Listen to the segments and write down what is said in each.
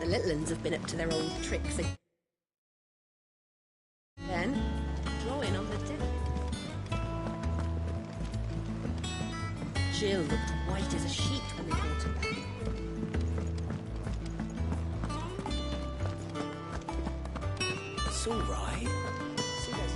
the little uns have been up to their old tricks again. Then, drawing on the deck. Jill looked white as a sheet when they brought her back. It's all right. See, there's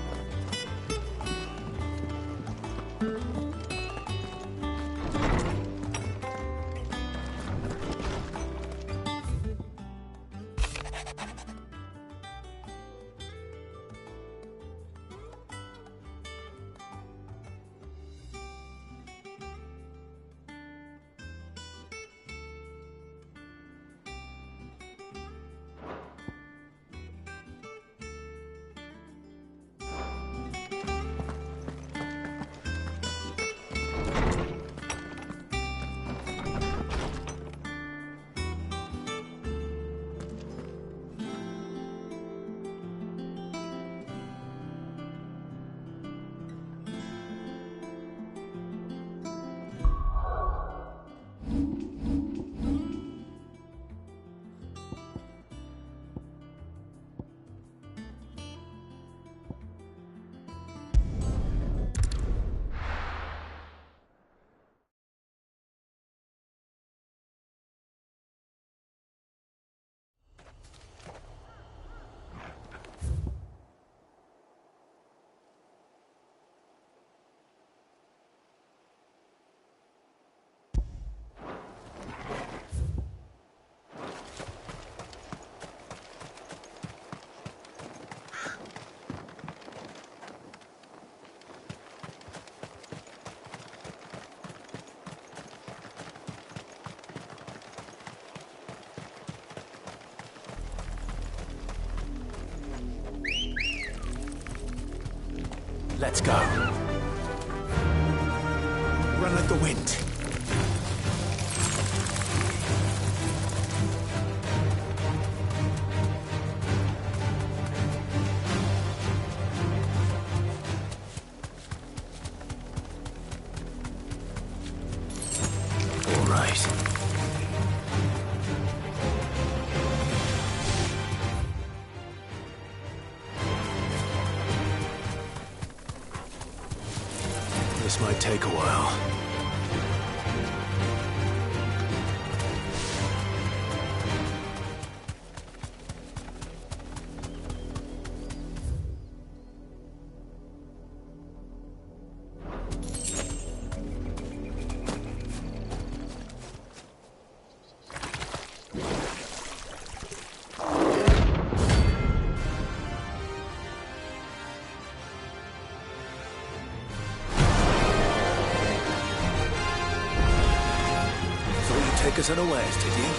Let's go. Run like the wind. All right. This might take a while. Take us unawares, did you?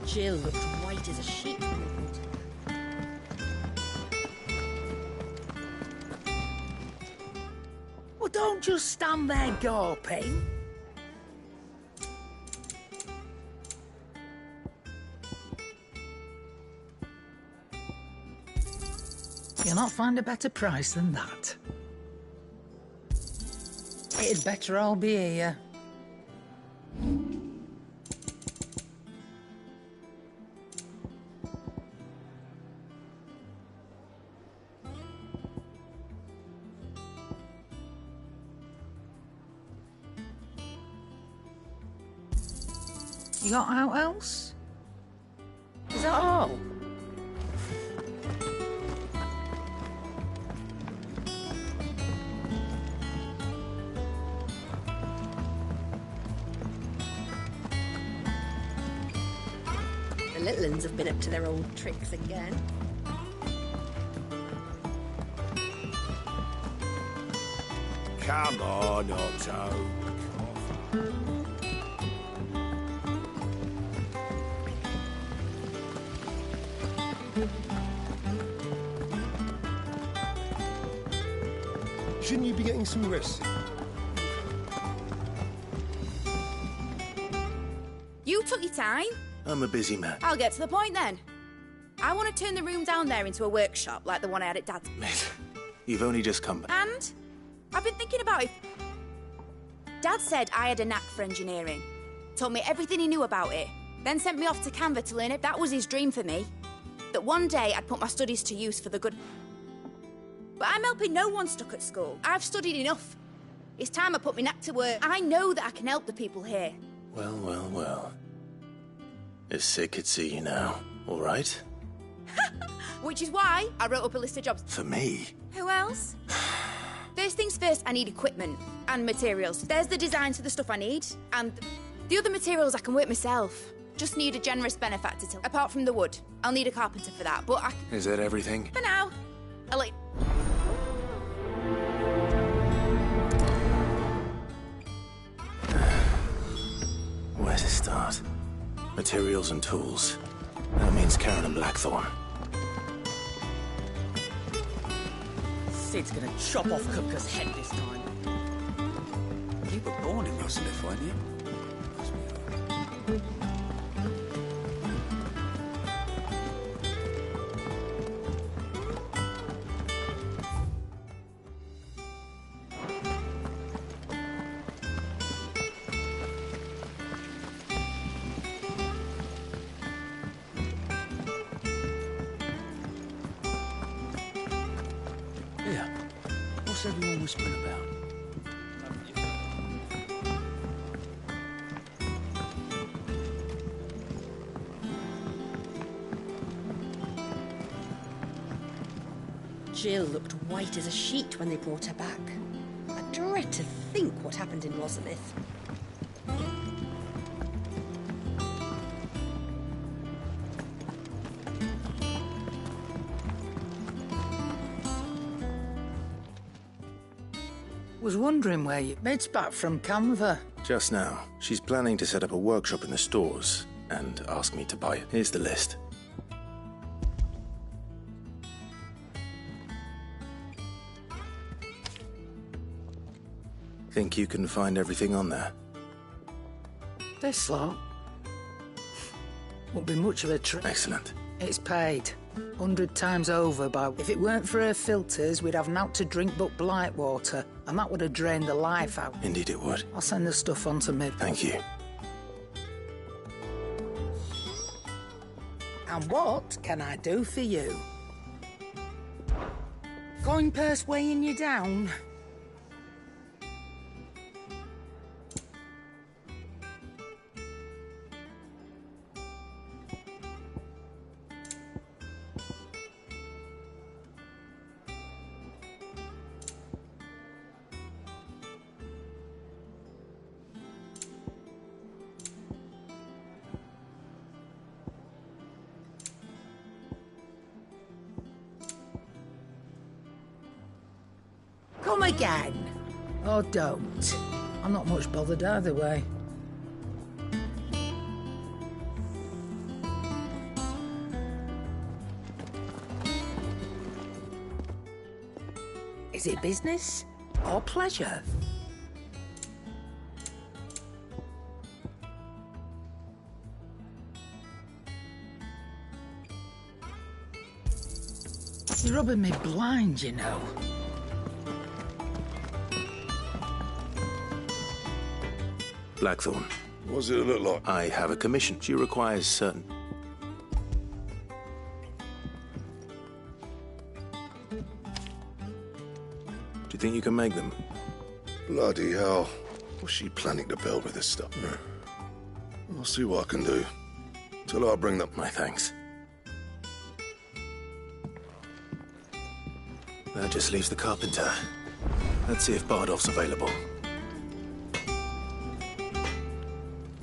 Jill looked white as a sheet when they brought her back. What don't just stand there gawping. You'll not find a better price than that. It'd better all be here. You got out else? Is that all? The little uns have been up to their old tricks again. Come on, Otto. Shouldn't you be getting some rest? You took your time. I'm a busy man. I'll get to the point then. I want to turn the room down there into a workshop like the one I had at Dad's. Mate, you've only just come back. And I've been thinking about it. Dad said I had a knack for engineering. Told me everything he knew about it. Then sent me off to Canva to learn it. That was his dream for me. That one day I'd put my studies to use for the good. But I'm helping no one stuck at school. I've studied enough. It's time I put my knack to work. I know that I can help the people here. Well, well, well. If Sid could see you now, all right? Which is why I wrote up a list of jobs. For me? Who else? First things first, I need equipment and materials. There's the designs for the stuff I need, and the other materials I can work myself. Just need a generous benefactor to... Apart from the wood, I'll need a carpenter for that, but I... Is that everything? For now, I'll let... Where to start? Materials and tools. That means Karen and Blackthorn. Sid's gonna chop off Cooker's head this time. You were born in Russellif, weren't you? Yeah. What's everyone whispering about? Jill looked white as a sheet when they brought her back. I dread to think what happened in Rosamith. Was wondering where you... Made's back from Canva. Just now, she's planning to set up a workshop in the stores and ask me to buy it. Here's the list. Think you can find everything on there? This lot won't be much of a trick. Excellent. It's paid 100 times over by... If it weren't for her filters, we'd have naught to drink but blight water, and that would have drained the life out. Indeed it would. I'll send the stuff on to Mid. Thank you. And what can I do for you? Coin purse weighing you down? Come again. Or don't. I'm not much bothered either way. Is it business or pleasure? You're rubbing me blind, you know. Blackthorn, What does it look like? I have a commission. She requires certain... Do you think you can make them? Bloody hell. What's she planning to build with this stuff? I'll see what I can do. Tell her I'll bring them. My thanks. That just leaves the carpenter. Let's see if Bardolph's available.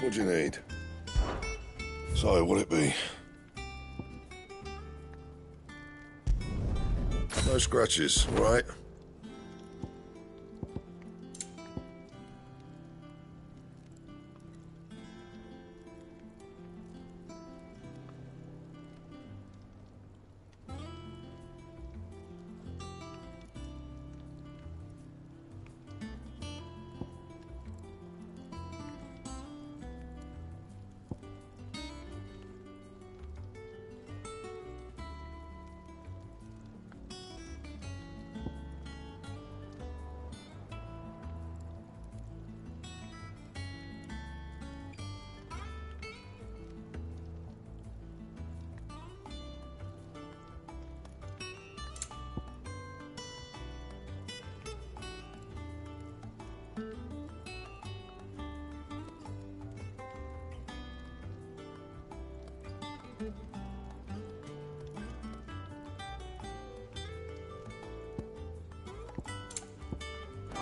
What do you need? So, what'll it be? No scratches, all right?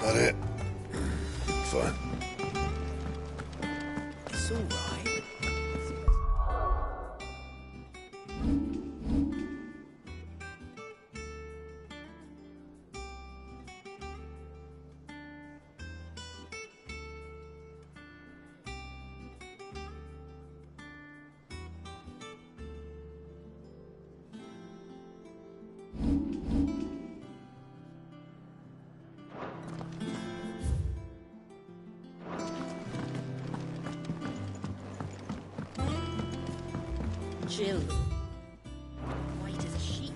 That it? Fine. It's all right. Jill. White as a sheet.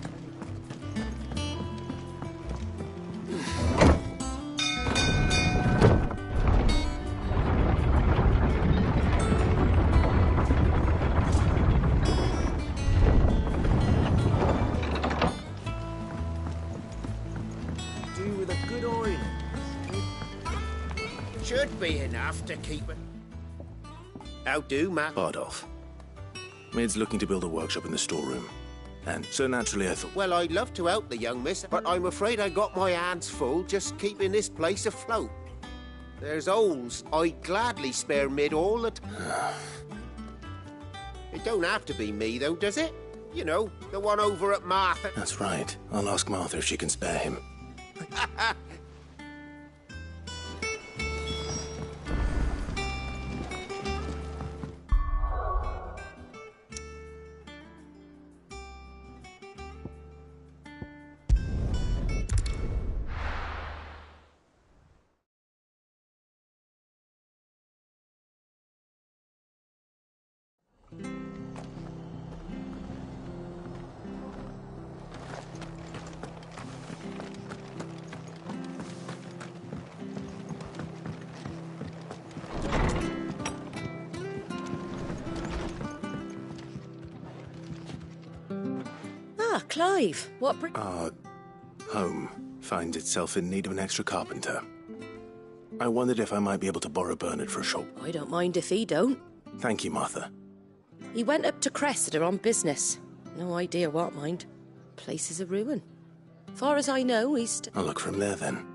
Do with a good oil. Should be enough to keep it. How do, Matt? Bardolph. Maid's looking to build a workshop in the storeroom. And so naturally I thought... Well, I'd love to help the young miss, but I'm afraid I got my hands full just keeping this place afloat. There's holes. I'd gladly spare Mid all the time. It don't have to be me, though, does it? You know, the one over at Martha. That's right. I'll ask Martha if she can spare him. Ah, Clive. What Our home finds itself in need of an extra carpenter. I wondered if I might be able to borrow Bernard for a shop. I don't mind if he don't. Thank you, Martha. He went up to Cressida on business. No idea what, mind. Place is a ruin. Far as I know, he's... I'll look from there, then.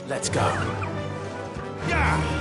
Let's go. Yeah!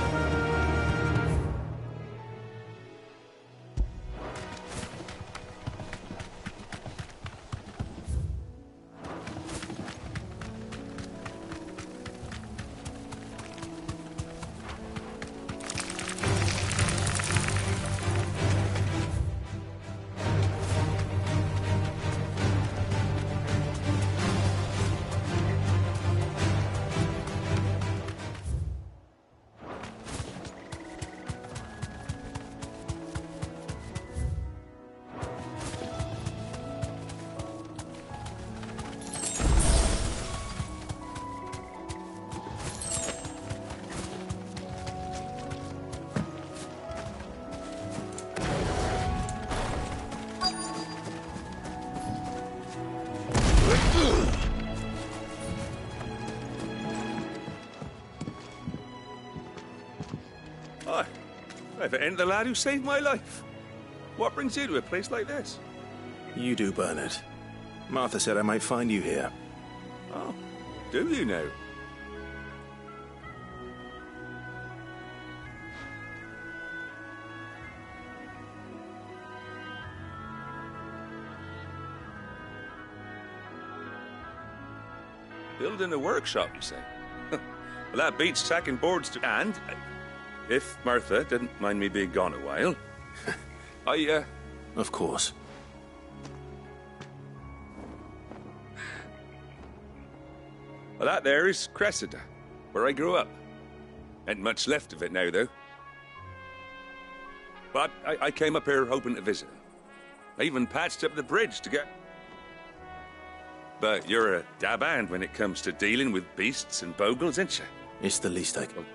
Hi. If it ain't the lad who saved my life. What brings you to a place like this? You do, Bernard. Martha said I might find you here. Oh, do you now? Building a workshop, you say? Well, that beats tacking boards to... And, if Martha didn't mind me being gone a while, Of course. Well, that there is Cressida, where I grew up. Ain't much left of it now, though. But I came up here hoping to visit. I even patched up the bridge to get... But you're a dab hand when it comes to dealing with beasts and bogles, ain't you? It's the least I can...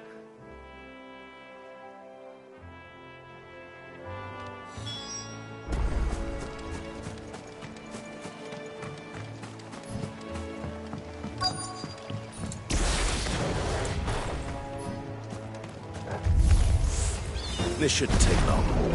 This shouldn't take long.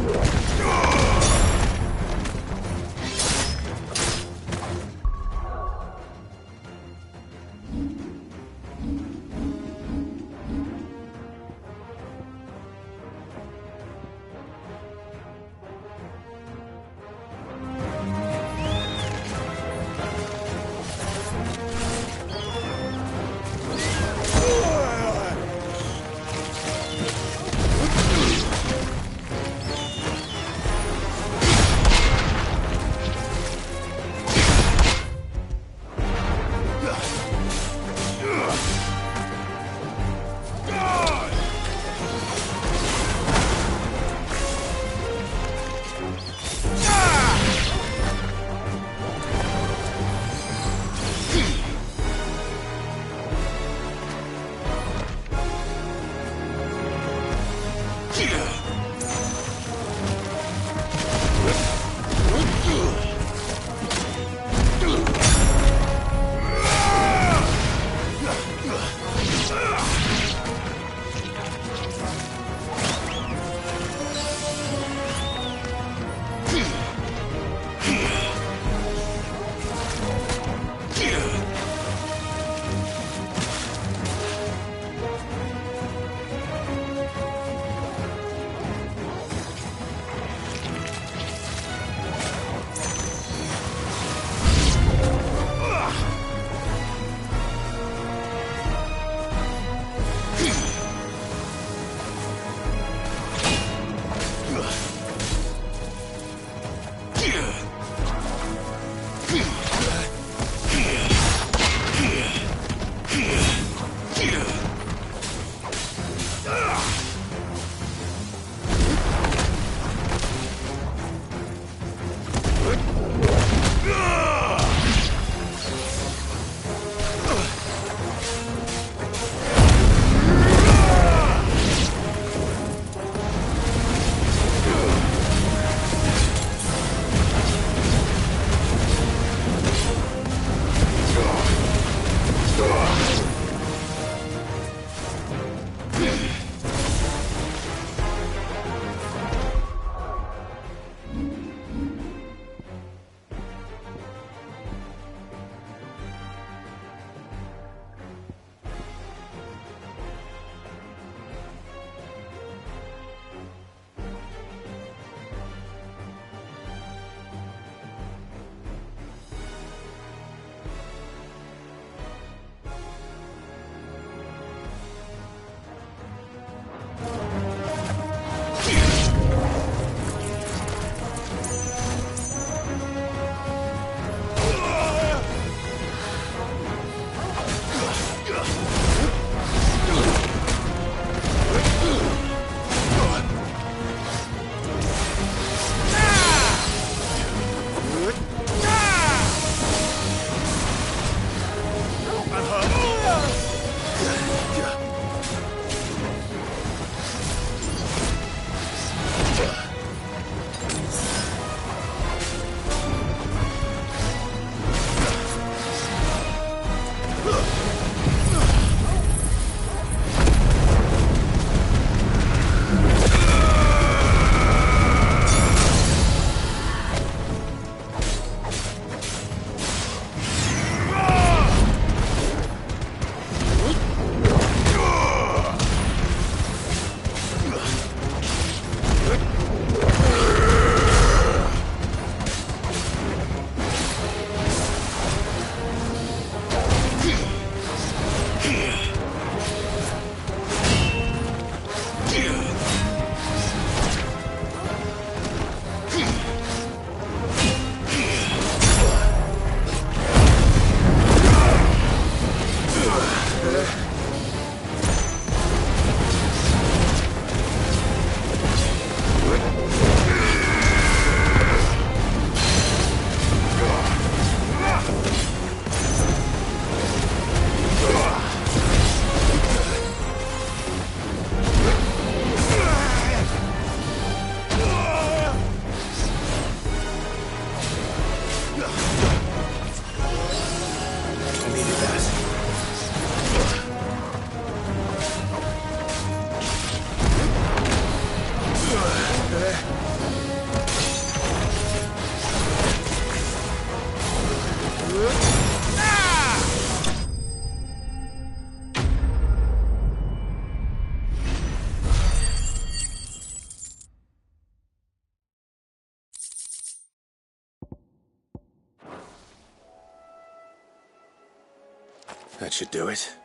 That should do it.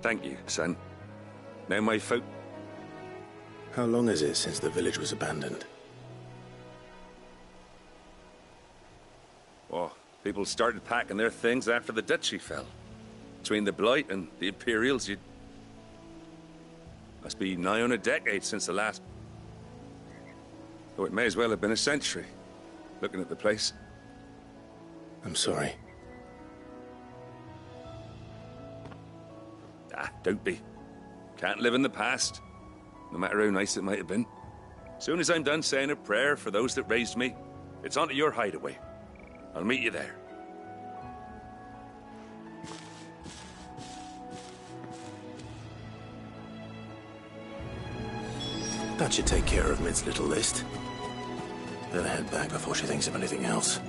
Thank you, son. Now my folk... How long is it since the village was abandoned? Oh, people started packing their things after the duchy fell. Between the Blight and the Imperials, must be nigh on a decade since the last... Oh, it may as well have been a century, looking at the place. I'm sorry. Ah, don't be. Can't live in the past, no matter how nice it might have been. Soon as I'm done saying a prayer for those that raised me, it's on to your hideaway. I'll meet you there. That should take care of Mid's little list. Better head back before she thinks of anything else.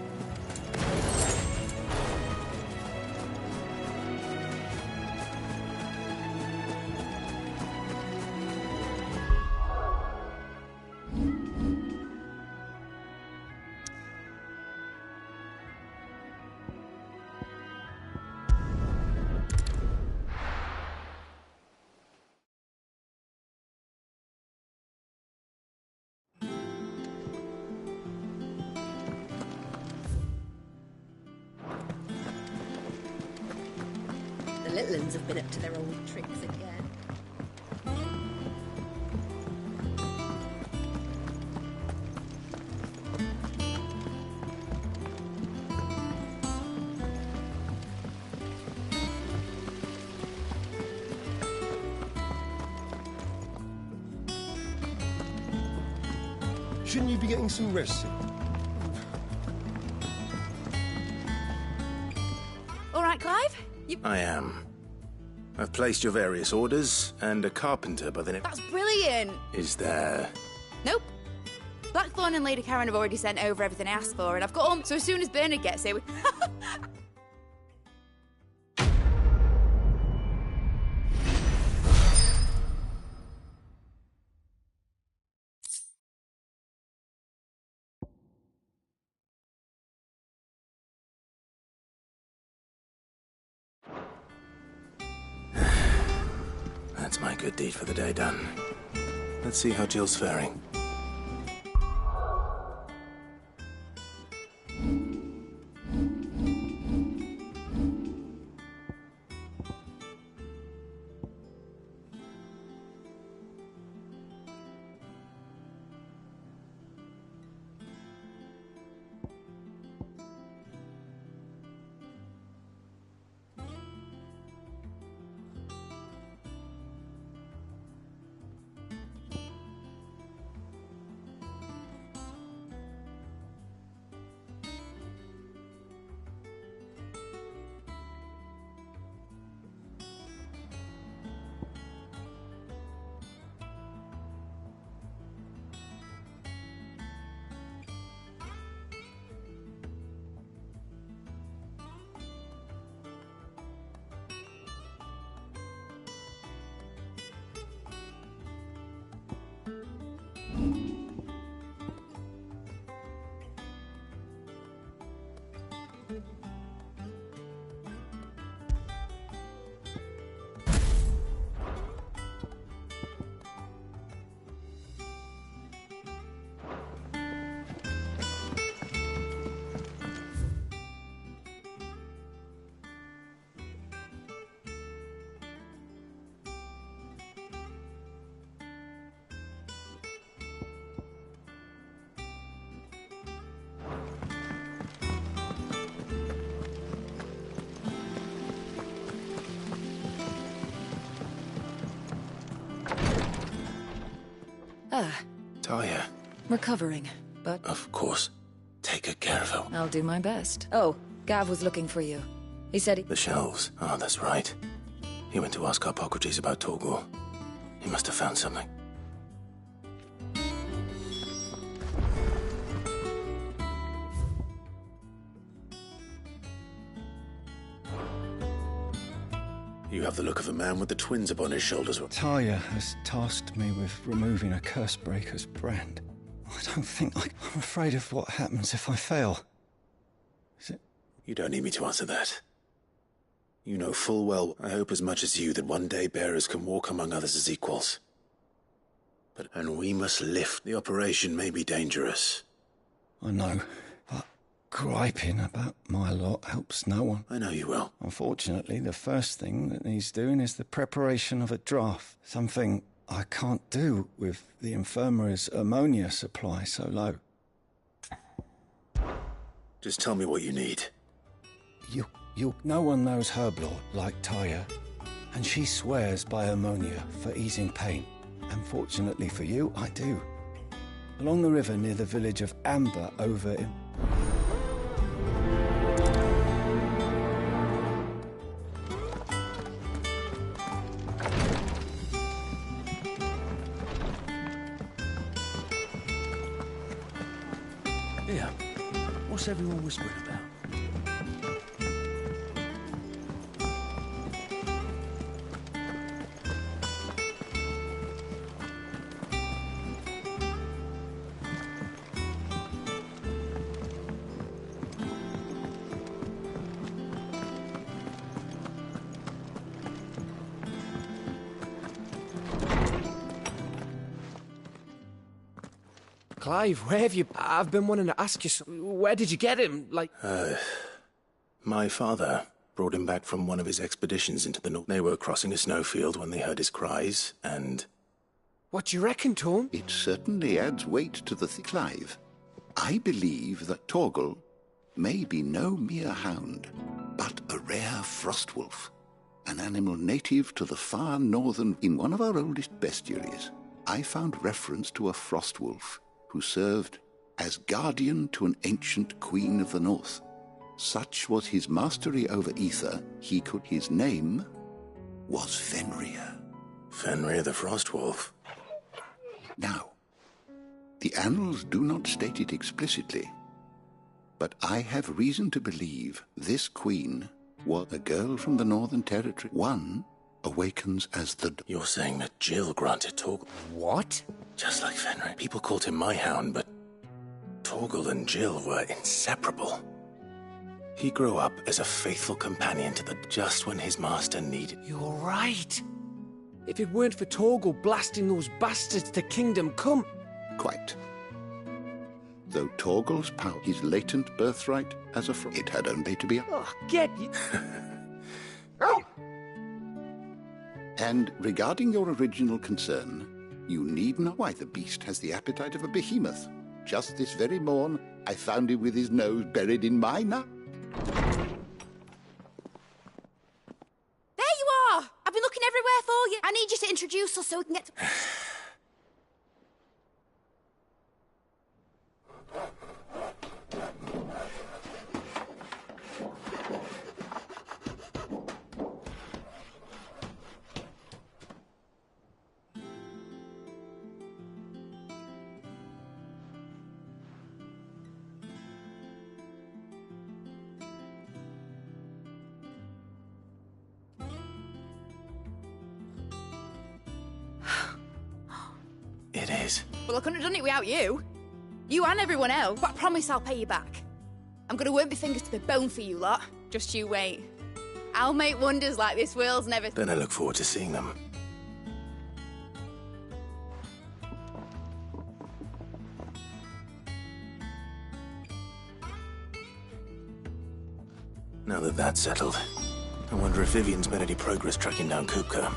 The little uns have been up to their old tricks again. Shouldn't you be getting some rest? All right, Clive? I am. I've placed your various orders, and a carpenter by the name... That's brilliant! Is there... Nope. Blackthorn and Lady Karen have already sent over everything I asked for, and I've got them, so as soon as Bernard gets here, we... That's my good deed for the day done. Let's see how Jill's faring. Talia. Recovering, but... Of course. Take good care of her. I'll do my best. Oh, Gav was looking for you. He said he... The shelves. Oh, that's right. He went to ask Harpocrates about Torgor. He must have found something. You have the look of a man with the twins upon his shoulders. Talia has tasked me with removing a Cursebreaker's brand. I don't think I'm afraid of what happens if I fail. Is it? You don't need me to answer that. You know full well, I hope as much as you, that one day bearers can walk among others as equals. And we must lift. The operation may be dangerous. I know, but griping about my lot helps no one. I know you will. Unfortunately, the first thing that needs doing is the preparation of a draft. Something I can't do with the infirmary's ammonia supply so low. Just tell me what you need. No one knows Herblord like Taya, and she swears by ammonia for easing pain. And fortunately for you, I do. Along the river near the village of Amber over in... Yeah. What's everyone whispering about? Clive, where have you... I've been wanting to ask you, where did you get him? My father brought him back from one of his expeditions into the north. They were crossing a snowfield when they heard his cries, and... What do you reckon, Tom? It certainly adds weight to the Clive. I believe that Torgal may be no mere hound, but a rare frostwolf, an animal native to the far northern... In one of our oldest bestiaries, I found reference to a frostwolf who served as guardian to an ancient queen of the north. Such was his mastery over ether, his name was Fenrir. Fenrir the Frostwolf. Now, the annals do not state it explicitly, but I have reason to believe this queen was a girl from the Northern Territory. One awakens as the... You're saying that Jill granted Torgal... What? Just like Fenrir. People called him my hound, but Torgal and Jill were inseparable. He grew up as a faithful companion to just when his master needed... You're right. If it weren't for Torgal blasting those bastards to Kingdom Come... Quite. Though Torgal's power, his latent birthright as a it had only to be... Oh, get you... And regarding your original concern, you need not... Why, the beast has the appetite of a behemoth. Just this very morn, I found him with his nose buried in my nut. There you are! I've been looking everywhere for you. I need you to introduce us so we can get to... It is. Well, I couldn't have done it without you. You and everyone else. But I promise I'll pay you back. I'm gonna work my fingers to the bone for you lot. Just you wait. I'll make wonders like this world's never... Then I look forward to seeing them. Now that that's settled, I wonder if Vivian's made any progress tracking down Kupka.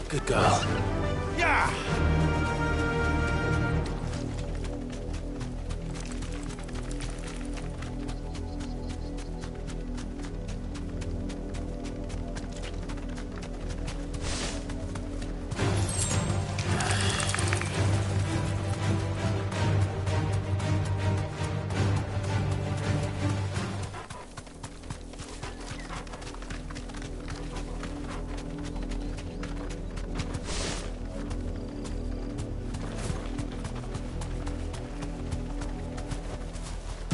Good girl. Yeah!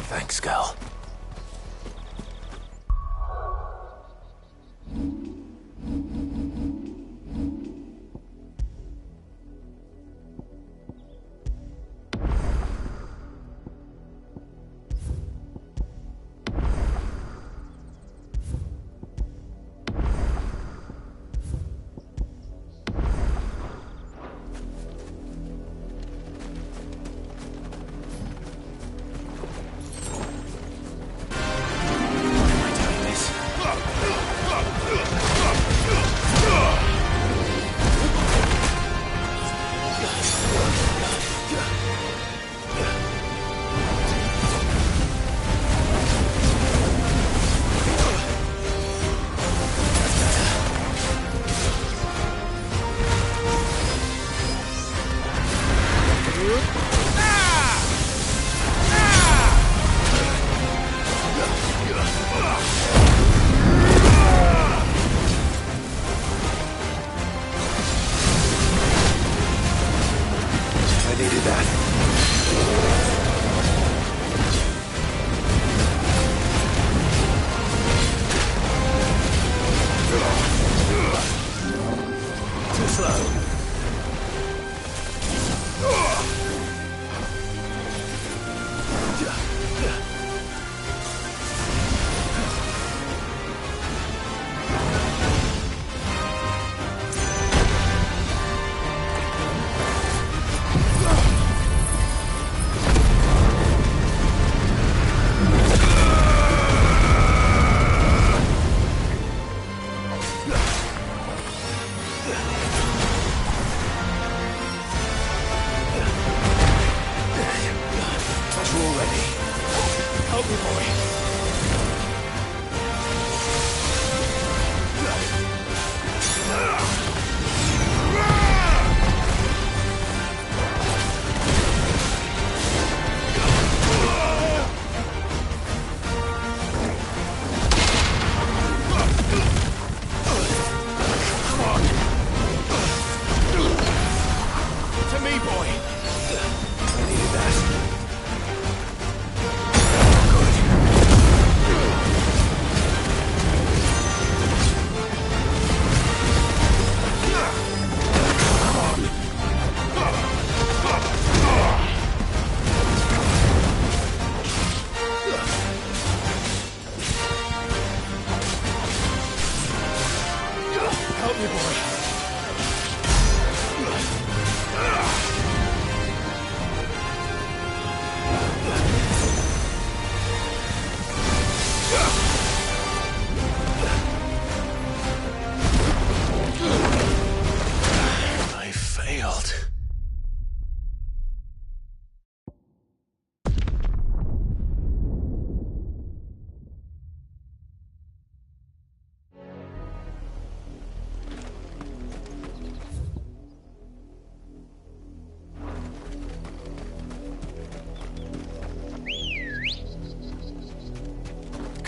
Thanks, girl.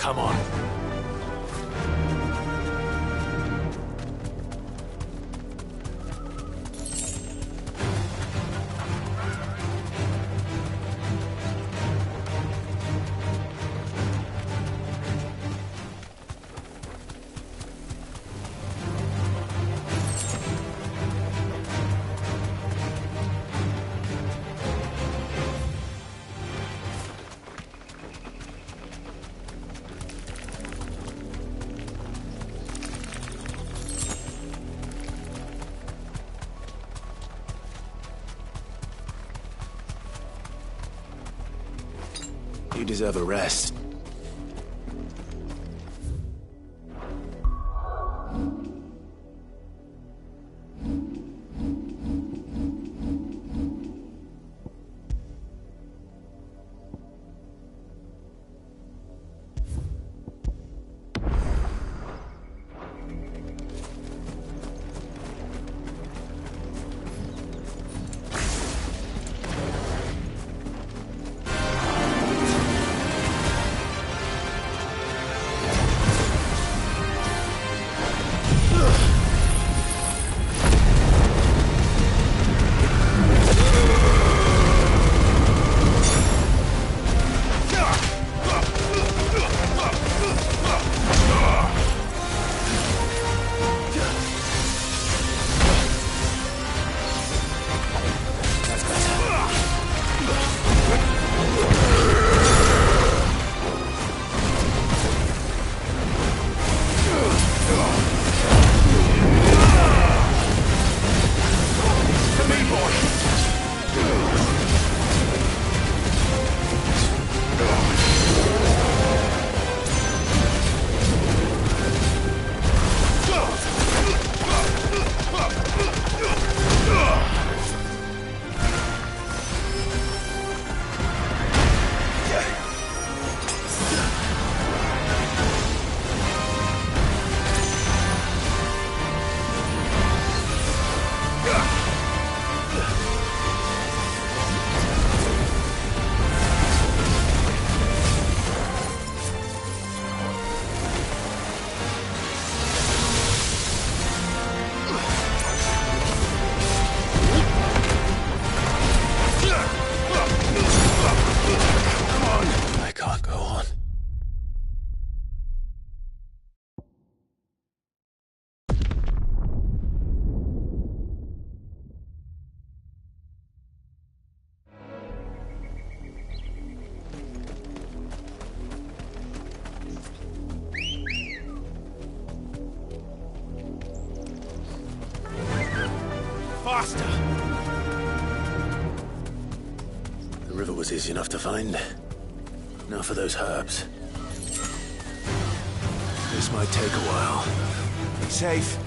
Come on. You deserve a rest. faster! The river was easy enough to find. Now for those herbs. This might take a while. Be safe.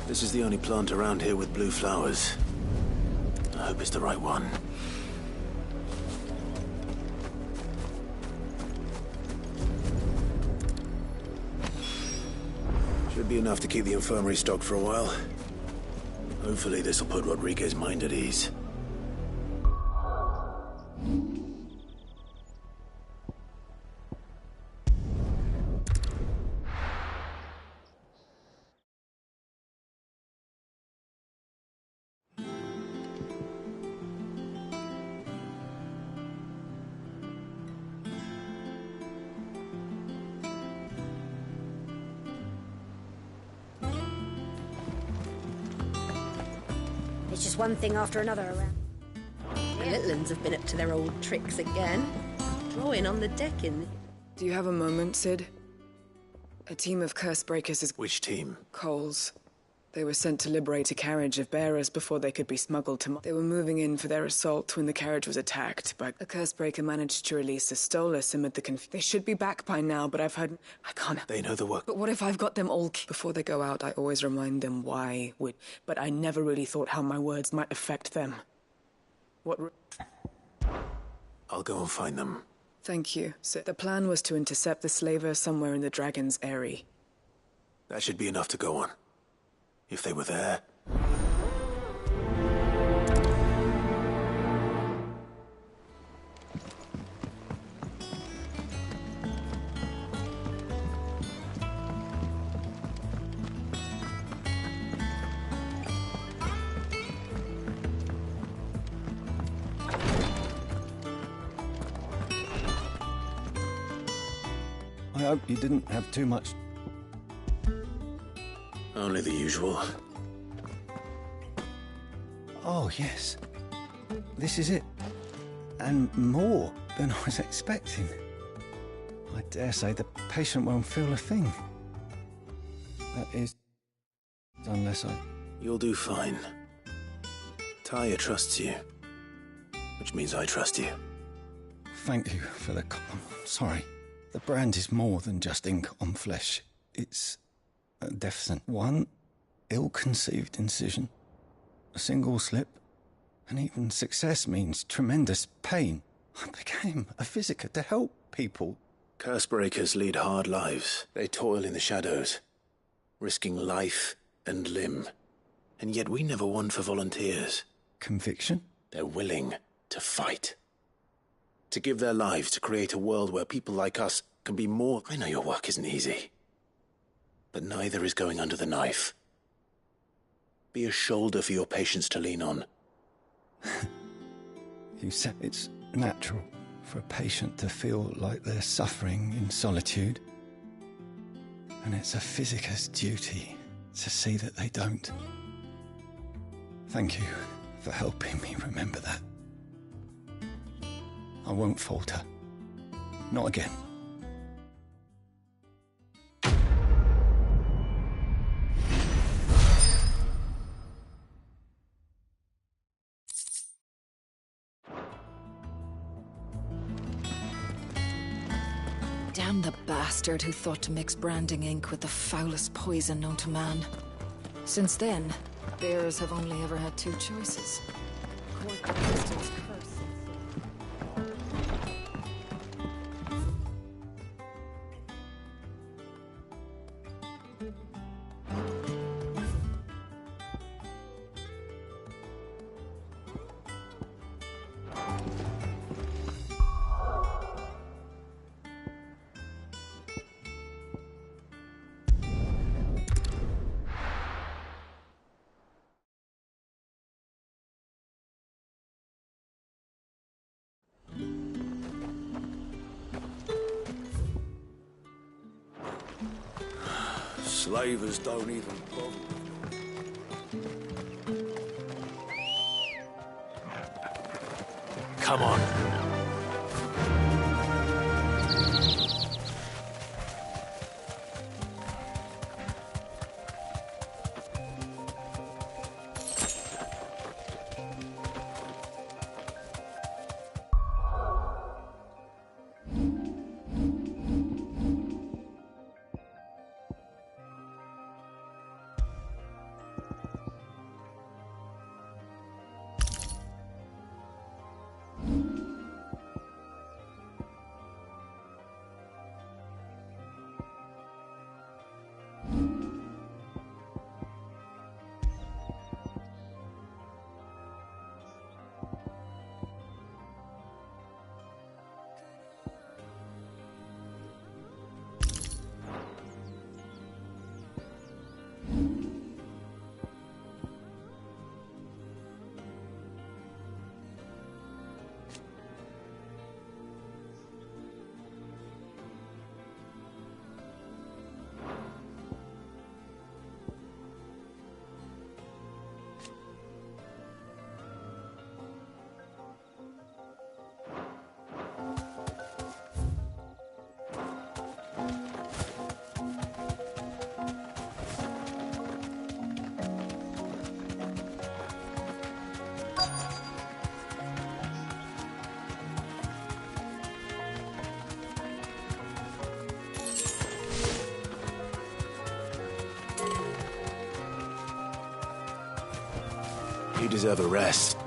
This is the only plant around here with blue flowers. I hope it's the right one. Should be enough to keep the infirmary stocked for a while. Hopefully this'll put Rodriguez's mind at ease. It's just one thing after another around. The little uns have been up to their old tricks again. Drawing on the deck in... Do you have a moment, Sid? A team of curse breakers is... Which team? Coles. They were sent to liberate a carriage of bearers before they could be smuggled to... They were moving in for their assault when the carriage was attacked, but a curse breaker managed to release a Stolas amid the They should be back by now, but I've heard... I can't... They know the work. But what if I've got them all... Before they go out, I always remind them why would... But I never really thought how my words might affect them. What... I'll go and find them. Thank you. So the plan was to intercept the slaver somewhere in the Dragon's Eyrie. That should be enough to go on. If they were there... I hope you didn't have too much. Only the usual. Oh, yes. This is it. And more than I was expecting. I dare say the patient won't feel a thing. That is... unless I... You'll do fine. Taya trusts you. Which means I trust you. Thank you for the... I'm sorry. The brand is more than just ink on flesh. It's... deficient. One ill-conceived incision, a single slip, and even success means tremendous pain. I became a physiker to help people. Curse breakers lead hard lives. They toil in the shadows, risking life and limb. And yet we never won for volunteers. Conviction? They're willing to fight. To give their lives to create a world where people like us can be more... I know your work isn't easy. But neither is going under the knife. Be a shoulder for your patients to lean on. You said it's natural for a patient to feel like they're suffering in solitude. And it's a physiker's duty to see that they don't. Thank you for helping me remember that. I won't falter. Not again. Damn the bastard who thought to mix branding ink with the foulest poison known to man. Since then, bearers have only ever had two choices. Court the crystal's curse. Slavers don't even bother. Come on. You deserve a rest.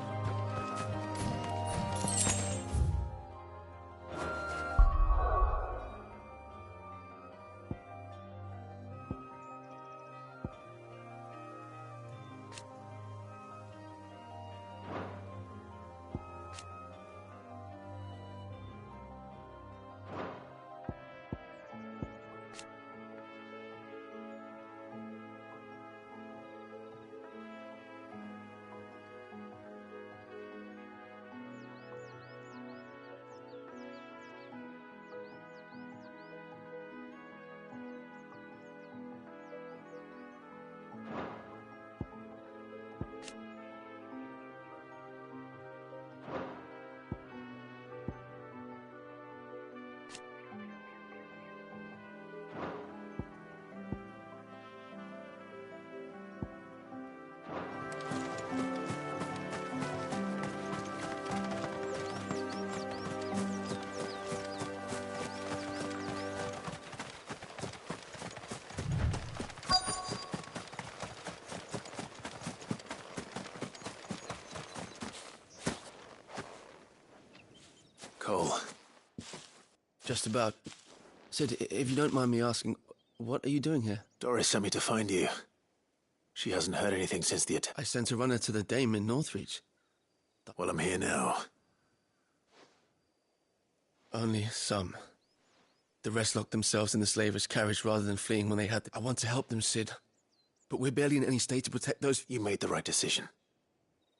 Cole. Just about. Sid, if you don't mind me asking, what are you doing here? Doris sent me to find you. She hasn't heard anything since the attack. I sent a runner to the Dame in Northreach. Well, I'm here now. Only some. The rest locked themselves in the slaver's carriage rather than fleeing when they had I want to help them, Sid. But we're barely in any state to protect those... You made the right decision.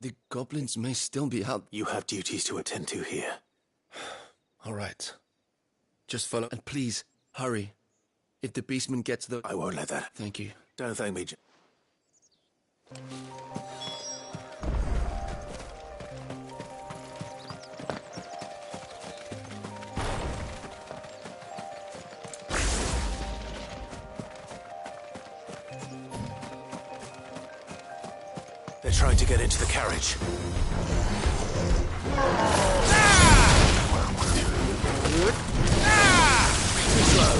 The goblins may still be out. You have duties to attend to here. All right. Just follow. And please, hurry. If the beastman gets the... I won't let that. Thank you. Don't thank me. They're trying to get into the carriage. Too slow.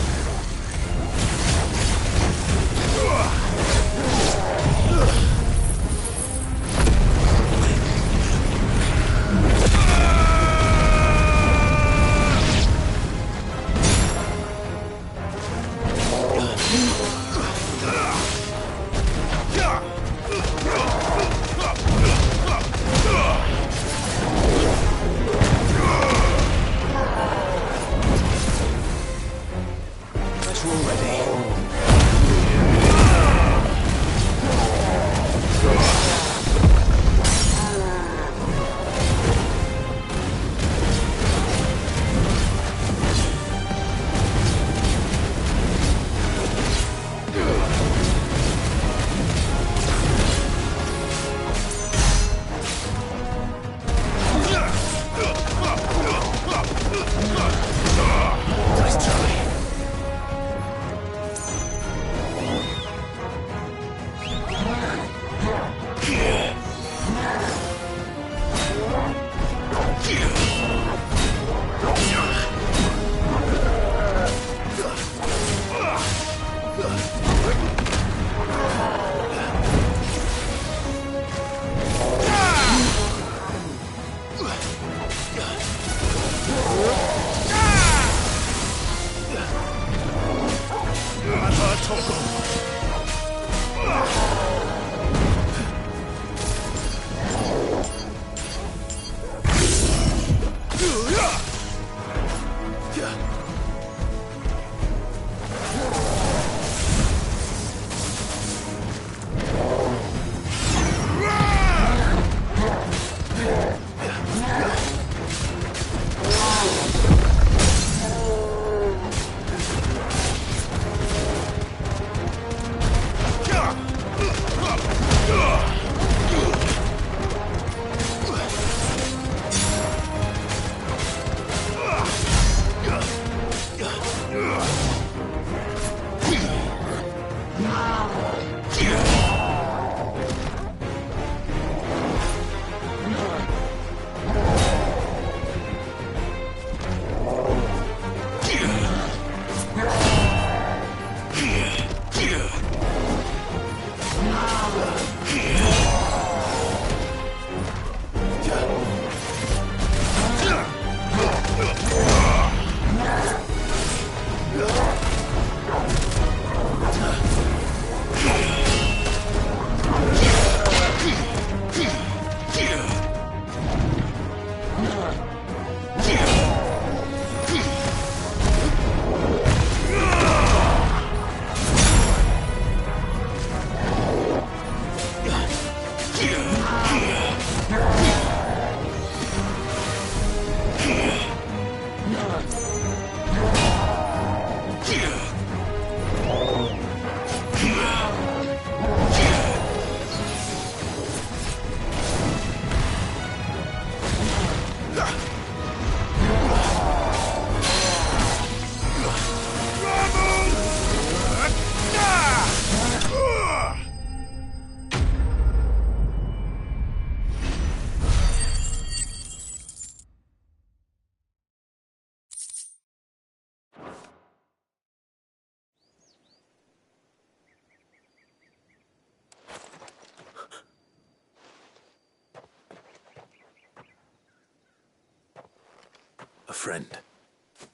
friend.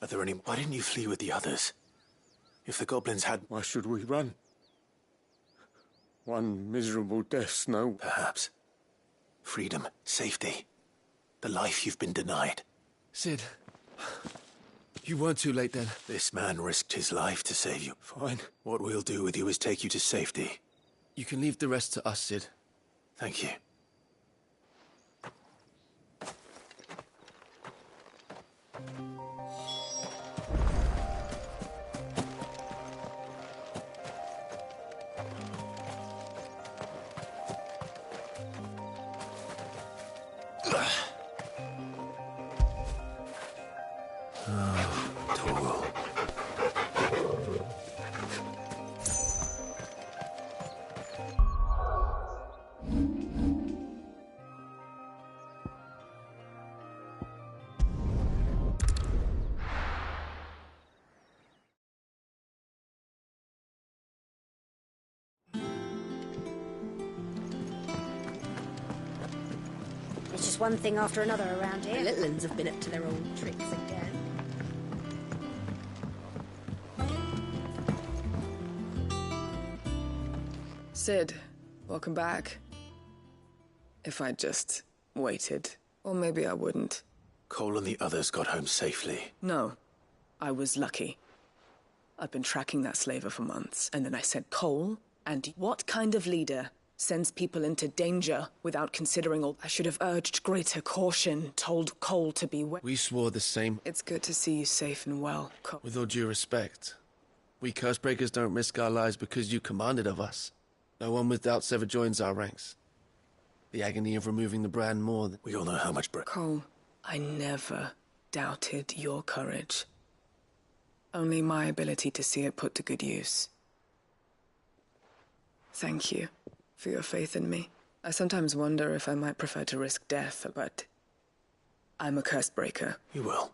Are there any... Why didn't you flee with the others? If the goblins had... Why should we run? One miserable death, no. Perhaps. Freedom, safety. The life you've been denied. Sid, you weren't too late then. This man risked his life to save you. Fine. What we'll do with you is take you to safety. You can leave the rest to us, Sid. Thank you. It's just one thing after another around here. The little ones have been up to their old tricks again. Sid, welcome back. If I'd just waited. Or maybe I wouldn't. Cole and the others got home safely. No, I was lucky. I've been tracking that slaver for months, and then I sent Cole, and what kind of leader sends people into danger without considering all... I should have urged greater caution, told Cole to be... We swore the same. It's good to see you safe and well, Cole. With all due respect, we Cursebreakers don't risk our lives because you commanded of us. No one with doubts ever joins our ranks. The agony of removing the brand more than... We all know how much... Cole, I never doubted your courage. Only my ability to see it put to good use. Thank you for your faith in me. I sometimes wonder if I might prefer to risk death, but I'm a Cursebreaker. You will.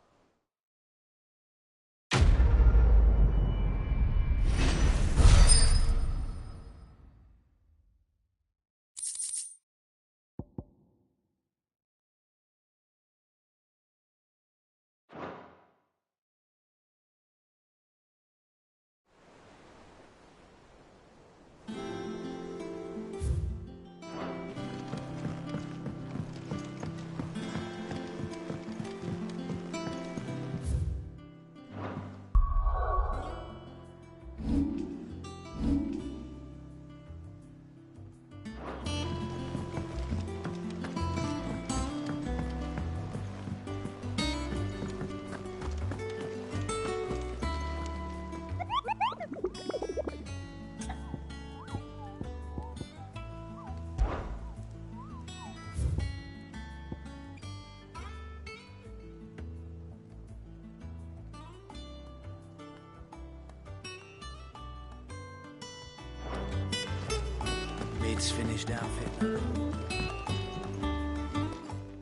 It's finished outfit.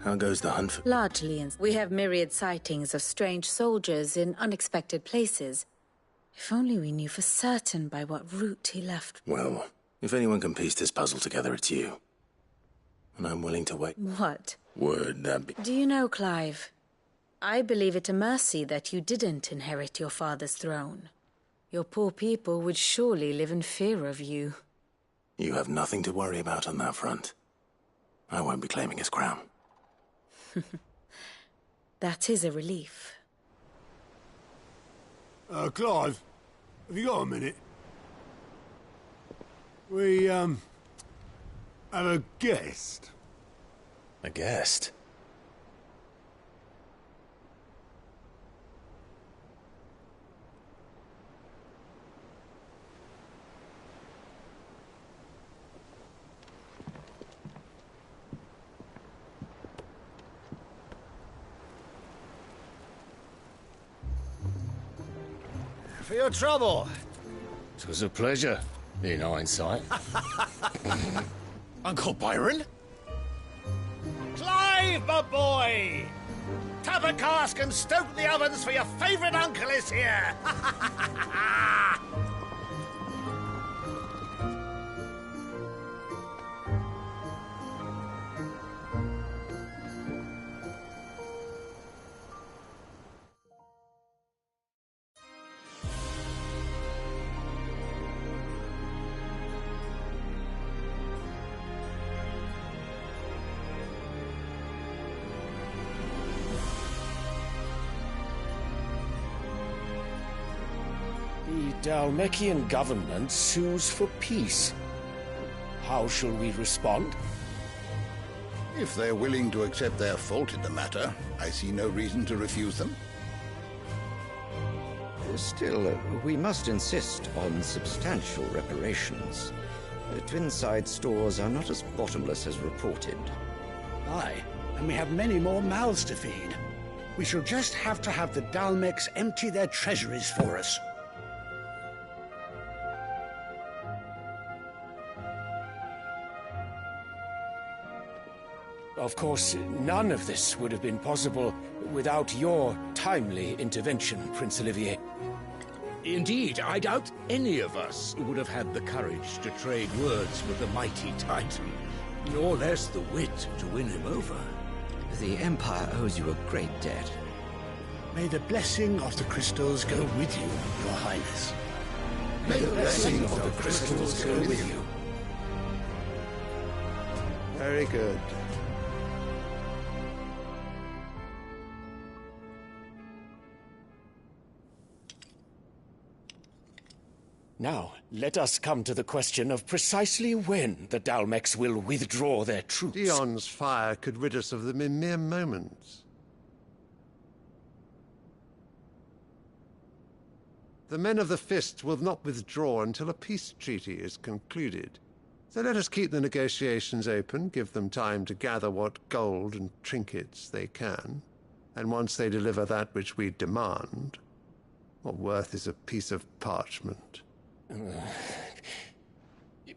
How goes the hunt for... Largely, we have myriad sightings of strange soldiers in unexpected places. If only we knew for certain by what route he left. Well, if anyone can piece this puzzle together, it's you. And I'm willing to wait. What? Word that be... Do you know, Clive? I believe it a mercy that you didn't inherit your father's throne. Your poor people would surely live in fear of you. You have nothing to worry about on that front. I won't be claiming his crown. That is a relief. Clive, have you got a minute? We, have a guest. A guest? For your trouble. It was a pleasure, in hindsight. Uncle Byron? Clive, my boy! Tap a cask and stoke the ovens for your favourite uncle is here! Dalmekian government sues for peace. How shall we respond? If they're willing to accept their fault in the matter, I see no reason to refuse them. Still, we must insist on substantial reparations. The Twinside stores are not as bottomless as reported. Aye, and we have many more mouths to feed. We shall just have to have the Dalmecs empty their treasuries for us. Of course, none of this would have been possible without your timely intervention, Prince Olivier. Indeed, I doubt any of us would have had the courage to trade words with the mighty Titan, nor less the wit to win him over. The Empire owes you a great debt. May the blessing of the crystals go with you, Your Highness. May the blessing of the crystals go with you. Very good. Now, let us come to the question of precisely when the Dalmecs will withdraw their troops. Dion's fire could rid us of them in mere moments. The men of the Fist will not withdraw until a peace treaty is concluded. So let us keep the negotiations open, give them time to gather what gold and trinkets they can, and once they deliver that which we demand, what worth is a piece of parchment?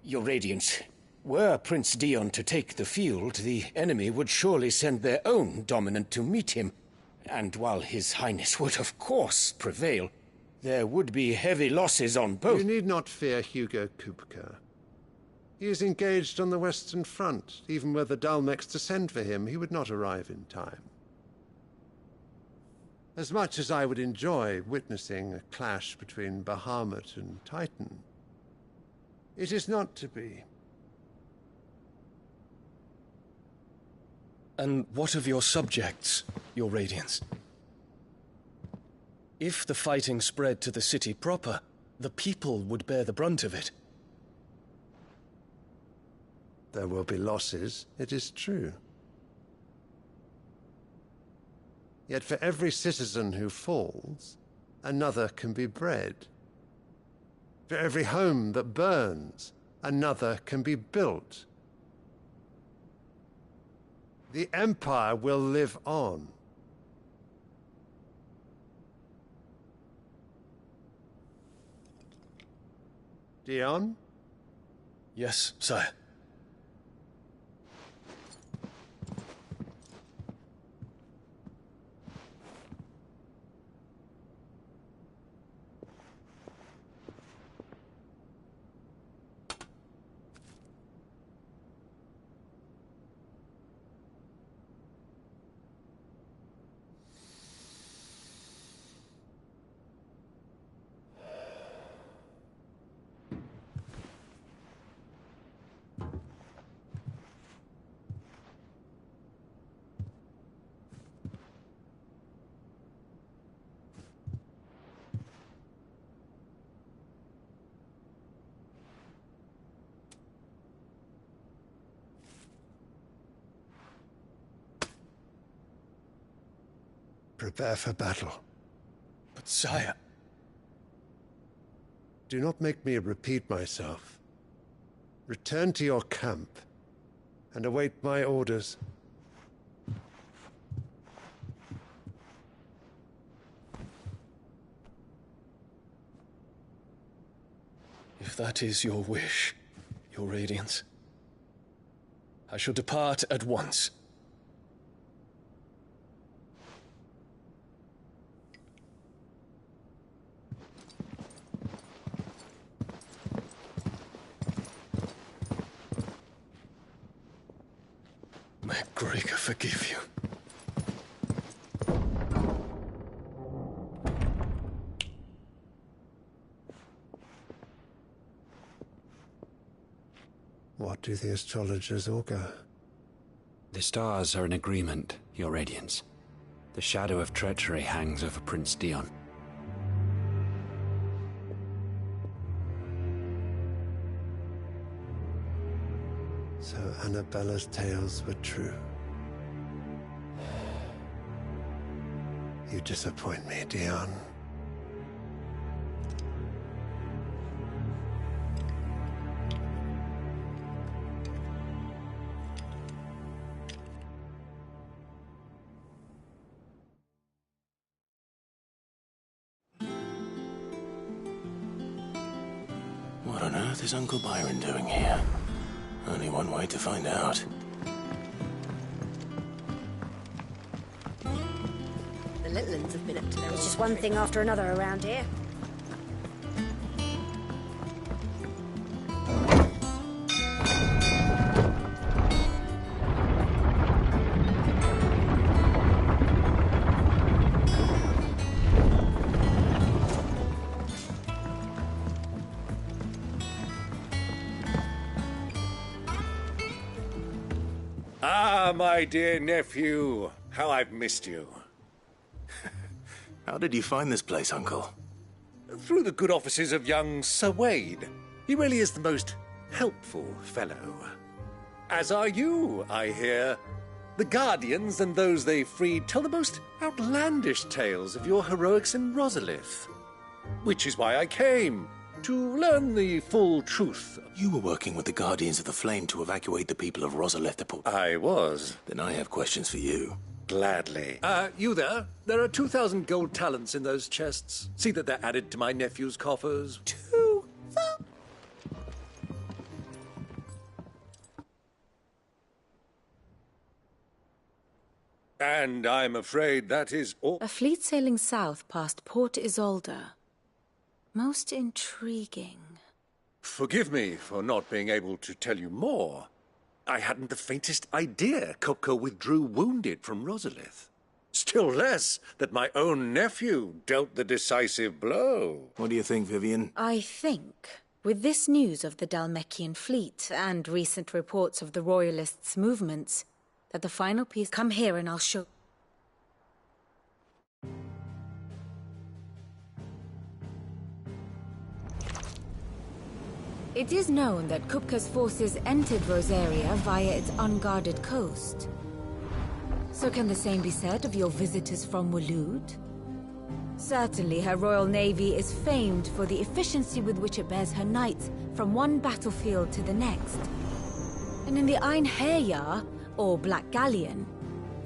Your Radiance, were Prince Dion to take the field, the enemy would surely send their own dominant to meet him. And while His Highness would of course prevail, there would be heavy losses on both. You need not fear Hugo Kupka. He is engaged on the Western Front. Even were the Dalmecs to send for him, he would not arrive in time. As much as I would enjoy witnessing a clash between Bahamut and Titan, it is not to be. And what of your subjects, Your Radiance? If the fighting spread to the city proper, the people would bear the brunt of it. There will be losses, it is true. Yet for every citizen who falls, another can be bred. For every home that burns, another can be built. The Empire will live on. Dion? Yes, sire. Prepare for battle. But sire... Do not make me repeat myself. Return to your camp and await my orders. If that is your wish, Your Radiance, I shall depart at once. May Gregor forgive you. What do the astrologers augur? The stars are in agreement, Your Radiance. The shadow of treachery hangs over Prince Dion. Annabella's tales were true. You disappoint me, Dion. What on earth is Uncle Byron doing here? Only one way to find out. The little ones have been up to their... There's just one thing after another around here. Ah, my dear nephew. How I've missed you. How did you find this place, Uncle? Through the good offices of young Sir Wade. He really is the most helpful fellow. As are you, I hear. The Guardians and those they freed tell the most outlandish tales of your heroics in Rosalith. Which is why I came, to learn the full truth. You were working with the Guardians of the Flame to evacuate the people of Rosalith. I was. Then I have questions for you. Gladly. You there? There are 2,000 gold talents in those chests. See that they're added to my nephew's coffers. 2,000? And I'm afraid that is all. A fleet sailing south past Port Isolde. Most intriguing. Forgive me for not being able to tell you more. I hadn't the faintest idea Kupka withdrew wounded from Rosalith. Still less that my own nephew dealt the decisive blow. What do you think, Vivian? I think, with this news of the Dalmekian fleet and recent reports of the Royalists' movements, that the final piece... Come here and I'll show... It is known that Kupka's forces entered Rosaria via its unguarded coast. So can the same be said of your visitors from Waloed? Certainly her Royal Navy is famed for the efficiency with which it bears her knights from one battlefield to the next. And in the Einherjar, or Black Galleon,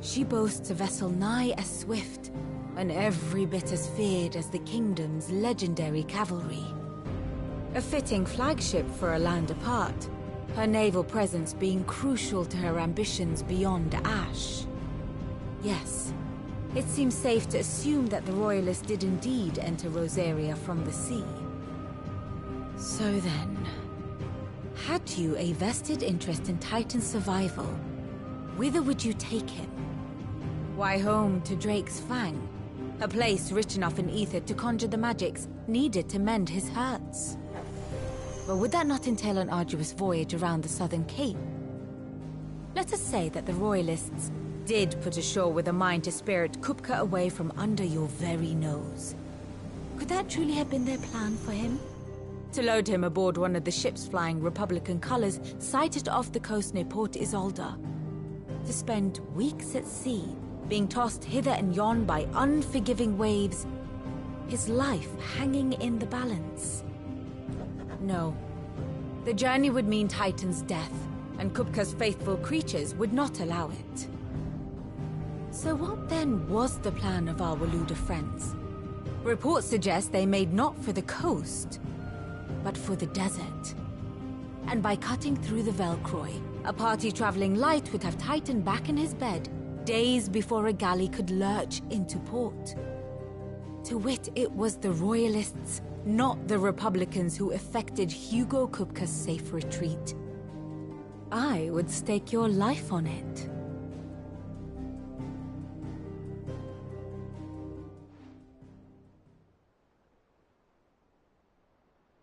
she boasts a vessel nigh as swift and every bit as feared as the kingdom's legendary cavalry. A fitting flagship for a land apart, her naval presence being crucial to her ambitions beyond Ash. Yes, it seems safe to assume that the Royalists did indeed enter Rosaria from the sea. So then, had you a vested interest in Titan's survival, whither would you take him? Why, home to Drake's Fang, a place rich enough in ether to conjure the magics needed to mend his hurts. But would that not entail an arduous voyage around the southern cape? Let us say that the Royalists did put ashore with a mind to spirit Kupka away from under your very nose. Could that truly have been their plan for him? To load him aboard one of the ships flying Republican colors sighted off the coast near Port Isolde. To spend weeks at sea, being tossed hither and yon by unforgiving waves, his life hanging in the balance. No. The journey would mean Titan's death, and Kupka's faithful creatures would not allow it. So what then was the plan of our Waluda friends? Reports suggest they made not for the coast, but for the desert. And by cutting through the Velcroy, a party traveling light would have Titan back in his bed days before a galley could lurch into port. To wit, it was the Royalists, not the Republicans, who effected Hugo Kupka's safe retreat. I would stake your life on it.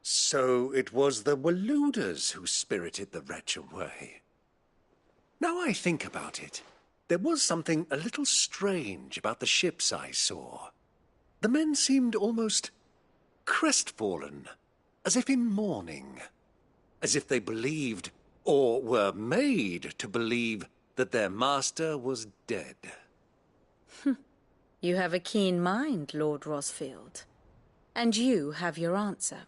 So it was the Waludas who spirited the wretch away. Now I think about it, there was something a little strange about the ships I saw. The men seemed almost crestfallen, as if in mourning, as if they believed or were made to believe that their master was dead. You have a keen mind, Lord Rosfield. And you have your answer.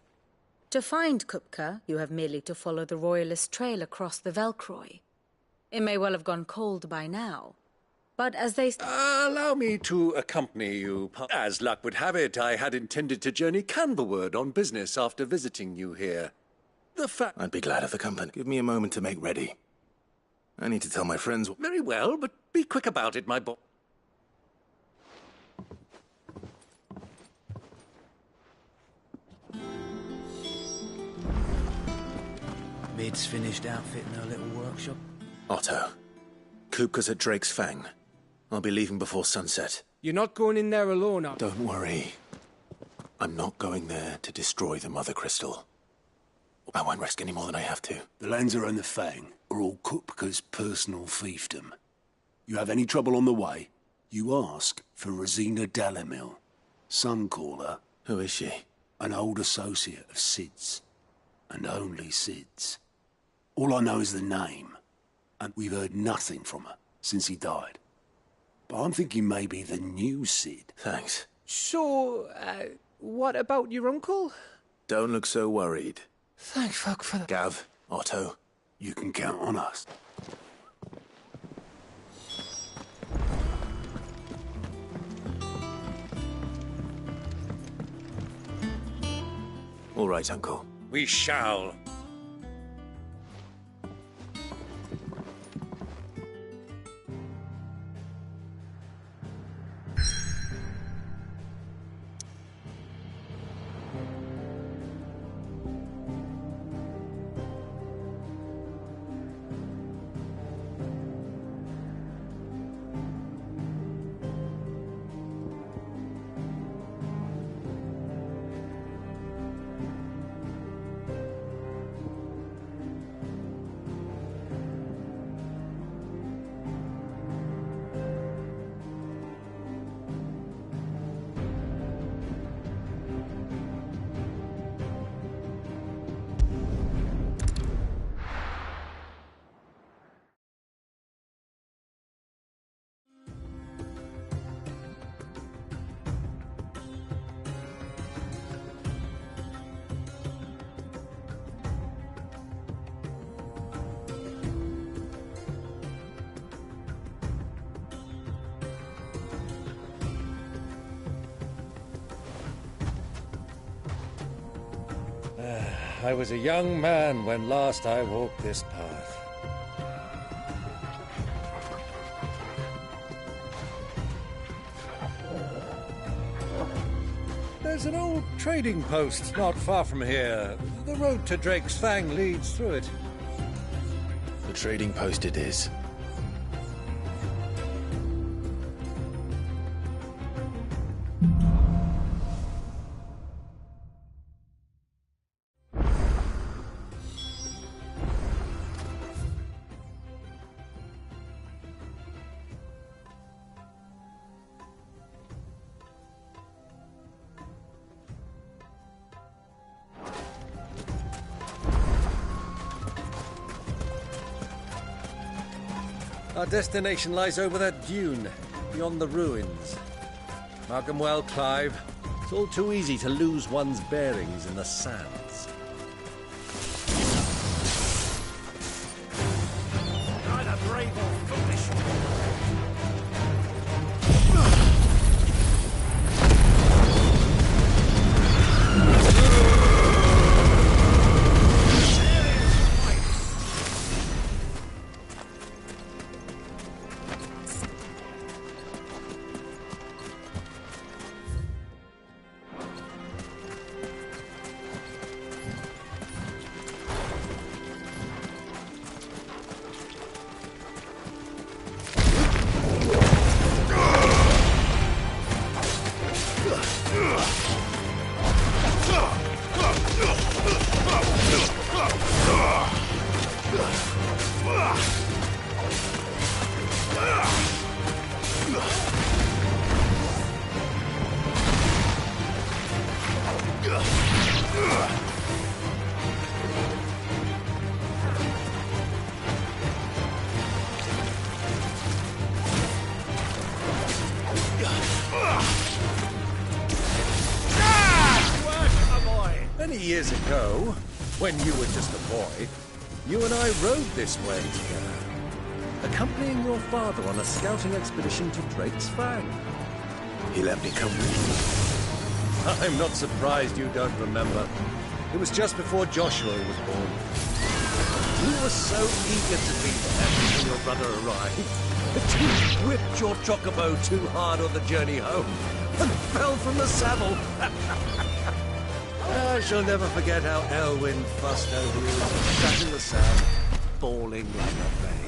To find Kupka, you have merely to follow the Royalist trail across the Velcroy. It may well have gone cold by now, but as they... Allow me to accompany you. As luck would have it, I had intended to journey Canberward on business after visiting you here. I'd be glad of the company. Give me a moment to make ready. I need to tell my friends... Very well, but be quick about it, my boy. Mid's finished outfitting her little workshop. Otto, Kupka's at Drake's Fang. I'll be leaving before sunset. You're not going in there alone, are you? Don't worry. I'm not going there to destroy the Mother Crystal. I won't risk any more than I have to. The Lancer and the Fang are all Kupka's personal fiefdom. You have any trouble on the way, you ask for Rosina Dalamil, Suncaller. Who is she? An old associate of Sid's, and only Sid's. All I know is the name, and we've heard nothing from her since he died. But I'm thinking maybe the new Sid. Thanks. So, what about your uncle? Don't look so worried. Thank fuck for that. Gav, Otto, you can count on us. All right, Uncle. We shall. I was a young man when last I walked this path. There's an old trading post not far from here. The road to Drake's Fang leads through it. The trading post it is. Our destination lies over that dune, beyond the ruins. Mark 'em well, Clive. It's all too easy to lose one's bearings in the sands. Either brave or foolish. years ago, when you were just a boy, you and I rode this way together, accompanying your father on a scouting expedition to Drake's Fang. He let me come with you. I'm not surprised you don't remember. It was just before Joshua was born. You were so eager to be there when your brother arrived that you whipped your chocobo too hard on the journey home and fell from the saddle. I shall never forget how Elwyn fussed over you, sat in the sand, bawling like a babe.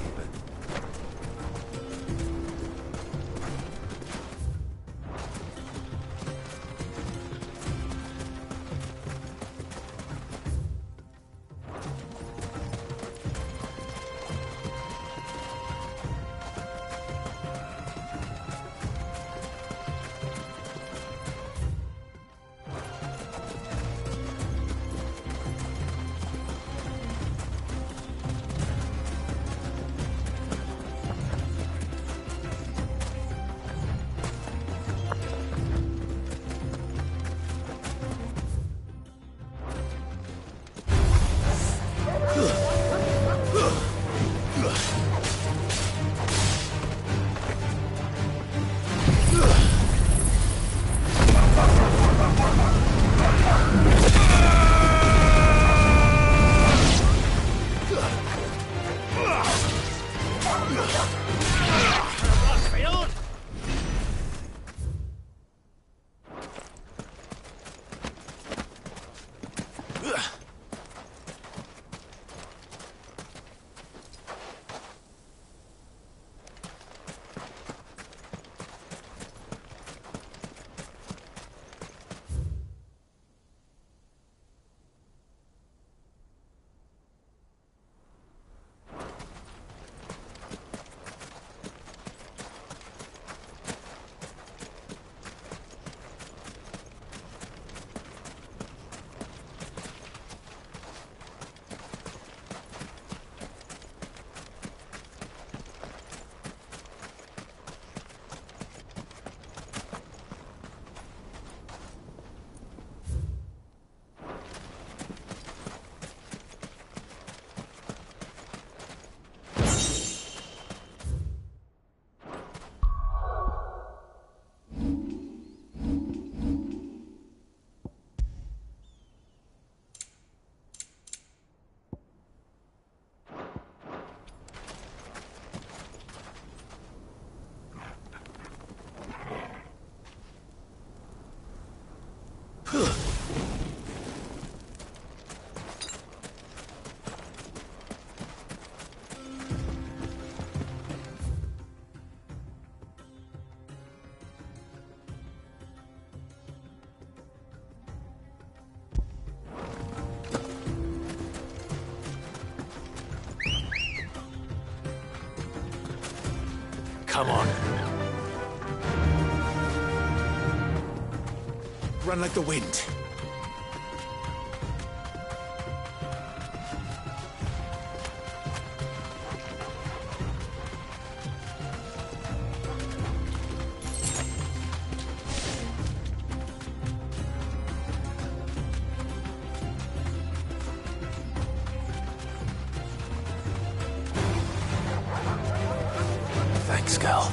Come on. Run like the wind. Thanks, girl.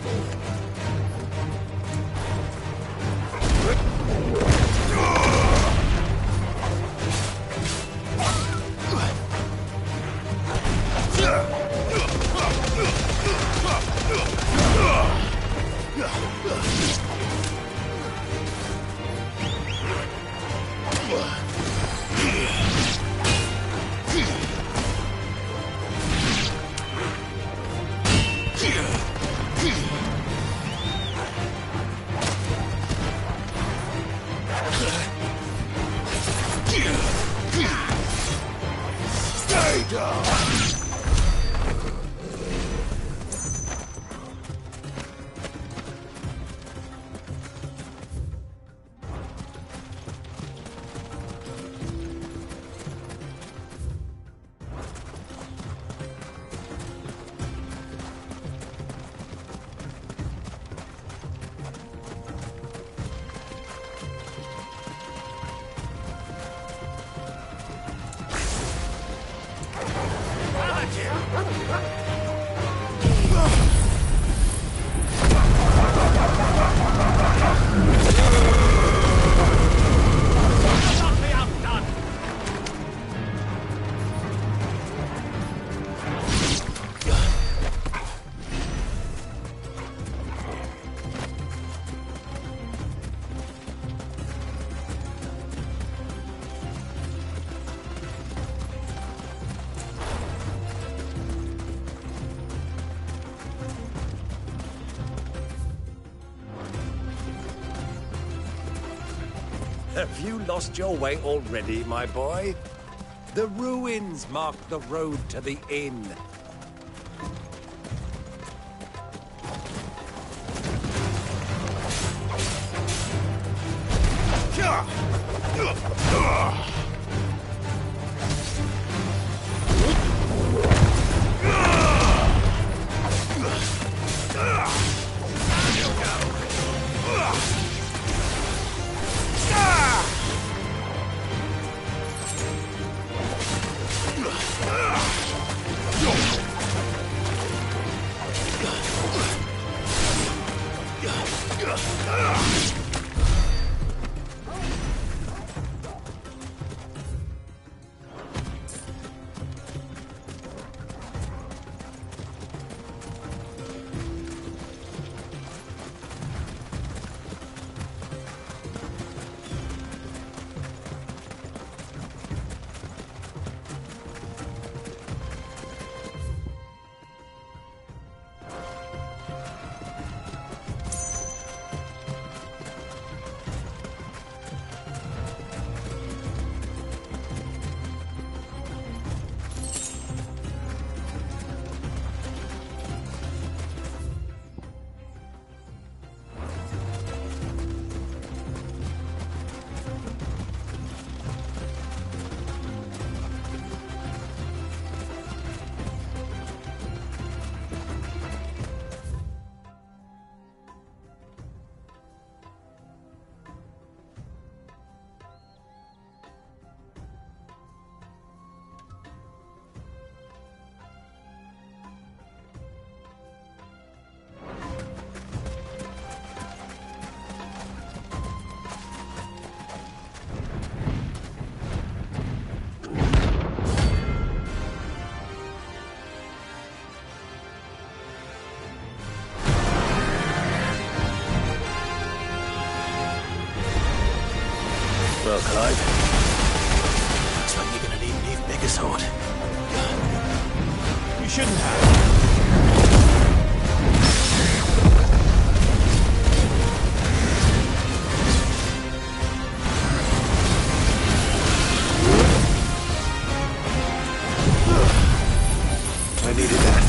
Have you lost your way already, my boy? The ruins mark the road to the inn. Well, Clyde, looks like you're gonna need an even bigger sword. You shouldn't have. I needed that.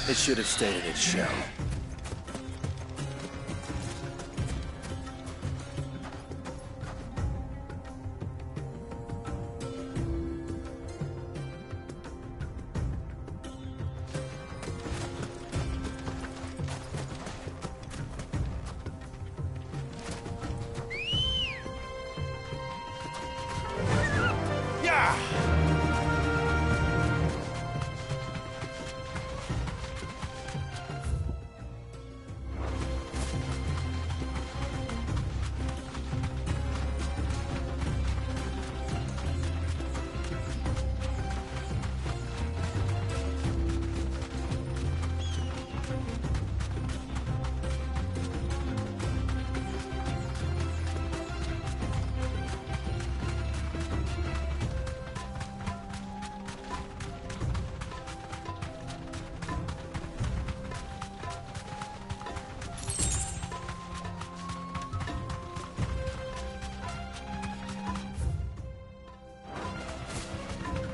It should have stayed in its shell.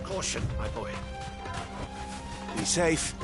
Caution, my boy. Be safe.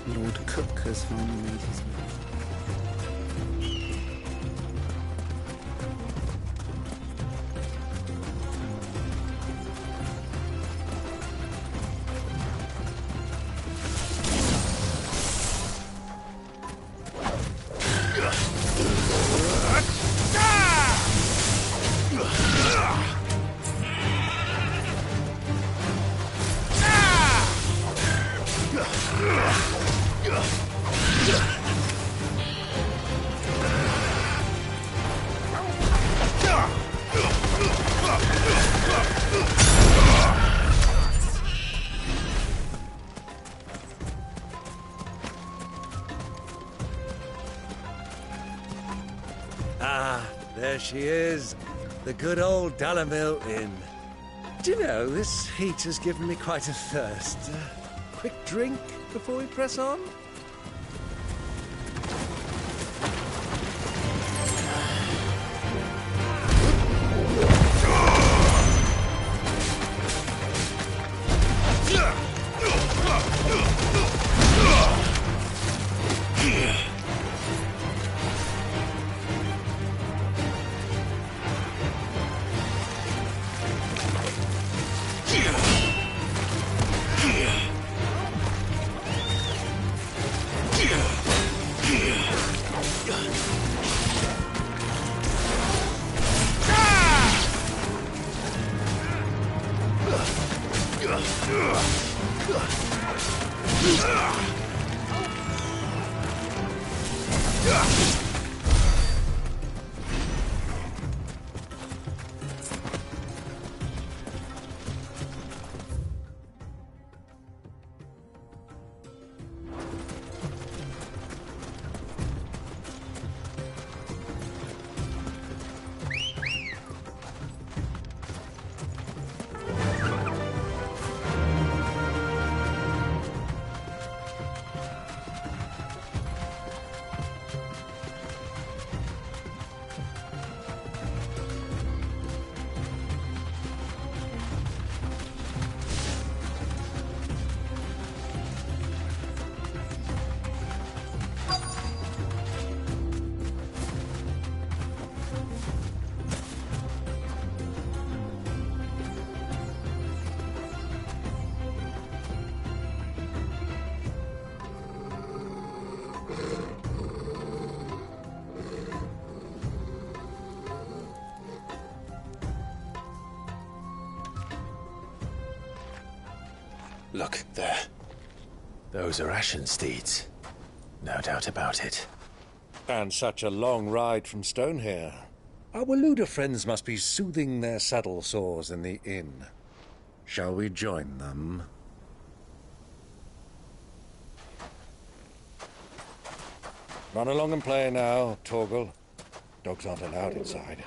Lord Cook has finally made his move. Ah, there she is. The good old Dalamil Inn. Do you know, this heat has given me quite a thirst. Quick drink before we press on? Look, there. Those are ashen steeds. No doubt about it. And such a long ride from Stonehere. Our Waluda friends must be soothing their saddle sores in the inn. Shall we join them? Run along and play now, Torgal. Dogs aren't allowed inside.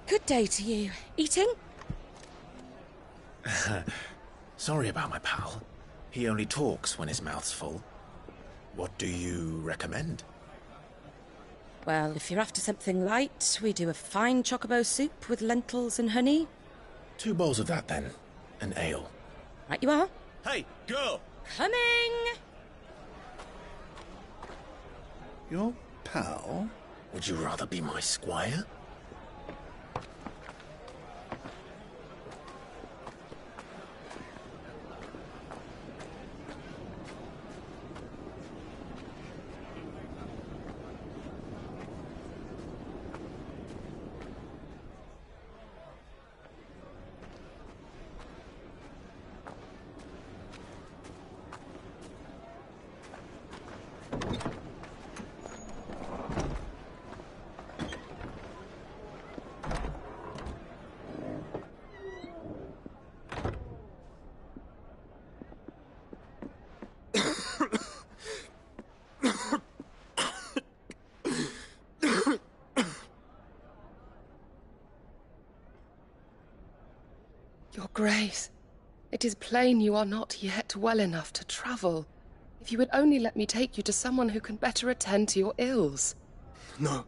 Good day to you. Eating? Sorry about my pal. He only talks when his mouth's full. What do you recommend? Well, if you're after something light, we do a fine chocobo soup with lentils and honey. 2 bowls of that, then. An ale. Right you are. Hey, girl! Coming! Your pal? Would you rather be my squire? Your Grace, it is plain you are not yet well enough to travel. If you would only let me take you to someone who can better attend to your ills. No,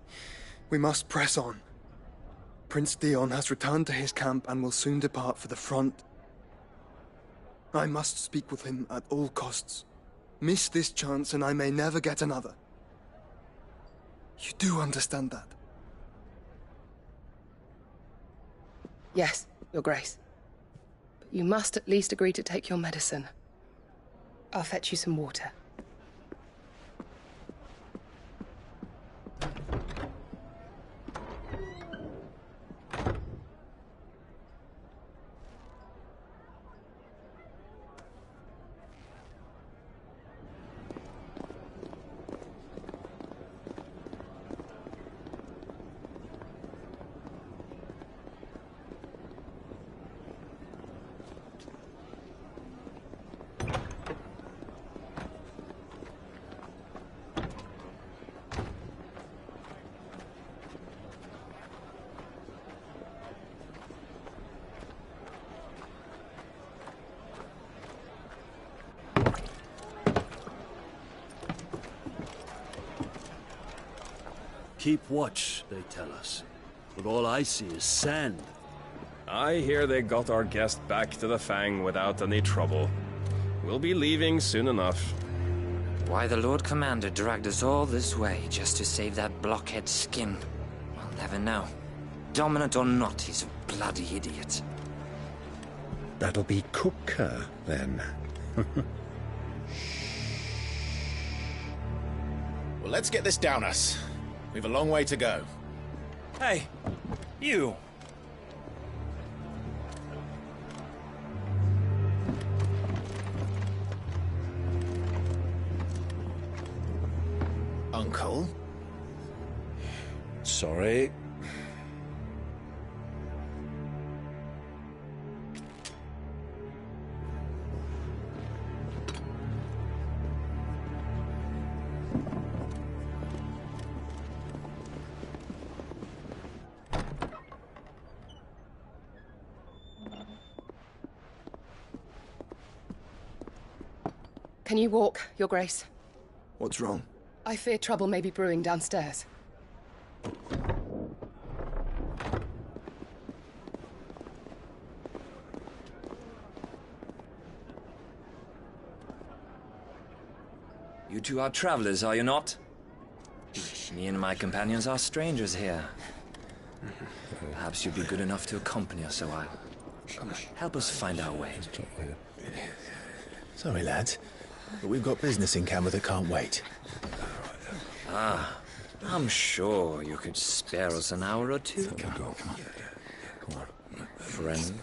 we must press on. Prince Dion has returned to his camp and will soon depart for the front. I must speak with him at all costs. Miss this chance and I may never get another. You do understand that? Yes, Your Grace. But you must at least agree to take your medicine. I'll fetch you some water. Keep watch, they tell us. But all I see is sand. I hear they got our guest back to the Fang without any trouble. We'll be leaving soon enough. Why the Lord Commander dragged us all this way just to save that blockhead skin, I'll never know. Dominant or not, he's a bloody idiot. That'll be Cooker, then. Well, let's get this down us. We've a long way to go. Hey, you! Uncle? Sorry. Can you walk, Your Grace? What's wrong? I fear trouble may be brewing downstairs. You two are travelers, are you not? Me and my companions are strangers here. Perhaps you'd be good enough to accompany us a while. Help us find our way. Sorry, lads, but we've got business in camera that can't wait. Ah, I'm sure you could spare us an hour or two. Come on. Friend.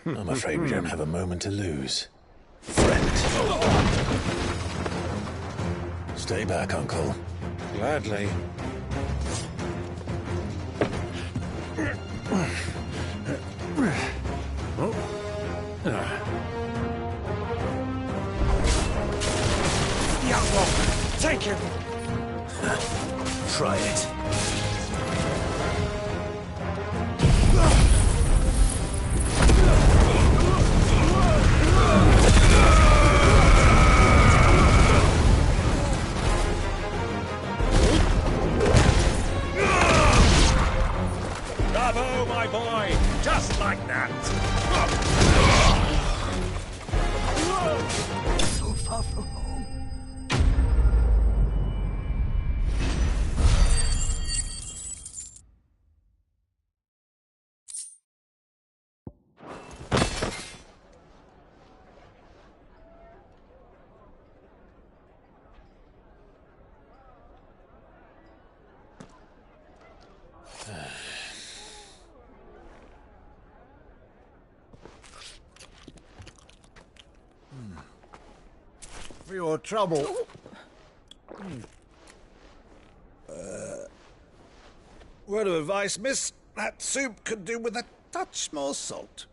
I'm afraid we don't have a moment to lose. Friend. Stay back, Uncle. Gladly. Young one, take him! Try it. Bravo, my boy! Just like that! So far from home. For your trouble. Word of advice, miss. That soup could do with a touch more salt.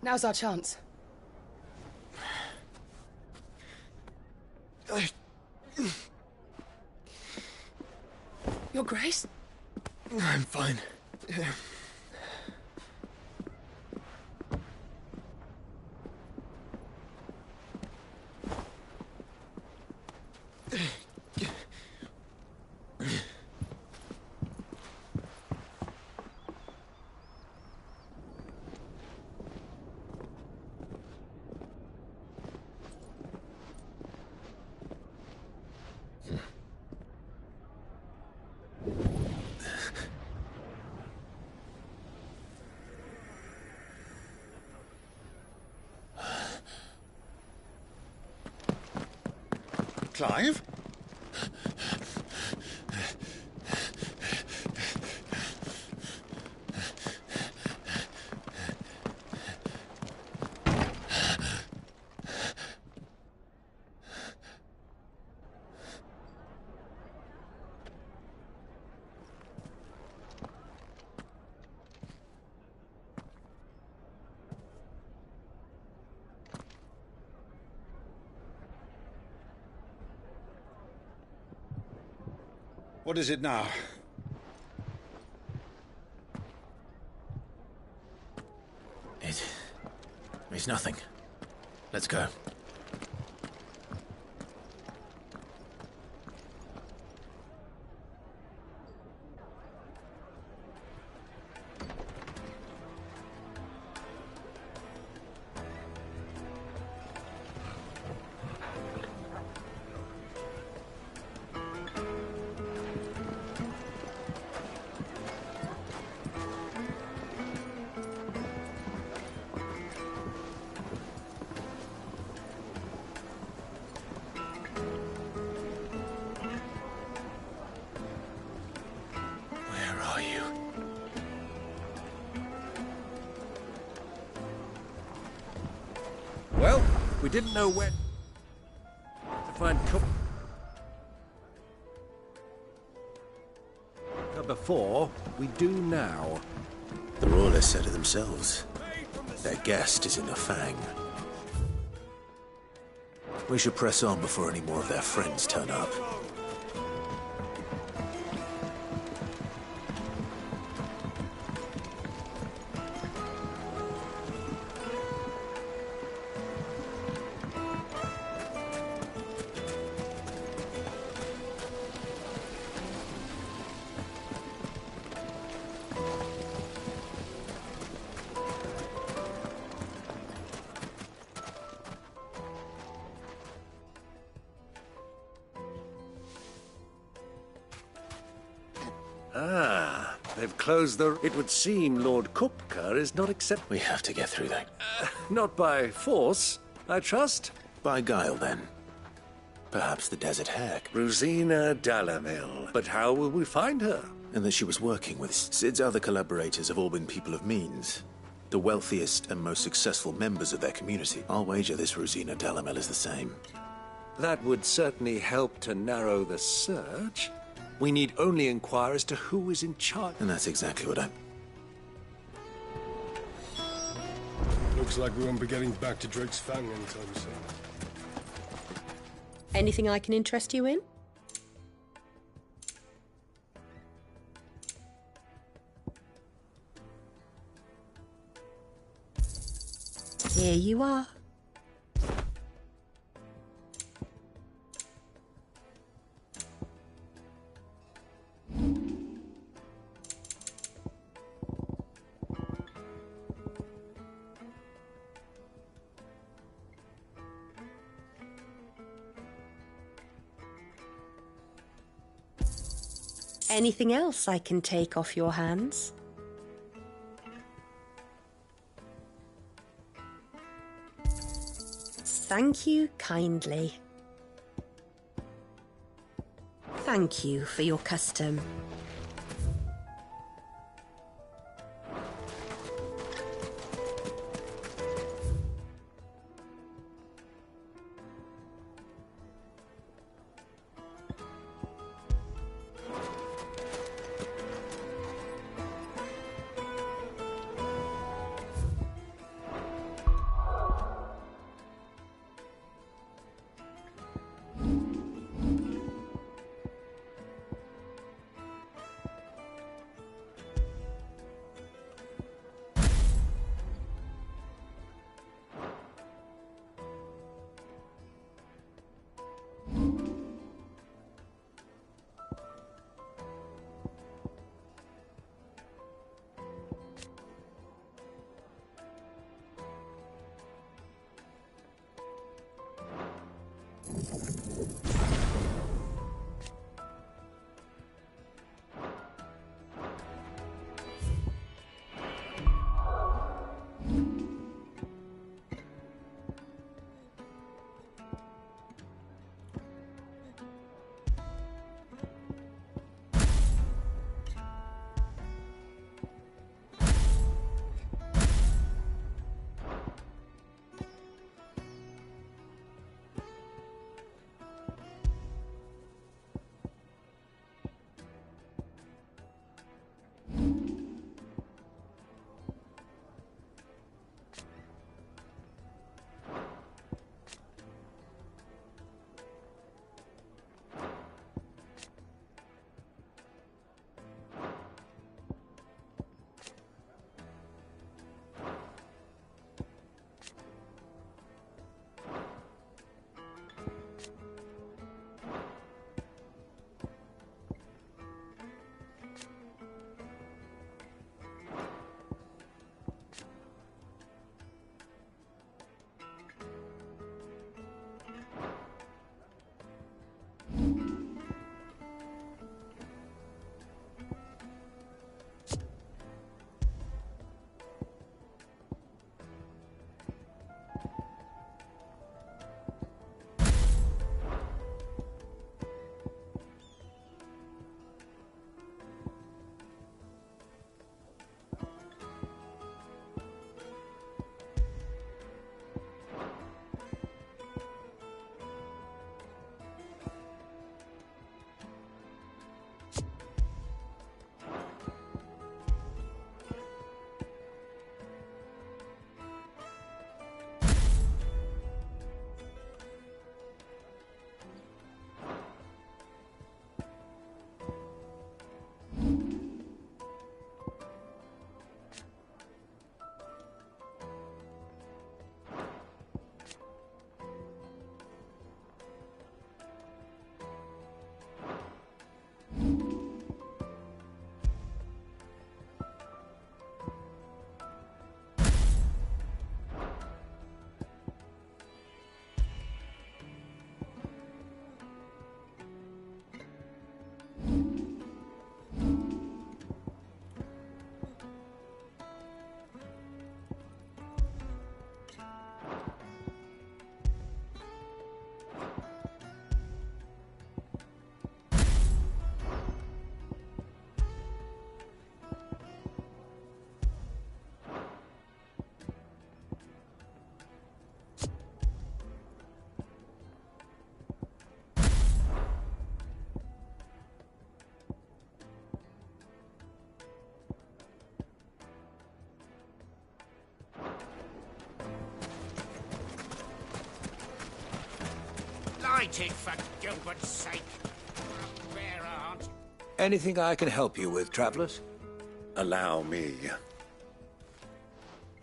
Now's our chance. Your Grace? I'm fine. Clive? What is it now? It's nothing. Let's go. We didn't know when to find before. We do now. The Royalists said it themselves. Their guest is in the Fang. We should press on before any more of their friends turn up. They've closed the... It would seem Lord Kupka is not accept... We have to get through that. Not by force, I trust. By guile, then. Perhaps the Desert Hag. Rosina Dalamil. But how will we find her? And that she was working with Sid's other collaborators have all been people of means. The wealthiest and most successful members of their community. I'll wager this Rosina Dalamil is the same. That would certainly help to narrow the search. We need only inquire as to who is in charge. And that's exactly what Looks like we won't be getting back to Drake's Fang anytime soon. Anything I can interest you in? Here you are. Anything else I can take off your hands? Thank you kindly. Thank you for your custom. Light it for Gilbert's sake. Bear aunt. Anything I can help you with, travelers? Allow me.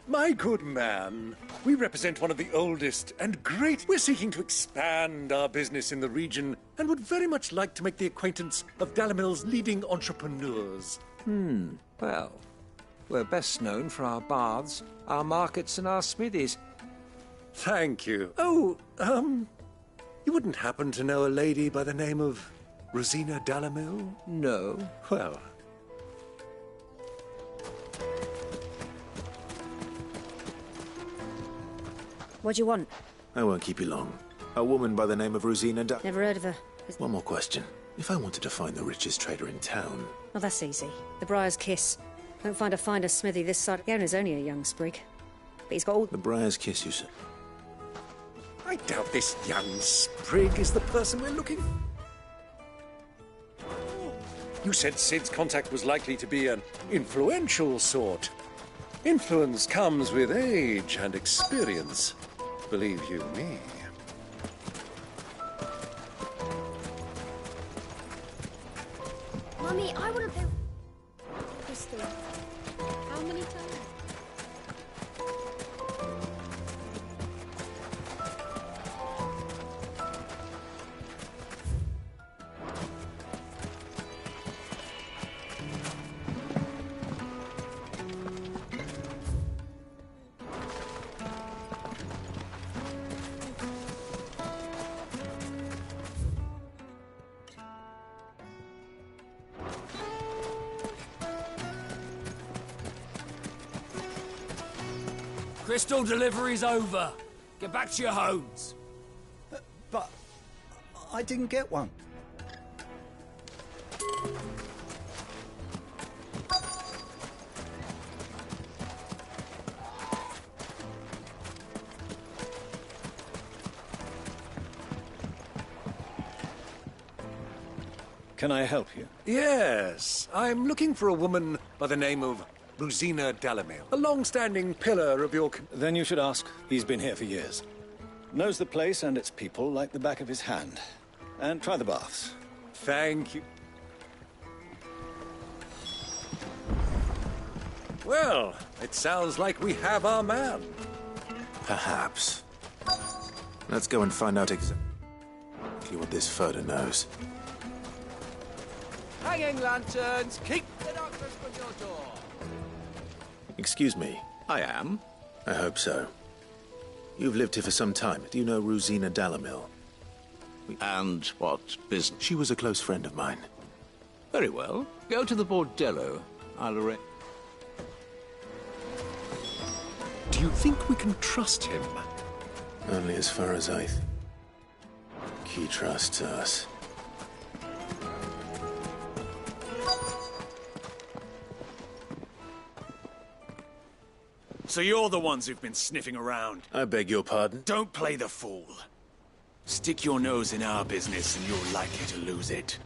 My good man, we represent one of the oldest and great. We're seeking to expand our business in the region and would very much like to make the acquaintance of Dalamil's leading entrepreneurs. Well, we're best known for our baths, our markets, and our smithies. Thank you. Oh, you wouldn't happen to know a lady by the name of Rosina Dalamil? No. Well... What do you want? I won't keep you long. A woman by the name of Rosina Never heard of her. One more question. If I wanted to find the richest trader in town... Well, that's easy. The Briar's Kiss. Don't find a finer smithy this side. The owner's only a young sprig. But he's got all... The Briar's Kiss, you said? I doubt this young sprig is the person we're looking... You said Sid's contact was likely to be an influential sort. Influence comes with age and experience. Believe you me. Mummy, I want to... Crystal. How many times? Crystal delivery's over. Get back to your homes. But I didn't get one. Can I help you? Yes, I'm looking for a woman by the name of Rosina Dalamil, a long-standing pillar of your... Then you should ask. He's been here for years. Knows the place and its people like the back of his hand. And try the baths. Thank you. Well, it sounds like we have our man. Perhaps. Let's go and find out exactly what this Furder knows. Hanging lanterns, keep the darkness from your door. Excuse me. I am. I hope so. You've lived here for some time. Do you know Rosina Dalamil? And what business? She was a close friend of mine. Very well. Go to the bordello. I'll arrange. Do you think we can trust him? Only as far as he trusts us. So you're the ones who've been sniffing around. I beg your pardon? Don't play the fool. Stick your nose in our business and you're likely to lose it.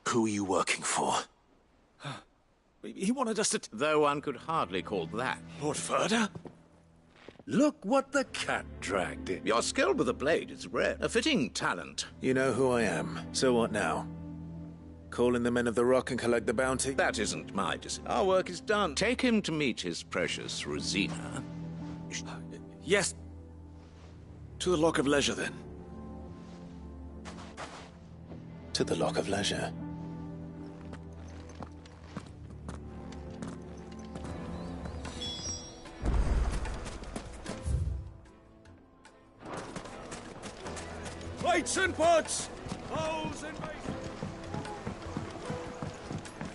Who are you working for? He wanted us to... Though one could hardly call that. Lord Ferda? Look what the cat dragged in. Your skill with the blade is rare. A fitting talent. You know who I am. So what now? Call in the men of the Rock and collect the bounty? That isn't my decision. Our work is done. Take him to meet his precious Rosina. Yes. To the Lock of Leisure, then. To the Lock of Leisure. Plates and pots! Bowls and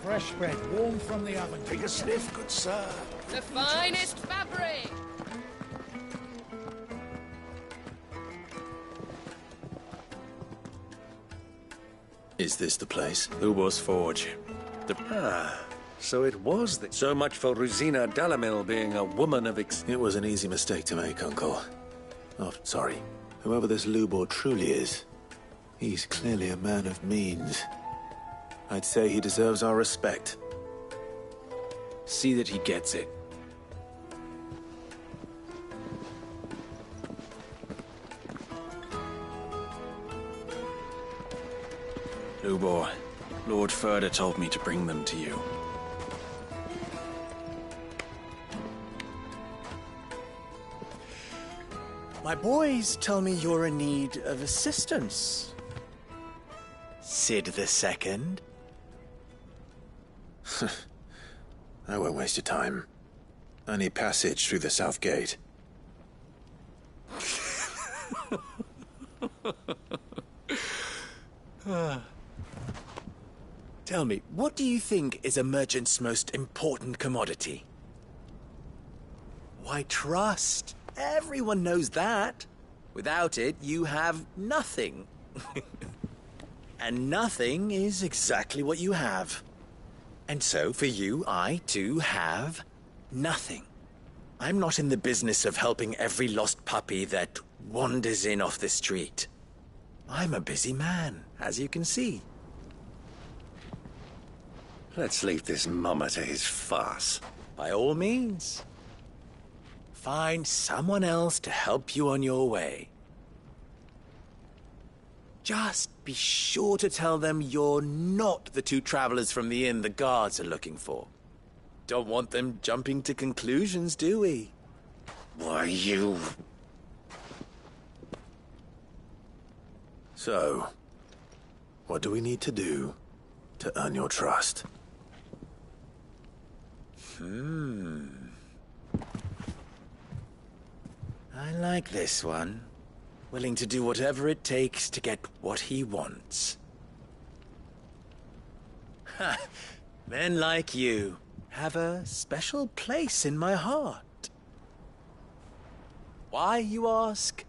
Fresh bread, warm from the oven. Take a sniff, good sir. The finest fabric! Is this the place? Ubor's Forge. So it was so much for Rosina Dalamil being a woman of It was an easy mistake to make, Uncle. Oh, sorry. Whoever this Lubor truly is, he's clearly a man of means. I'd say he deserves our respect. See that he gets it. Lubor, Lord Ferda told me to bring them to you. My boys tell me you're in need of assistance. Sid the Second? I won't waste your time. I need passage through the south gate. Tell me, what do you think is a merchant's most important commodity? Why, trust. Everyone knows that. Without it, you have nothing. And nothing is exactly what you have. And so, for you, I, too, have nothing. I'm not in the business of helping every lost puppy that wanders in off the street. I'm a busy man, as you can see. Let's leave this mummer to his farce. By all means. Find someone else to help you on your way. Just be sure to tell them you're not the two travelers from the inn the guards are looking for. Don't want them jumping to conclusions, do we? Why, you... So, what do we need to do to earn your trust? I like this one. Willing to do whatever it takes to get what he wants. Ha! Men like you have a special place in my heart. Why, you ask?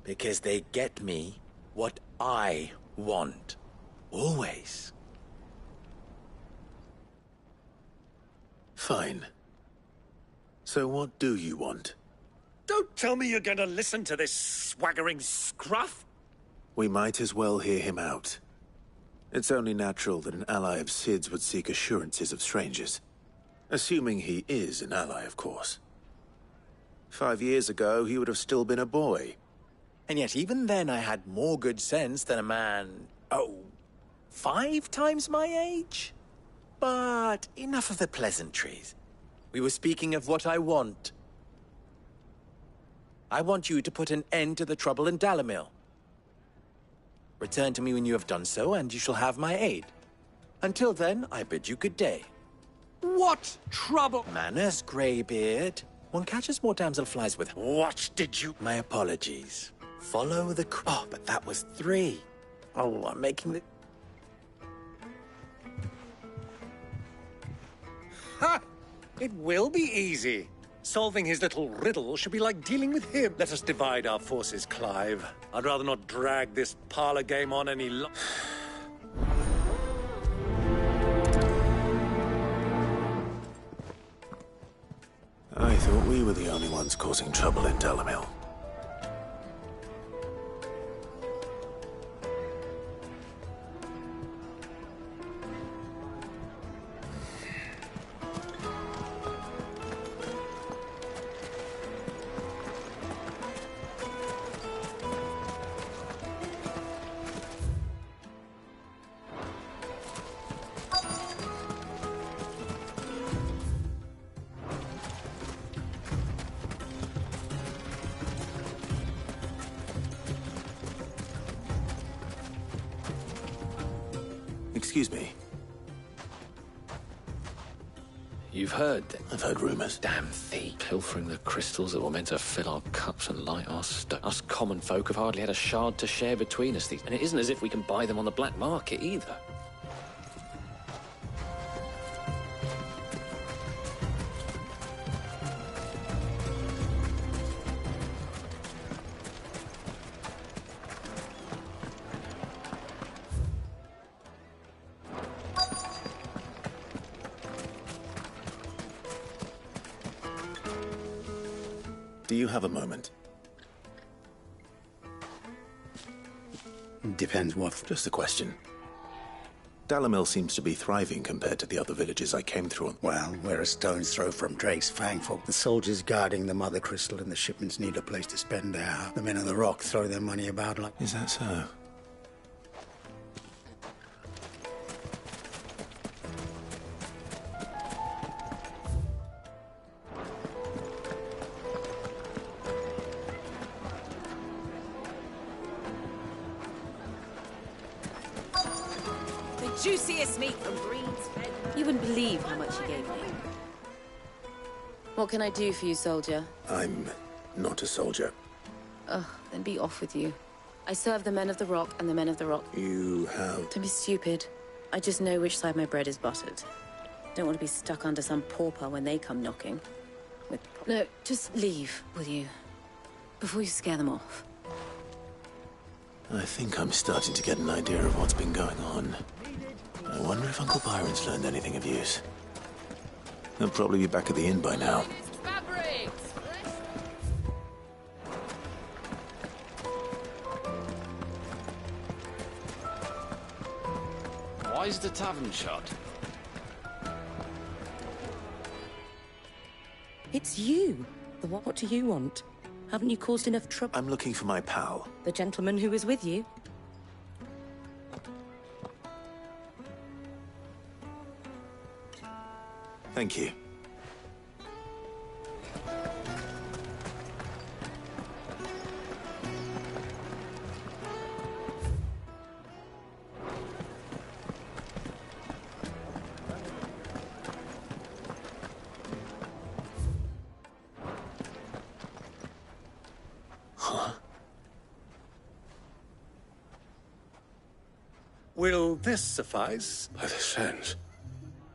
Because they get me what I want. Always. Fine. So what do you want? Don't tell me you're going to listen to this swaggering scruff! We might as well hear him out. It's only natural that an ally of Sid's would seek assurances of strangers. Assuming he is an ally, of course. 5 years ago, he would have still been a boy. And yet even then I had more good sense than a man, 5 times my age? But enough of the pleasantries. We were speaking of what I want. I want you to put an end to the trouble in Dalamil. Return to me when you have done so, and you shall have my aid. Until then, I bid you good day. What trouble? Manners, Greybeard. One catches more damselflies with... What did you... My apologies. Follow the... Oh, but that was 3. Oh, I'm making the... Ha! It will be easy. Solving his little riddle should be like dealing with him. Let us divide our forces, Clive. I'd rather not drag this parlor game on any longer. I thought we were the only ones causing trouble in Dalamil. Excuse me. You've heard? I've heard rumors. Damn thief. Pilfering the crystals that were meant to fill our cups and light our stone. Us common folk have hardly had a shard to share between us. And it isn't as if we can buy them on the black market either. Do you have a moment? Depends what. Just a question. Dalamil seems to be thriving compared to the other villages I came through. Well, we're a stone's throw from Drake's Fang folk. The soldiers guarding the Mother Crystal and the shipments need a place to spend their hour. The men of the Rock throw their money about like... Is that so? Juiciest meat from Green's Fed. You wouldn't believe how much he gave me. What can I do for you, soldier? I'm not a soldier. Ugh, then be off with you. I serve the men of the Rock and the men of the Rock. You have... Don't be stupid. I just know which side my bread is buttered. Don't want to be stuck under some pauper when they come knocking. No, just leave, will you? Before you scare them off. I think I'm starting to get an idea of what's been going on. I wonder if Uncle Byron's learned anything of use. He'll probably be back at the inn by now. Why is the tavern shut? It's you. What do you want? Haven't you caused enough trouble? I'm looking for my pal. The gentleman who was with you? Thank you. Will this suffice? By the sands.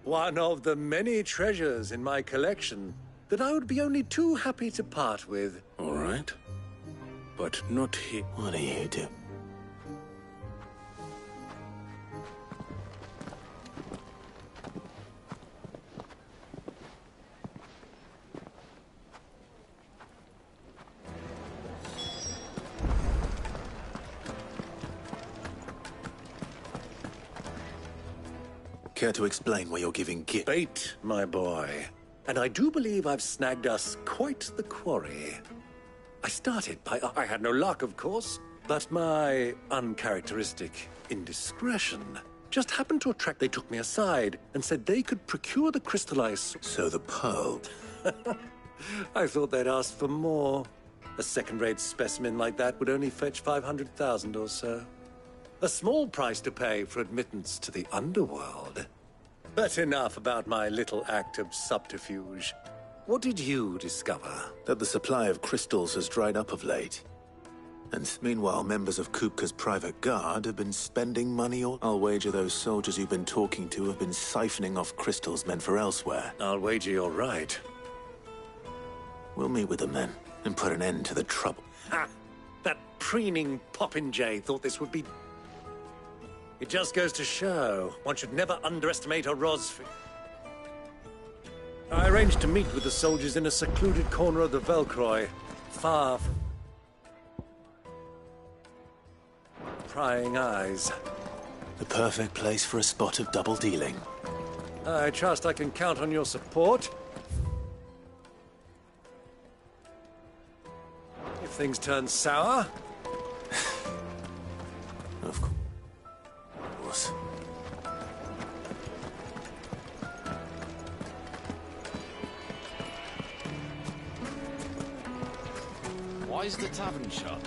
One of the many treasures in my collection that I would be only too happy to part with. All right. But not here. What do you do? Care to explain why you're giving gift? Bait, my boy. And I do believe I've snagged us quite the quarry. I started by... I had no luck, of course, but my uncharacteristic indiscretion just happened to attract... They took me aside and said they could procure the crystallized... So the pearl... I thought they'd ask for more. A second-rate specimen like that would only fetch 500,000 or so. A small price to pay for admittance to the underworld. But enough about my little act of subterfuge. What did you discover? That the supply of crystals has dried up of late. And meanwhile, members of Kupka's private guard have been spending money on... I'll wager those soldiers you've been talking to have been siphoning off crystals meant for elsewhere. I'll wager you're right. We'll meet with them then, and put an end to the trouble. Ha! That preening popinjay thought this would be... It just goes to show, one should never underestimate a Rosfi. I arranged to meet with the soldiers in a secluded corner of the Velcroy, far from prying eyes. The perfect place for a spot of double dealing. I trust I can count on your support. If things turn sour. Of course. Why is the tavern shut?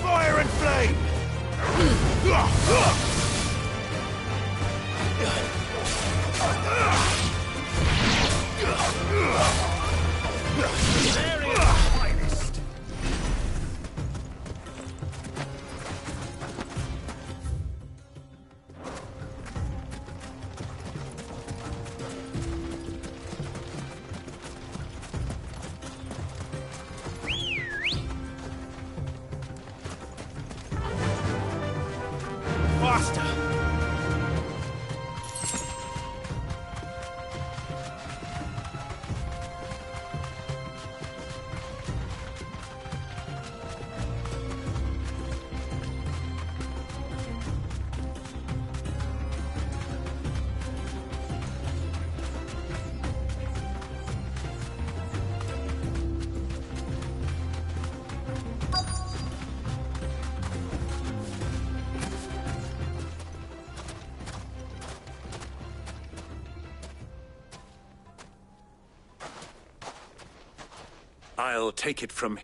Fire and flame! Faster! I'll take it from...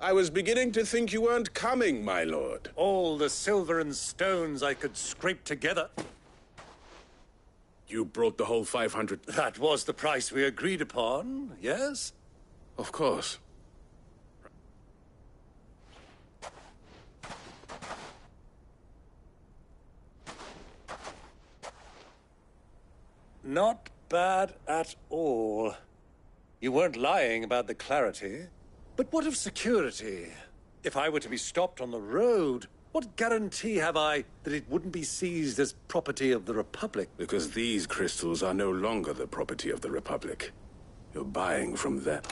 I was beginning to think you weren't coming, my lord. All the silver and stones I could scrape together. You brought the whole 500... That was the price we agreed upon, yes? Of course. Not bad at all. You weren't lying about the clarity. But what of security? If I were to be stopped on the road, what guarantee have I that it wouldn't be seized as property of the Republic? Because these crystals are no longer the property of the Republic. You're buying from them.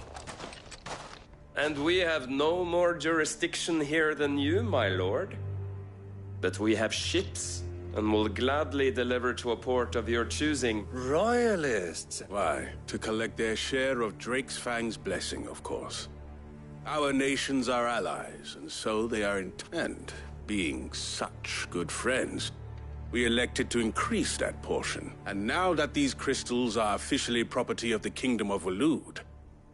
And we have no more jurisdiction here than you, my lord. But we have ships, and will gladly deliver to a port of your choosing. Royalists? Why? To collect their share of Drake's Fang's blessing, of course. Our nations are allies, and so they are intent. Being such good friends, we elected to increase that portion. And now that these crystals are officially property of the Kingdom of Waloed,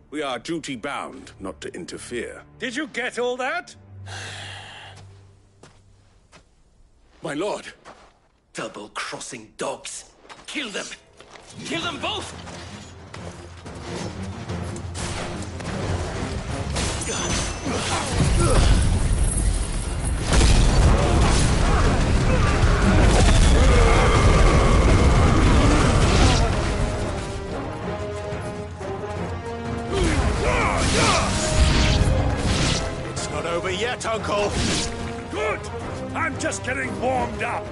we are duty-bound not to interfere. Did you get all that? My lord! Double-crossing dogs! Kill them! Kill them both! It's not over yet, Uncle! Good! I'm just getting warmed up!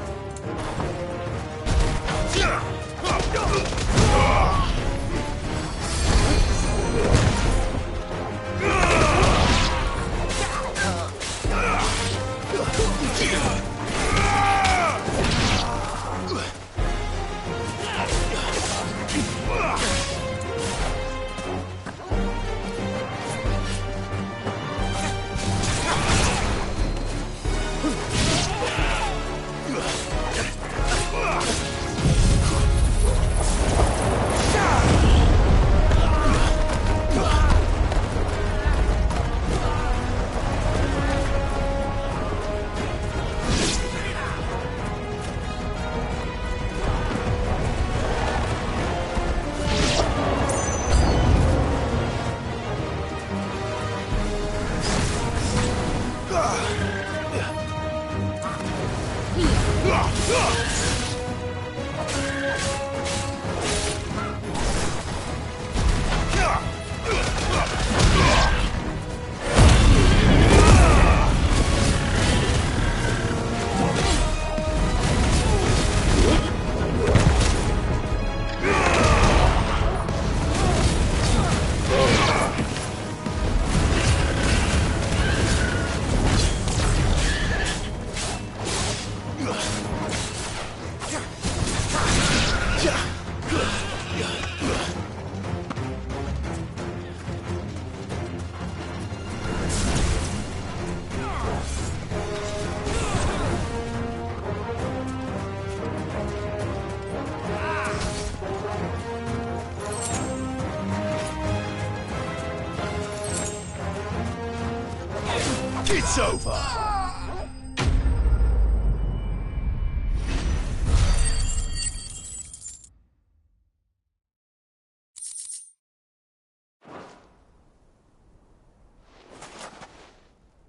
It's over!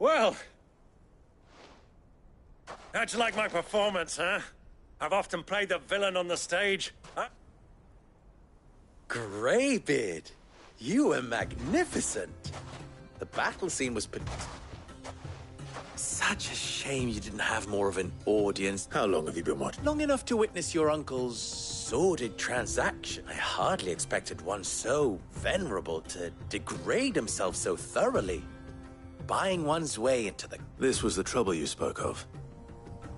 Well, how'd you like my performance, huh? I've often played the villain on the stage. Greybeard, you were magnificent. The battle scene was... Such a shame you didn't have more of an audience. How long have you been watching? Long enough to witness your uncle's sordid transaction. I hardly expected one so venerable to degrade himself so thoroughly. Buying one's way into the... This was the trouble you spoke of.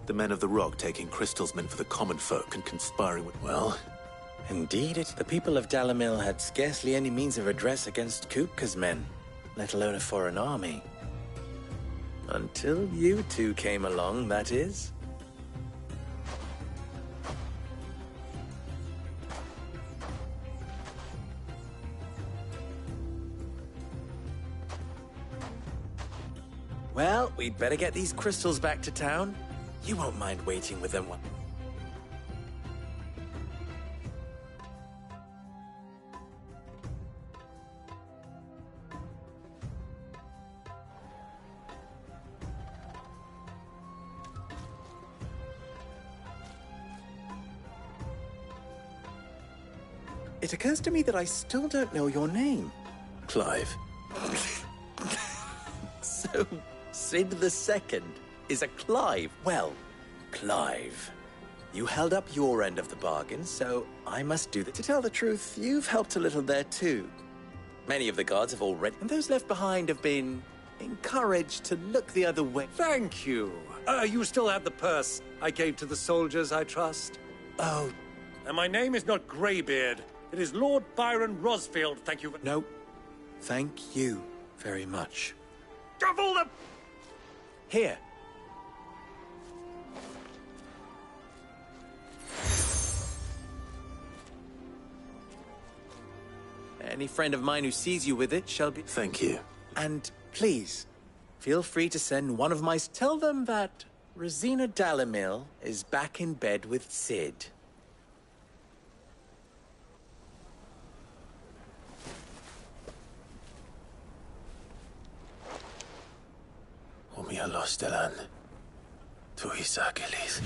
The men of the Rock taking crystals meant for the common folk and conspiring with... Well... Indeed, the people of Dalamil had scarcely any means of redress against Kupka's men, let alone a foreign army. Until you two came along, that is. Well, we'd better get these crystals back to town. You won't mind waiting with them. It occurs to me that I still don't know your name. Clive. So, Sid the Second is a Clive. Well, Clive, you held up your end of the bargain, so I must do that. To tell the truth, you've helped a little there too. Many of the guards have already, and those left behind have been encouraged to look the other way. Thank you. You still have the purse I gave to the soldiers, I trust? Oh. And my name is not Greybeard. It is Lord Byron Rosfield, thank you. No. Thank you very much. Of all the... Here. Any friend of mine who sees you with it shall be... Thank you. And please, feel free to send one of my... Tell them that Rosina Dalamil is back in bed with Sid. Omia Stelan. Tu Isakelis.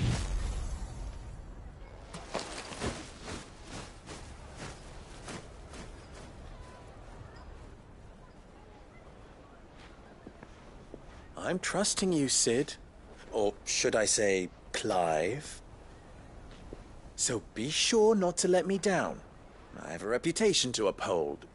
I'm trusting you, Sid. Or should I say, Clive. So be sure not to let me down. I have a reputation to uphold.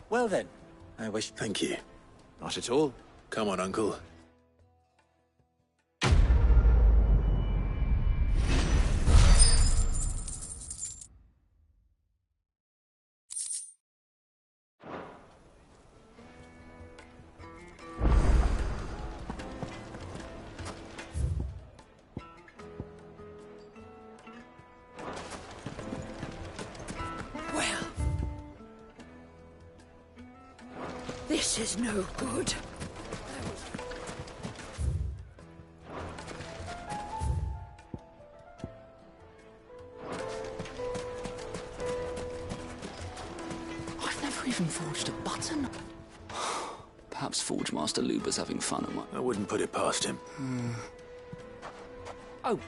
Well then, I wish... Thank you. Not at all. Come on, Uncle. This is no good. I've never even forged a button. Perhaps Forge Master Luber's having fun at my... I wouldn't put it past him. Oh,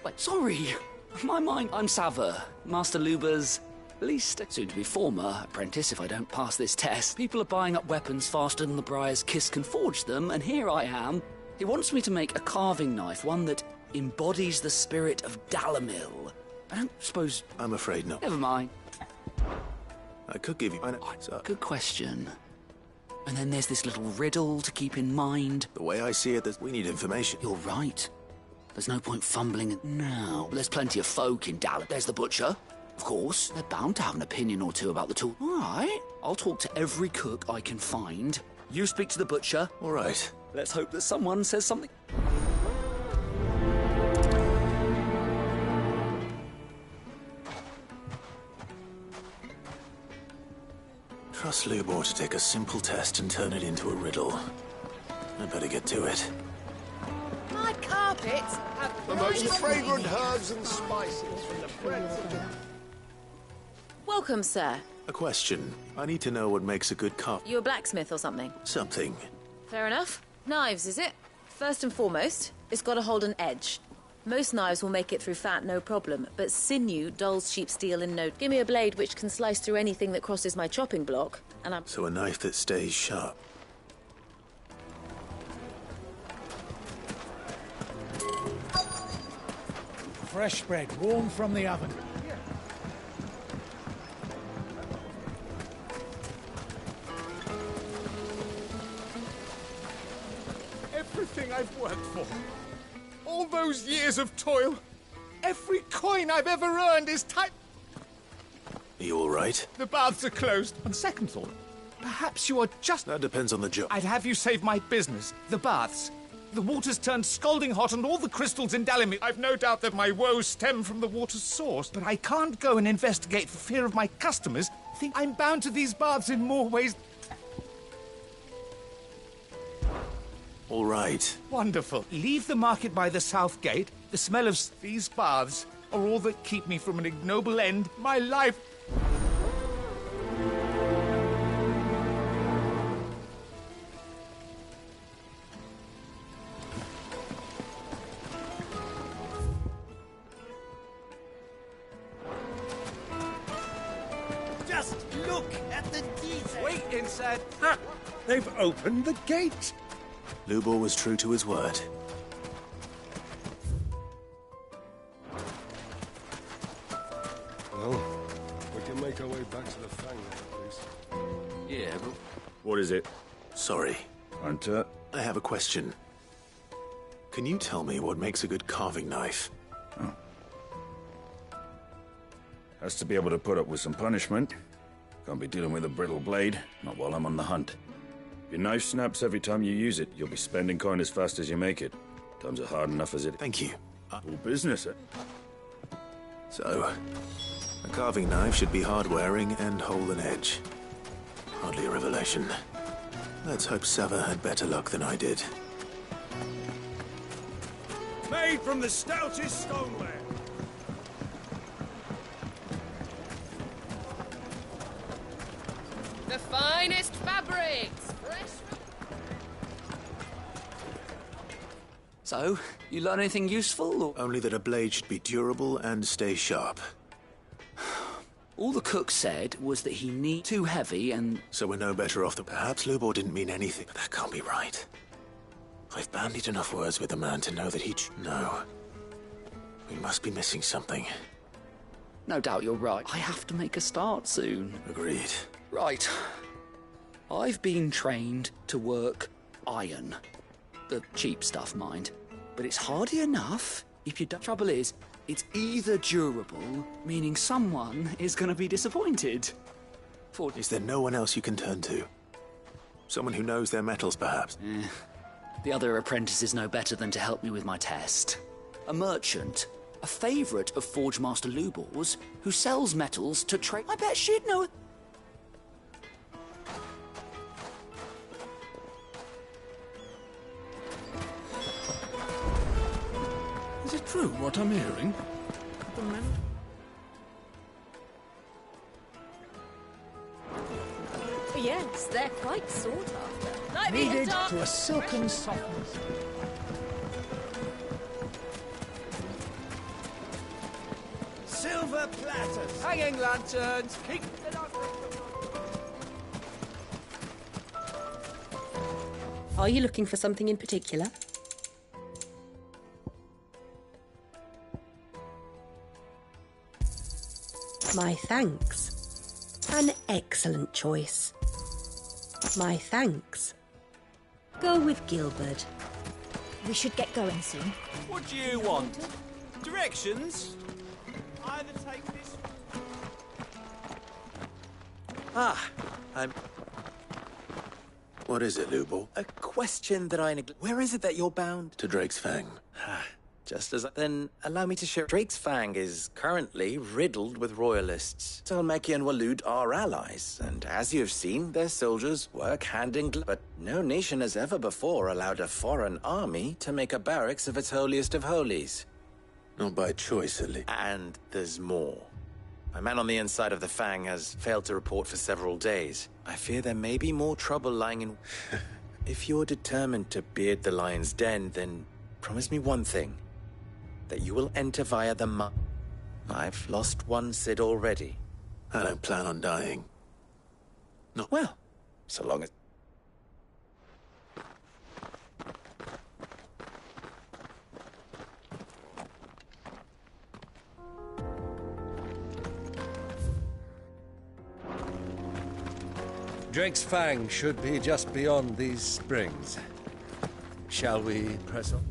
wait, sorry. My mind... I'm Sava, Master Luber's... at least soon-to-be former apprentice if I don't pass this test. People are buying up weapons faster than the Briar's Kiss can forge them, and here I am. He wants me to make a carving knife, one that embodies the spirit of Dalamil. I don't suppose... I'm afraid not. Never mind. I could give you... Good question. And then there's this little riddle to keep in mind. The way I see it, we need information. You're right. There's no point fumbling it now. There's plenty of folk in Dalamil. There's the butcher. Of course, they're bound to have an opinion or two about the tool. All right. I'll talk to every cook I can find. You speak to the butcher. All right. Let's hope that someone says something. Trust Lubor to take a simple test and turn it into a riddle. I'd better get to it. My carpets have The most fragrant herbs and spices from the friends of the... Welcome, sir. A question. I need to know what makes a good carver. You a blacksmith or something? Something. Fair enough. Knives, is it? First and foremost, it's got to hold an edge. Most knives will make it through fat, no problem, but sinew dulls cheap steel in no... Give me a blade which can slice through anything that crosses my chopping block, and I'm... So a knife that stays sharp. Fresh bread, warm from the oven. Everything I've worked for. All those years of toil. Every coin I've ever earned is tight. Are you all right? The baths are closed. On second thought, perhaps you are just... That depends on the job. I'd have you save my business. The baths. The water's turned scalding hot and all the crystals in Dalimir. I've no doubt that my woes stem from the water's source, but I can't go and investigate for fear of my customers think I'm bound to these baths in more ways... All right. Wonderful. Leave the market by the south gate. The smell of these baths are all that keep me from an ignoble end. My life... Just look at the detail. Wait inside. Ha! They've opened the gate. Lubor was true to his word. Well, we can make our way back to the Fang now, please. Yeah, but... What is it? Sorry. Hunter? I have a question. Can you tell me what makes a good carving knife? Has to be able to put up with some punishment. Can't be dealing with a brittle blade, not while I'm on the hunt. If your knife snaps every time you use it, you'll be spending coin as fast as you make it. Times are hard enough as it... Thank you. All business, eh? So, a carving knife should be hard-wearing and hold an edge. Hardly a revelation. Let's hope Sava had better luck than I did. Made from the stoutest stoneware. The finest fabrics! Fresh... So, you learn anything useful, or...? Only that a blade should be durable and stay sharp. All the cook said was that he need too heavy and... So we're no better off than... Perhaps Lubor didn't mean anything, but that can't be right. I've bandied enough words with the man to know that he... No. We must be missing something. No doubt you're right. I have to make a start soon. Agreed. Right. I've been trained to work iron. The cheap stuff, mind. But it's hardy enough if you don't... Trouble is, it's either durable, meaning someone is going to be disappointed. Is there no one else you can turn to? Someone who knows their metals, perhaps? The other apprentices know better than to help me with my test. A merchant, a favourite of Forge Master Lubor's, who sells metals to trade... I bet she'd know it. Is it true what I'm hearing? The men... Yes, they're quite sought after. Might be Kneaded dark. to a silken softness. Silver platters. Hanging lanterns. Keep... Are you looking for something in particular? My thanks. An excellent choice. My thanks. Go with Gilbert. We should get going soon. What do you want? Directions? Either take this... What is it, Lubor? A question that I neglect. Where is it that you're bound? To Drake's Fang. Just as then allow me to share. Drake's Fang is currently riddled with royalists. Talmeki and Walud are allies, and as you have seen, their soldiers work hand in glove. But no nation has ever before allowed a foreign army to make a barracks of its holiest of holies. Not by choice, at least. And there's more. My man on the inside of the Fang has failed to report for several days. I fear there may be more trouble lying in... If you're determined to beard the lion's den, then promise me one thing. That you will enter via the I've lost one Cid already. I don't plan on dying. No. Well, so long as... Drake's Fang should be just beyond these springs. Shall we press on?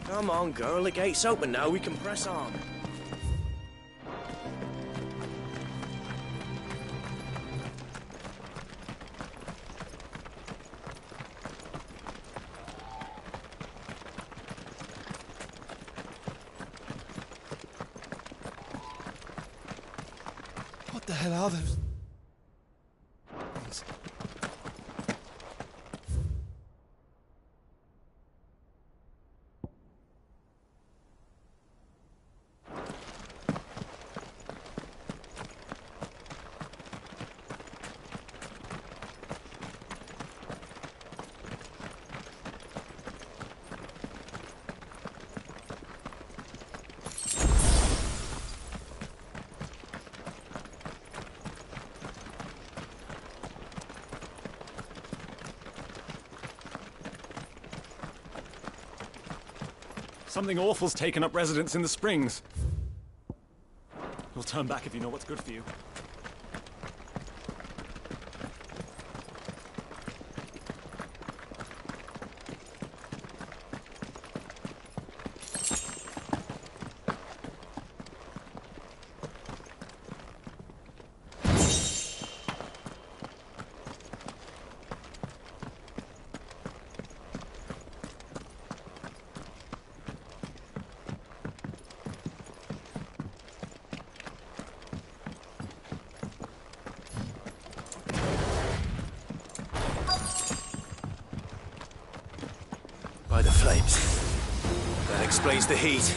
Come on, girl, the gate's open now, we can press on. What the hell are those? Something awful's taken up residence in the springs. You'll turn back if you know what's good for you. By the flames. That explains the heat.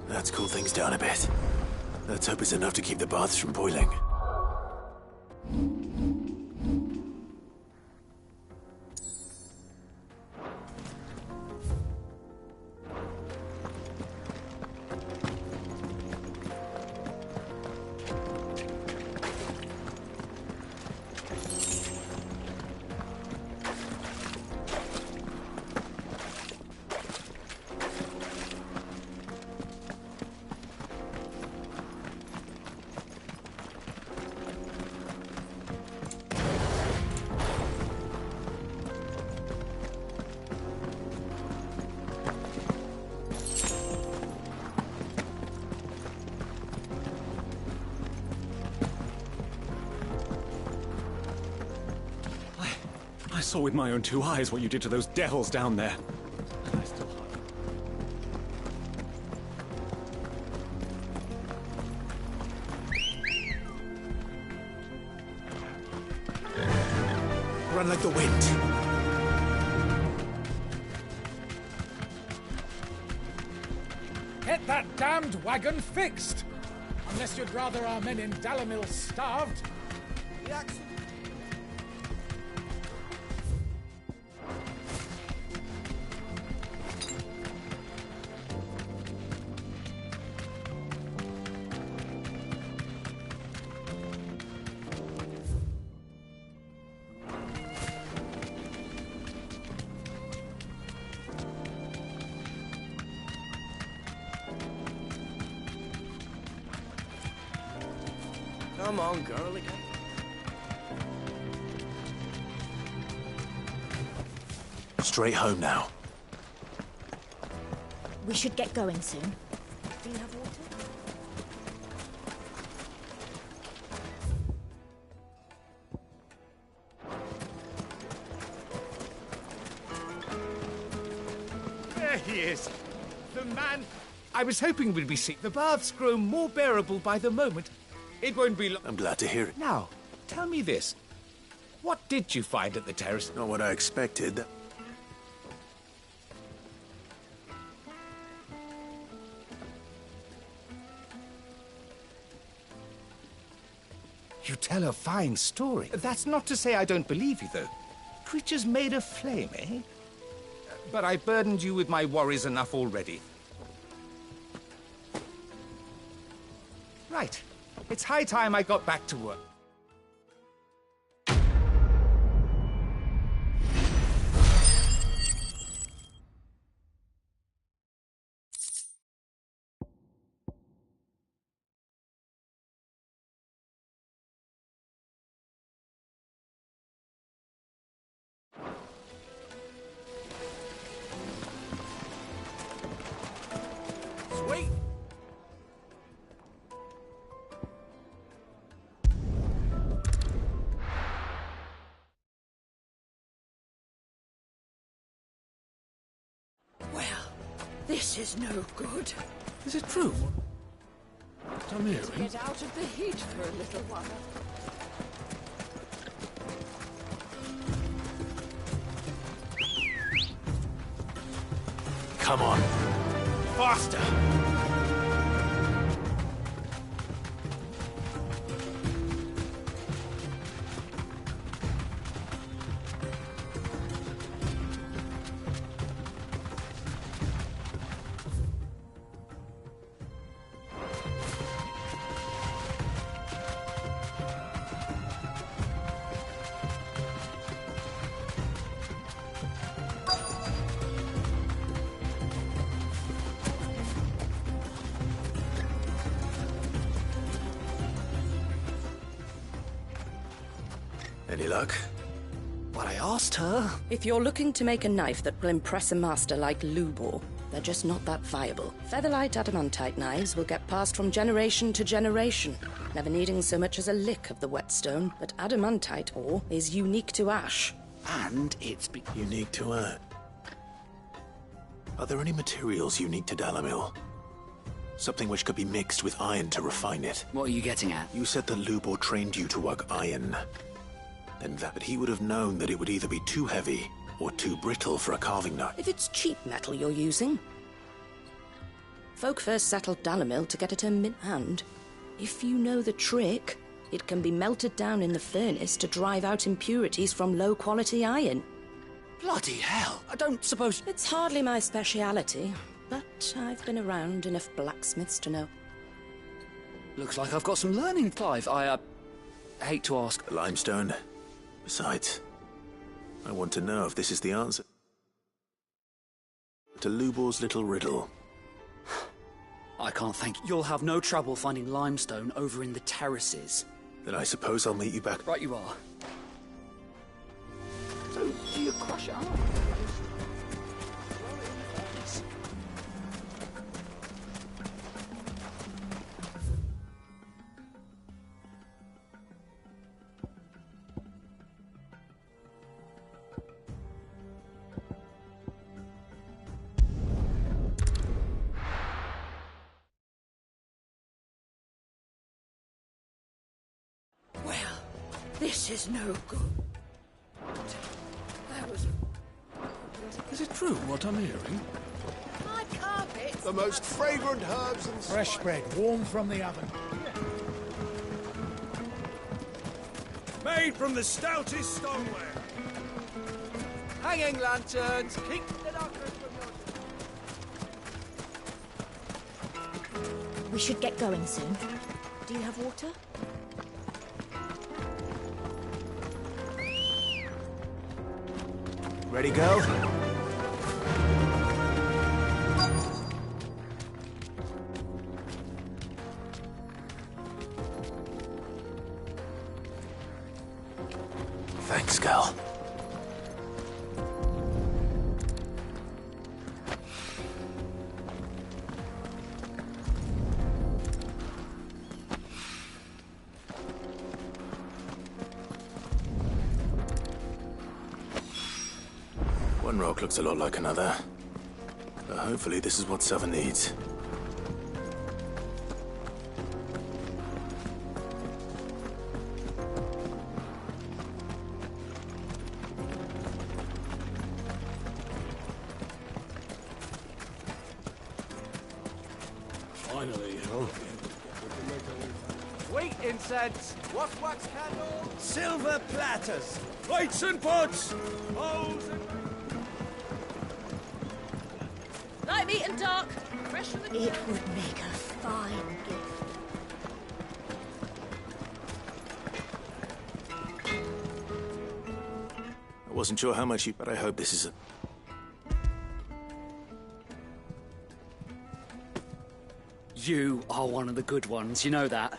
Let's cool things down a bit. Let's hope it's enough to keep the baths from boiling. I saw with my own two eyes what you did to those devils down there. And I still... Run like the wind. Get that damned wagon fixed! Unless you'd rather our men in Dalamil starved. Come on, girl, again. Straight home now. We should get going soon. Do you have water? There he is. The man I was hoping would be seen. The baths grow more bearable by the moment. It won't be long. I'm glad to hear it. Now, tell me this. What did you find at the terrace? Not what I expected. You tell a fine story. That's not to say I don't believe you, though. Creatures made of flame, eh? But I burdened you with my worries enough already. Right. It's high time I got back to work. Sweet. Well, this is no good. Is it true? I'm To get out of the heat for a little while. Come on. Faster! Any luck? But I asked her. If you're looking to make a knife that will impress a master like Lubor, they're just not that viable. Featherlight adamantite knives will get passed from generation to generation, never needing so much as a lick of the whetstone, but adamantite ore is unique to ash. And it's unique to ash. Are there any materials unique to Dalamil? Something which could be mixed with iron to refine it. What are you getting at? You said that Lubor trained you to work iron. Then that he would have known that it would either be too heavy or too brittle for a carving knife. If it's cheap metal you're using. Folk first settled Dalamil to get it in mid-hand. If you know the trick, it can be melted down in the furnace to drive out impurities from low-quality iron. Bloody hell, I don't suppose... It's hardly my speciality, but I've been around enough blacksmiths to know. Looks like I've got some learning, Clive. I hate to ask. Limestone? Besides, I want to know if this is the answer to Lubor's little riddle. I can't thank you. You'll have no trouble finding limestone over in the terraces. Then I suppose I'll meet you back. Right you are. So, do you crush it up? This is no good. That was... Is it true what I'm hearing? My carpets. The most fragrant herbs and fresh bread, warm from the oven. Made from the stoutest stoneware. Hanging lanterns. Keep the darkness from your... We should get going soon. Do you have water? Ready, go? Thanks, Gal. One rock looks a lot like another. But hopefully this is what Sava needs. Finally, huh? Sweet incense. What wax candles? Silver platters. Plates and pots. Bowls and... Light, meat and dark. Fresh from the... It would make a fine gift. wasn't sure how much you... But I hope this is a... You are one of the good ones, you know that.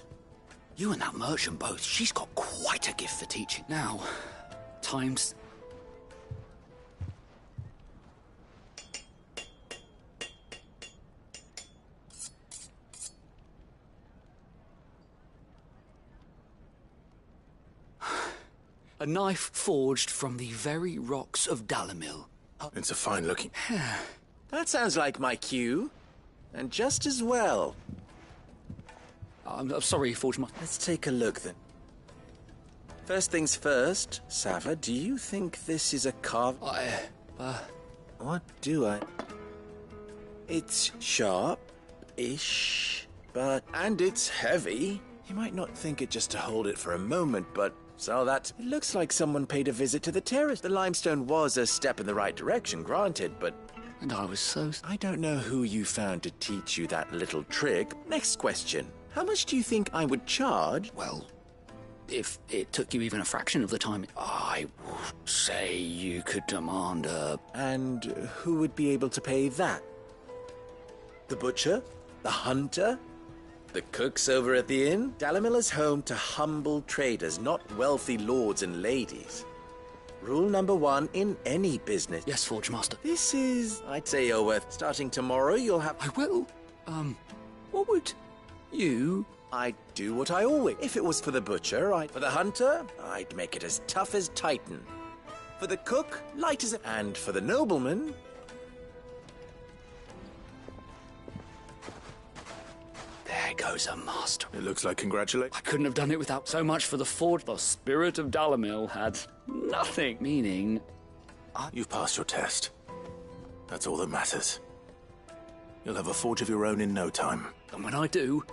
You and that merchant both, she's got quite a gift for teaching. Now, time's... A knife forged from the very rocks of Dalamil. It's a fine looking... That sounds like my cue. And just as well. I'm sorry, Forge Master. Let's take a look then. First things first, Sava, do you think this is a carve... What do I... It's sharp-ish, but... And it's heavy. You might not think it just to hold it for a moment, but... So that... It looks like someone paid a visit to the terrace. The limestone was a step in the right direction, granted, but... And I was so... I don't know who you found to teach you that little trick. Next question. How much do you think I would charge? Well, if it took you even a fraction of the time, I would say you could demand a... And who would be able to pay that? The butcher? The hunter? The cooks over at the inn? Dalamil is home to humble traders, not wealthy lords and ladies. Rule number 1 in any business. Yes, Forge Master. This is, I'd say, you're worth. Starting tomorrow, you'll have... I will. What would you... I'd do what I always... If it was for the butcher, For the hunter, I'd make it as tough as Titan. For the cook, light as a... And for the nobleman... There goes a master. It looks like congratulations. I couldn't have done it without so much for the forge. The spirit of Dalamil had nothing. Meaning... You've passed your test. That's all that matters. You'll have a forge of your own in no time. And when I do...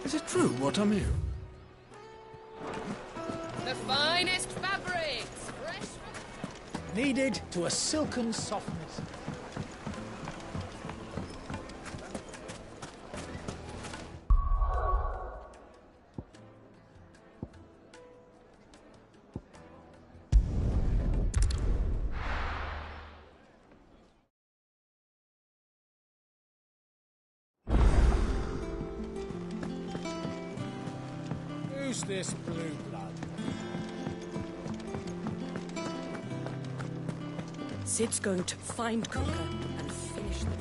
Is it true what I'm hearing? The finest fabrics, fresh... Kneaded to a silken softness. Who's this blue blood? Sid's going to find Coca and finish them.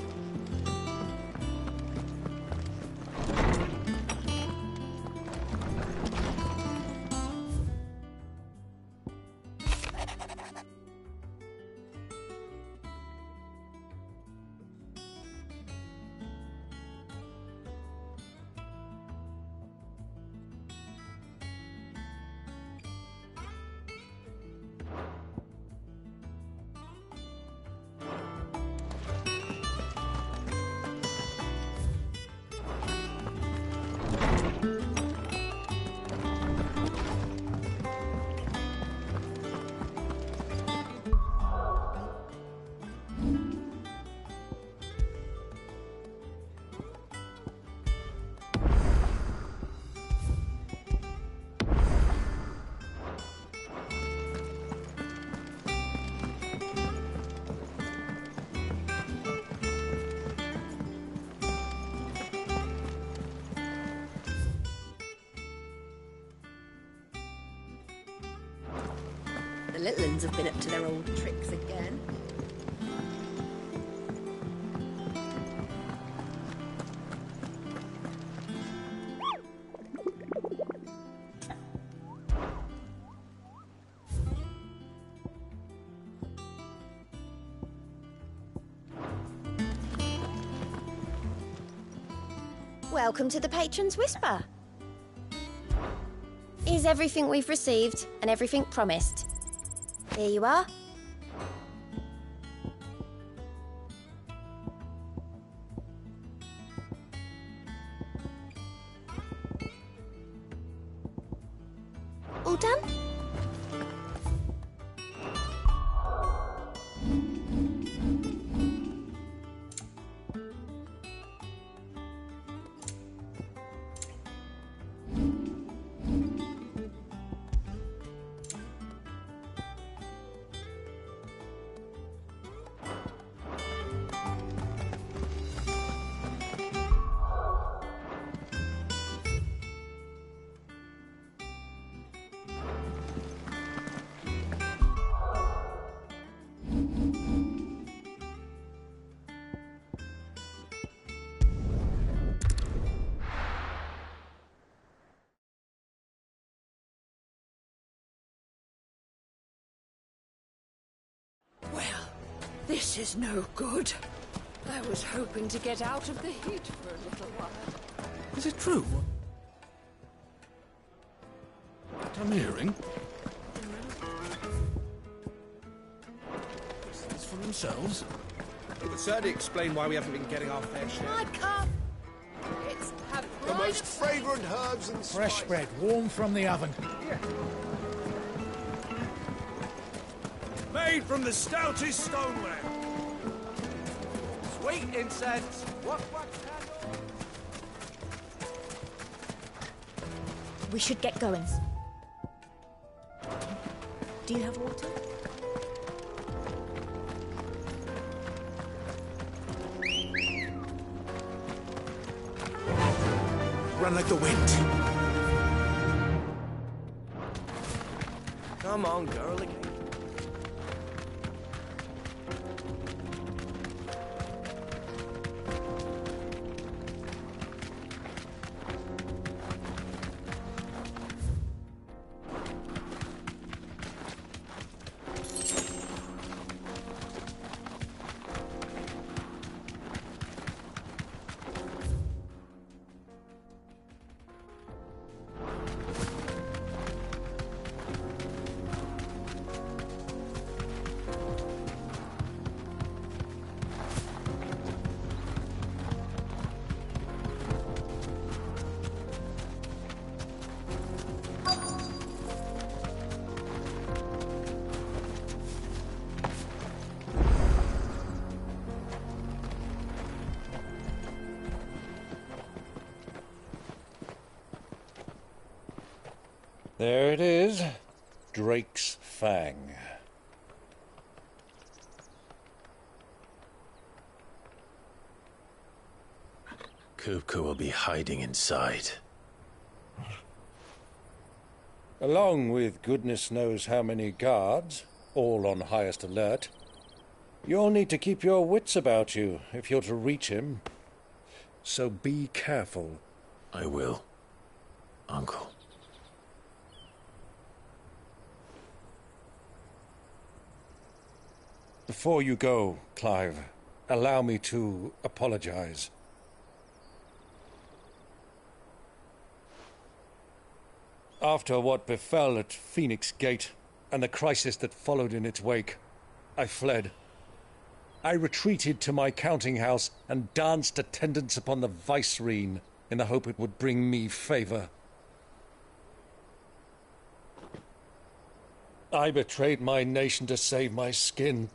The little uns have been up to their old tricks again. Welcome to the Patron's Whisper. Is everything we've received and everything promised? Here you are. done? This is no good. I was hoping to get out of the heat for a little while. Is it true? What I'm hearing? It's for themselves? It would certainly explain why we haven't been getting our fair share. My carpets have The most fragrant herbs and Fresh spices. bread, warm from the oven. Made from the stoutest stoneware. Sweet incense. Wax candle. We should get going. Do you have water? Run like the wind. Come on, girl. There it is. Drake's Fang. Kupka will be hiding inside. Along with goodness knows how many guards, all on highest alert. You'll need to keep your wits about you if you're to reach him. So be careful. I will, Uncle. Before you go, Clive, allow me to apologize. After what befell at Phoenix Gate and the crisis that followed in its wake, I fled. I retreated to my counting house and danced attendance upon the vicereine in the hope it would bring me favor. I betrayed my nation to save my skin,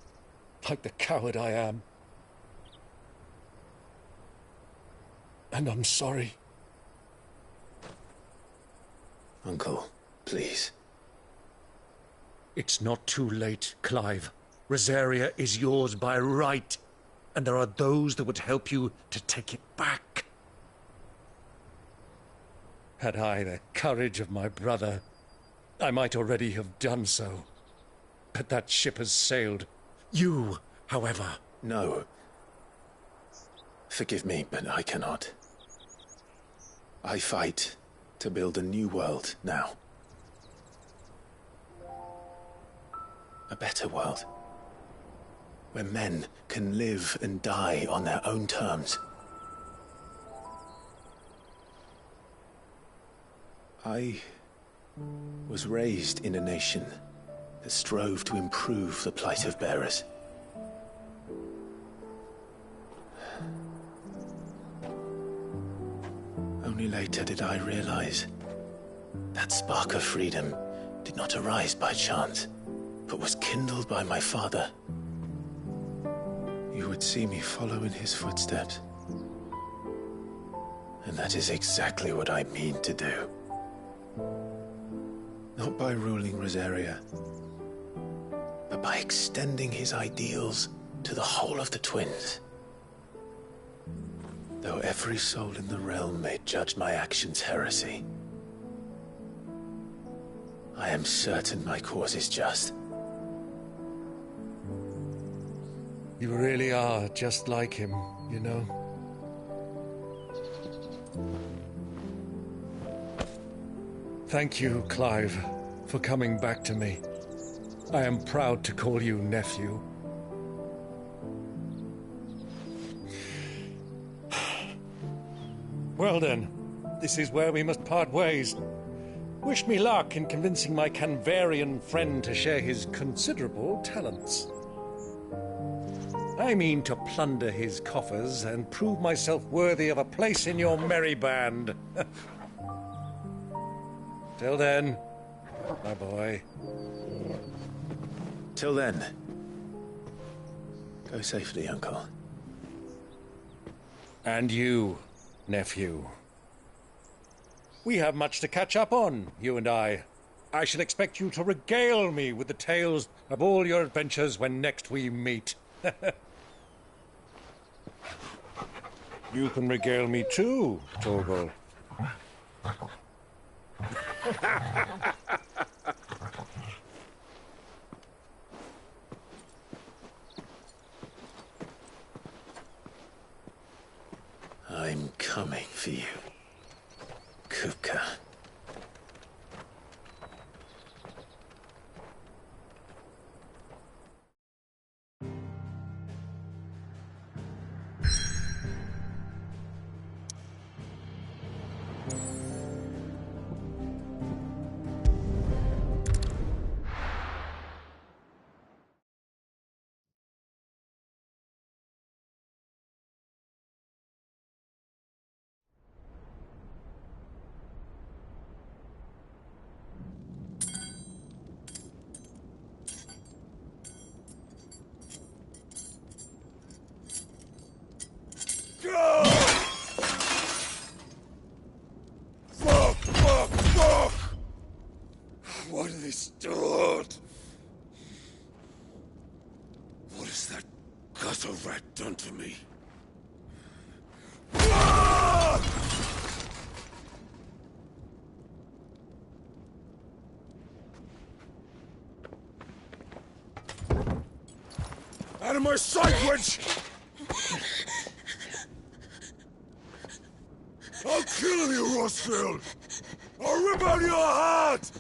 like the coward I am. And I'm sorry. Uncle, please. It's not too late, Clive. Rosaria is yours by right, and there are those that would help you to take it back. Had I the courage of my brother, I might already have done so. But that ship has sailed. You, however... No. Forgive me, but I cannot. I fight to build a new world now. A better world. Where men can live and die on their own terms. I was raised in a nation that strove to improve the plight of bearers. Only later did I realize that spark of freedom did not arise by chance, but was kindled by my father, you would see me follow in his footsteps. And that is exactly what I mean to do. Not by ruling Rosaria, but by extending his ideals to the whole of the twins. Though every soul in the realm may judge my actions heresy, I am certain my cause is just. You really are just like him, you know? Thank you, Clive, for coming back to me. I am proud to call you nephew. Well then, this is where we must part ways. Wish me luck in convincing my Canvarian friend to share his considerable talents. I mean to plunder his coffers and prove myself worthy of a place in your merry band. Till then, my boy. Till then, go safely, Uncle. And you, nephew. We have much to catch up on, you and I. I shall expect you to regale me with the tales of all your adventures when next we meet. You can regale me too, Torgal. I'm coming for you, Kupka. Fuck! What have they start? What has that gutter rat done to me? Out of my sight, witch! I'll kill you, Rossfield! I'll rip out your heart!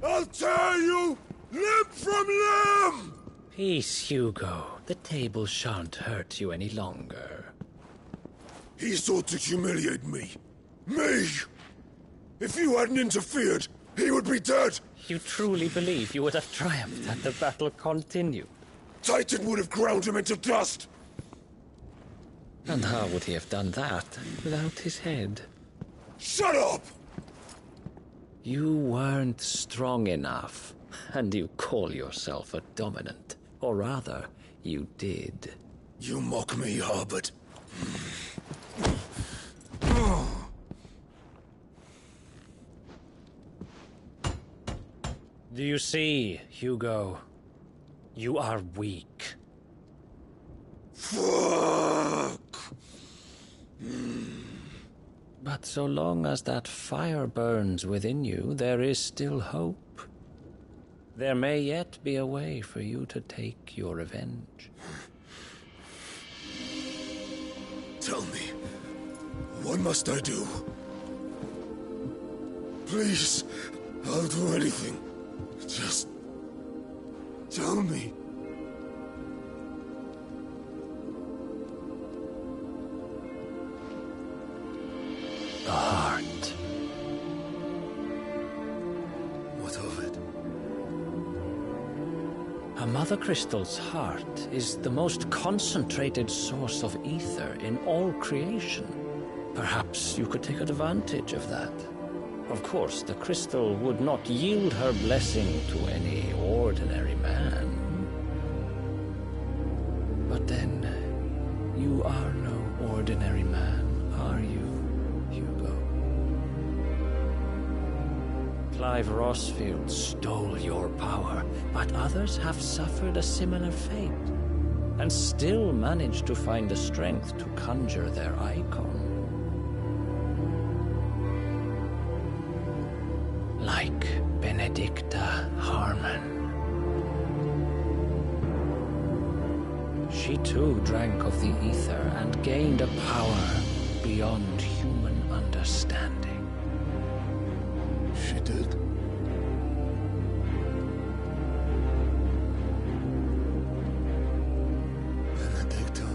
I'll tear you limb from limb! Peace, Hugo. The table shan't hurt you any longer. He sought to humiliate me. Me! If you hadn't interfered, he would be dead! You truly believe you would have triumphed had the battle continued? Titan would have ground him into dust! And how would he have done that without his head? Shut up! You weren't strong enough, and you call yourself a dominant. Or rather, you did. You mock me, Harbert. Do you see, Hugo? You are weak. Fuck! But so long as that fire burns within you, there is still hope. There may yet be a way for you to take your revenge. Tell me, what must I do? Please, I'll do anything. Just tell me. The heart. What of it? A Mother Crystal's heart is the most concentrated source of ether in all creation. Perhaps you could take advantage of that. Of course, the crystal would not yield her blessing to any ordinary man. But then, you are no ordinary man, are you, Hugo? Clive Rossfield stole your power, but others have suffered a similar fate, and still managed to find the strength to conjure their icon. Like Benedicta Harmon. She too drank of the ether and gained a power beyond human understanding. She did? Benedicta.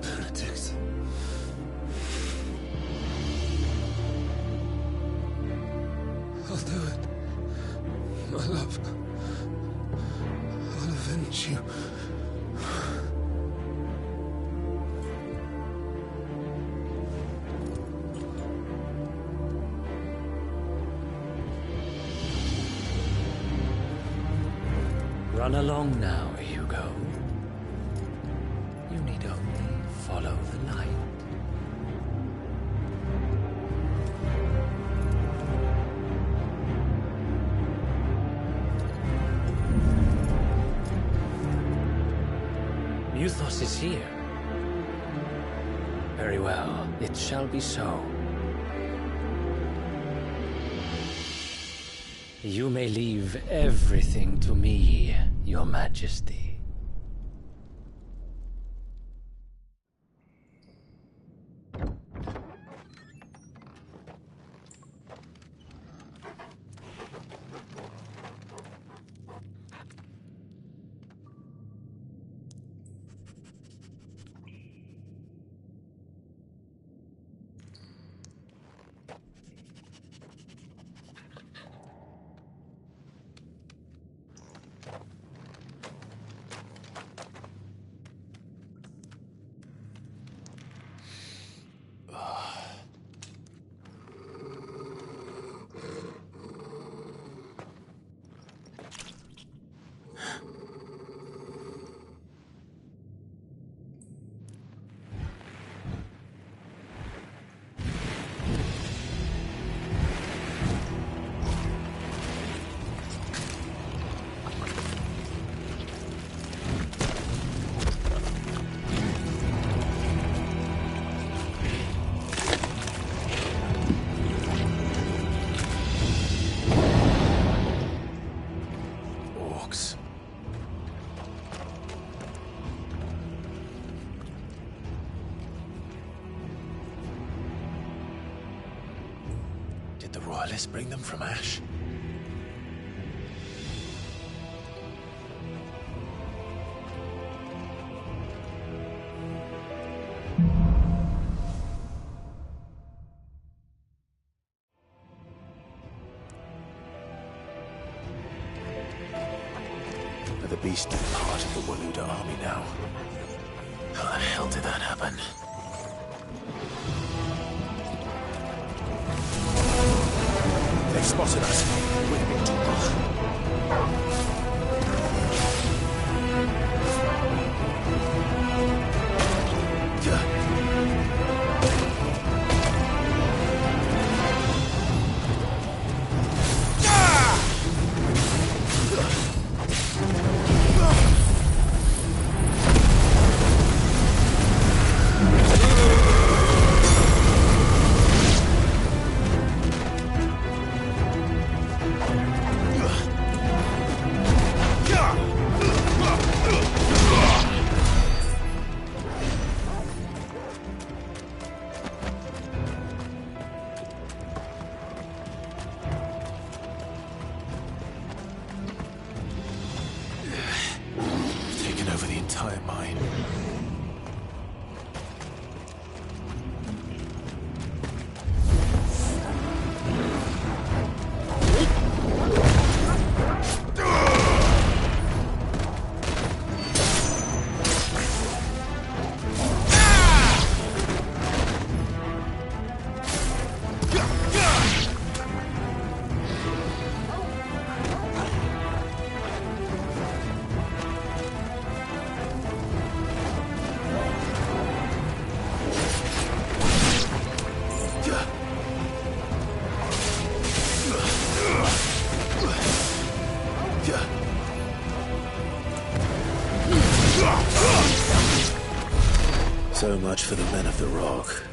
Benedict. I'll do it. My love. I'll avenge you. Run along now, Hugo. You need only follow the light. Euthos is here. Very well, it shall be so. You may leave everything to me, Your Majesty. Did the Royalists bring them from Ash? Are the beast part of the Waluda army now? How the hell did that happen? They've spotted us. We're in trouble. of the rock.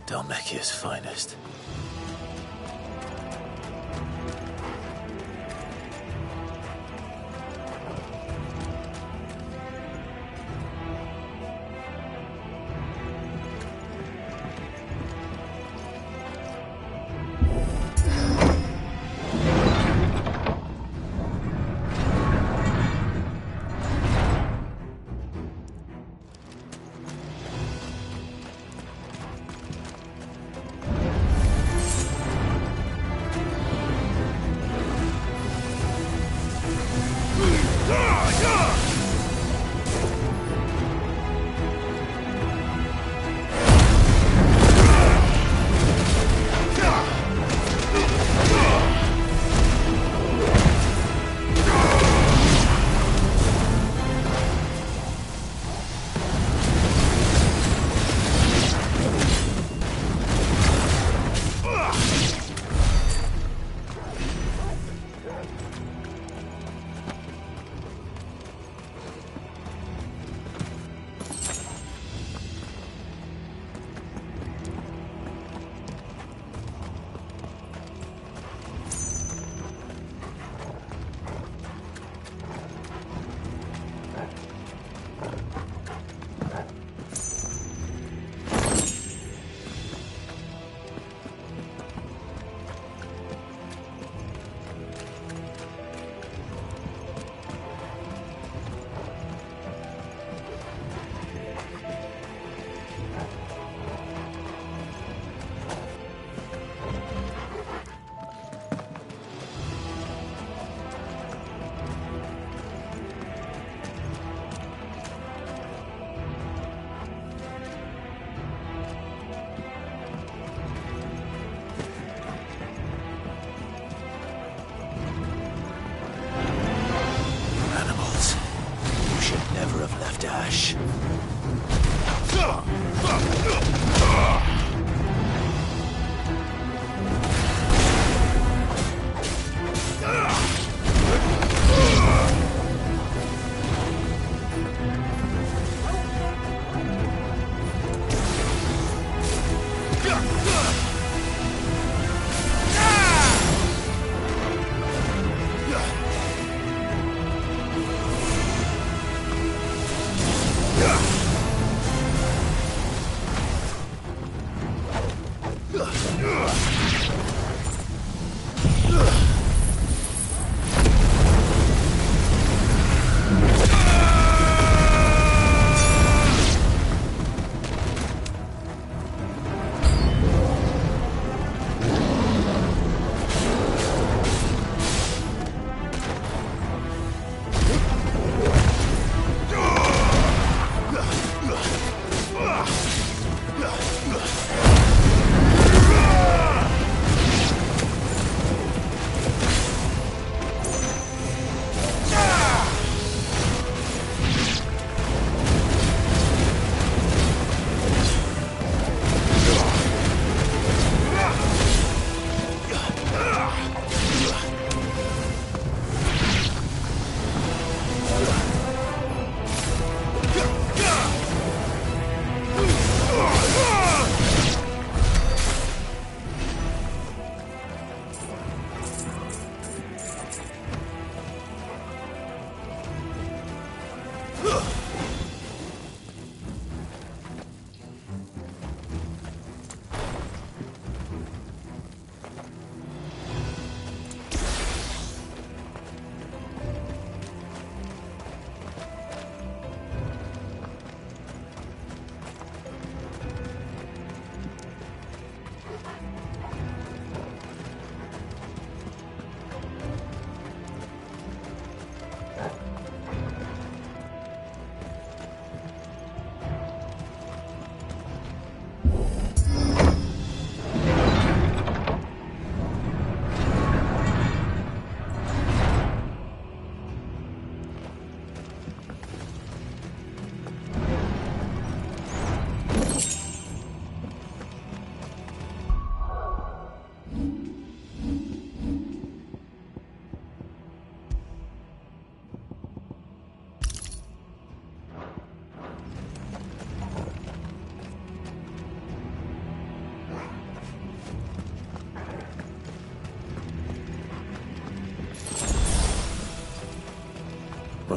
Dalmekia's finest. Dash.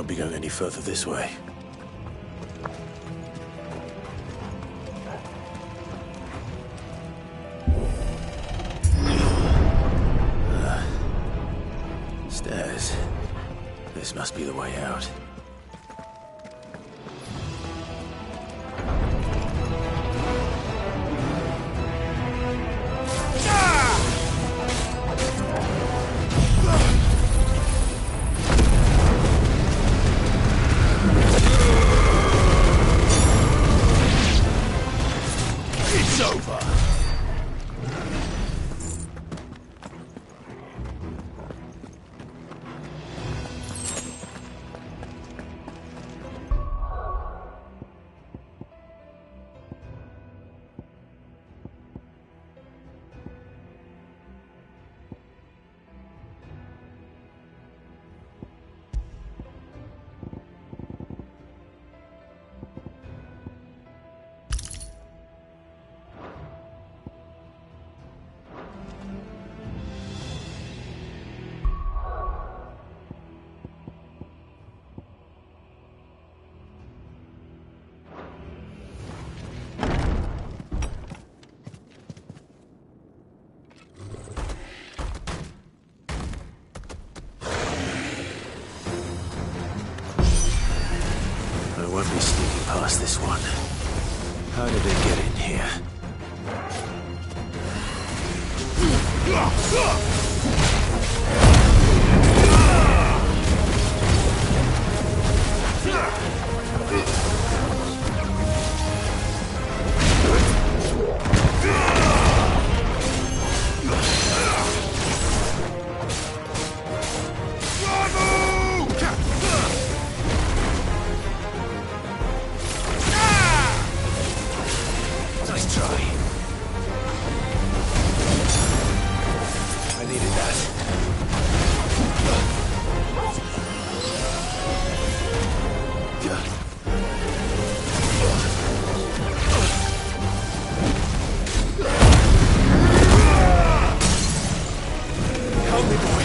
won't be going any further this way. Stairs. This must be the way out. It's over! I won't be sneaking past this one. How did it get in here? Nice try. I needed that. Help me, boy.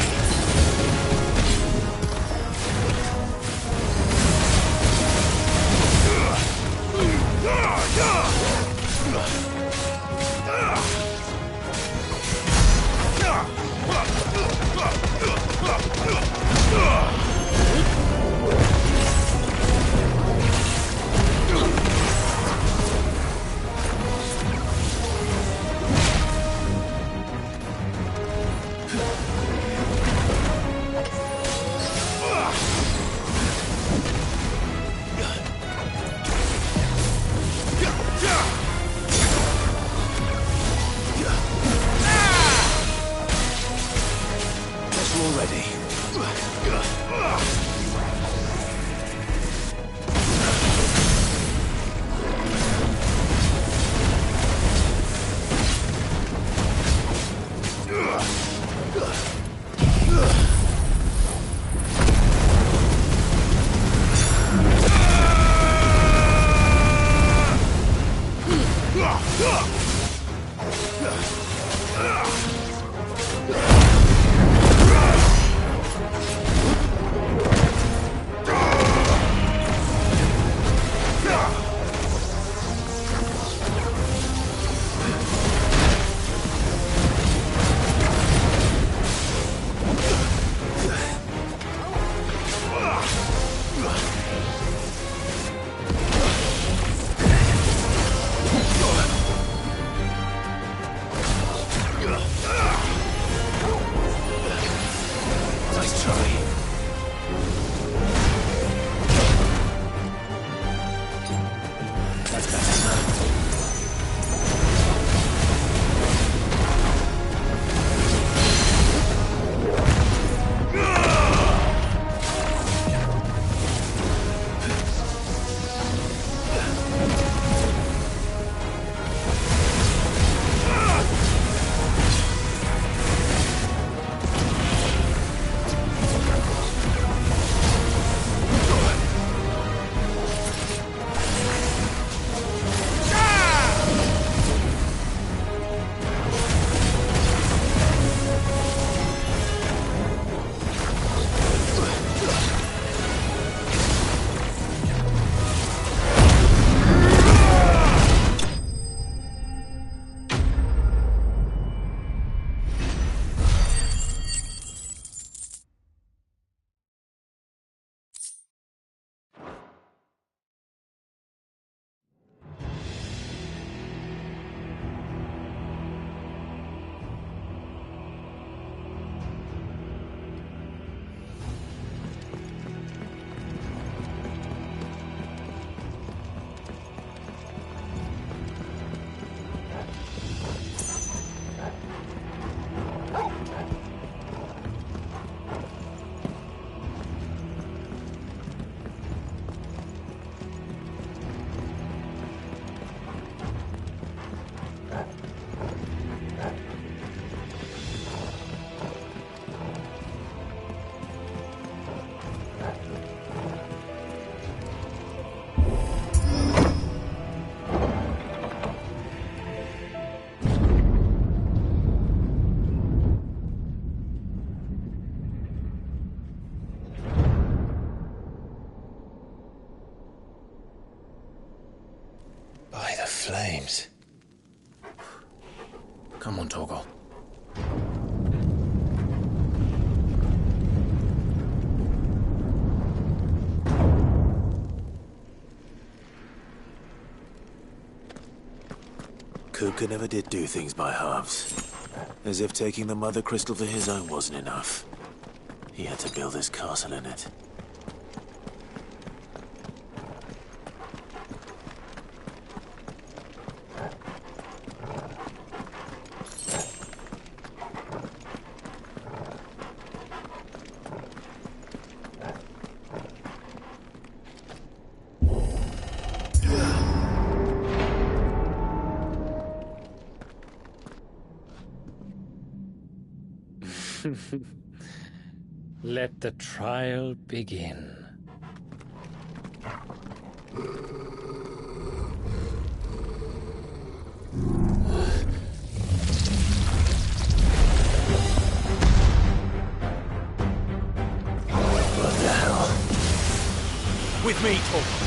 flames. Come on, Torgal. Kuka never did do things by halves. As if taking the Mother Crystal for his own wasn't enough. He had to build his castle in it. Let the trial begin. What the hell? With me, Torgal.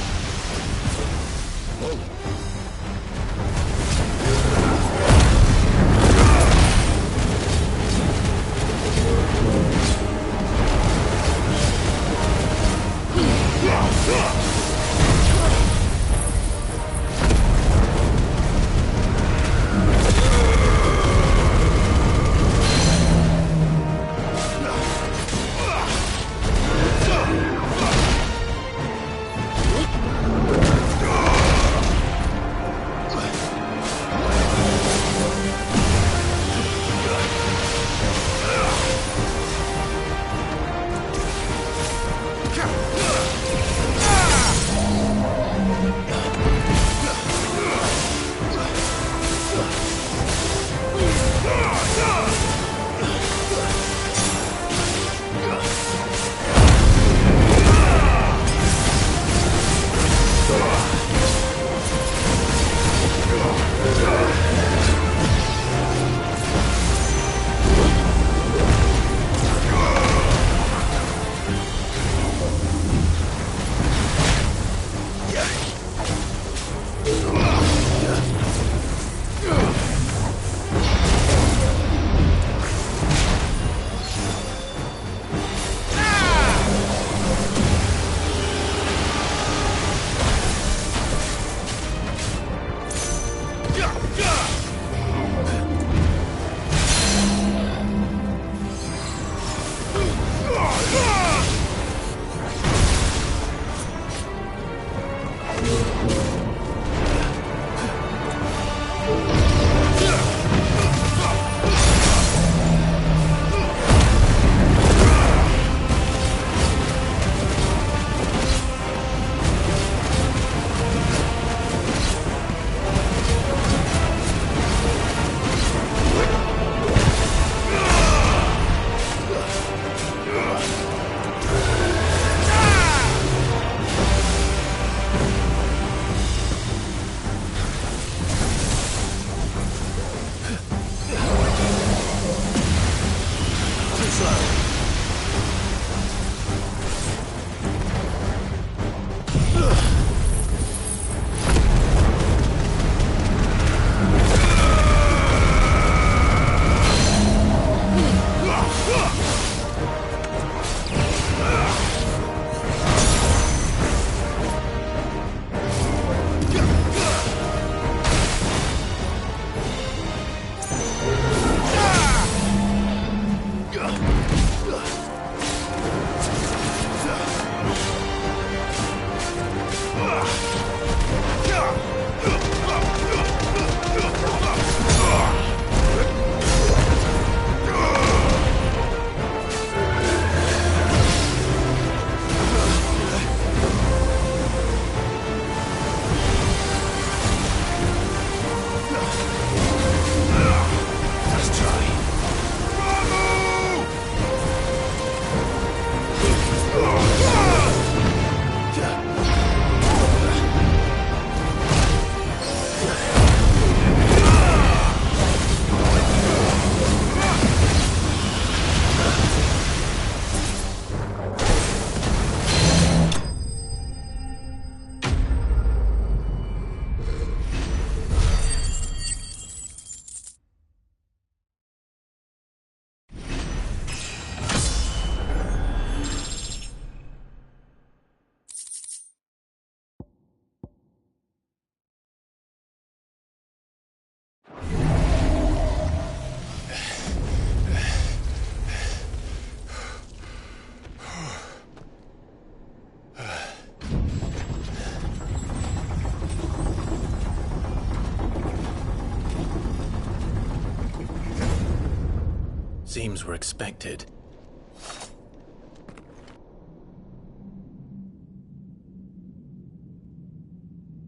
Seems we're expected.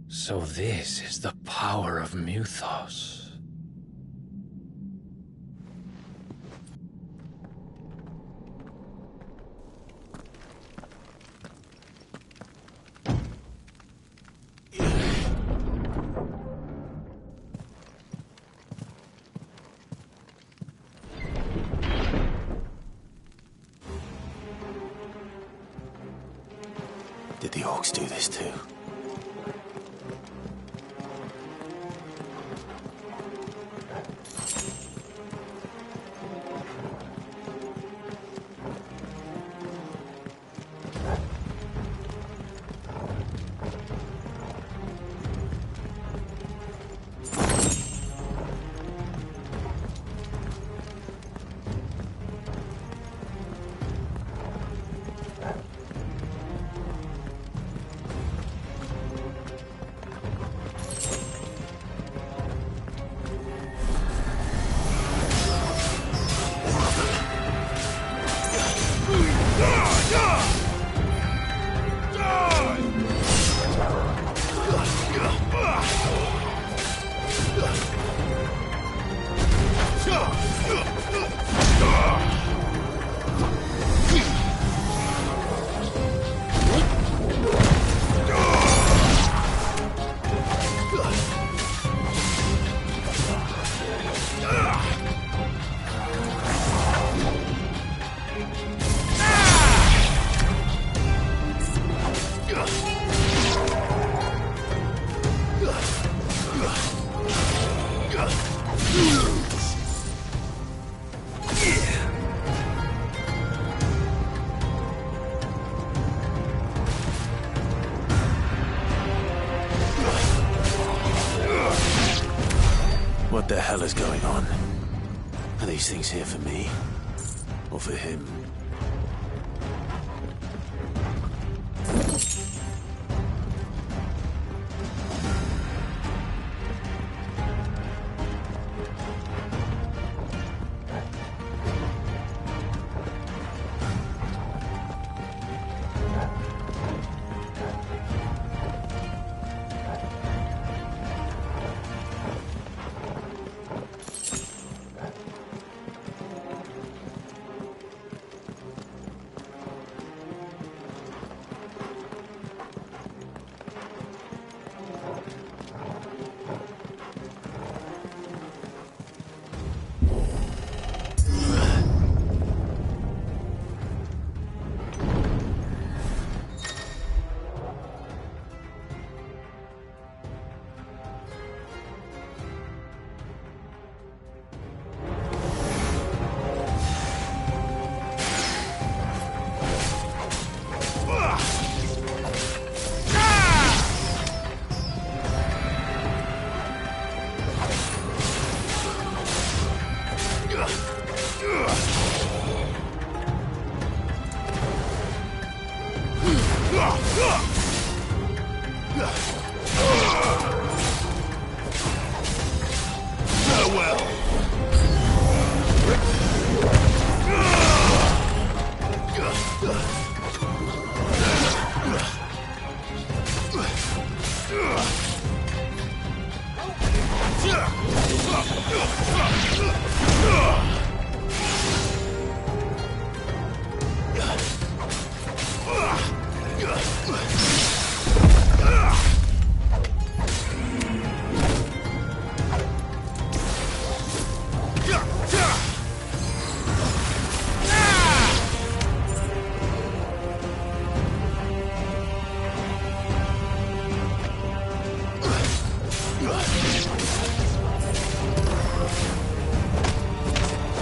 So this is the power of Muthos. Did the orcs do this too? What the hell is going on? Are these things here for me? Or for him?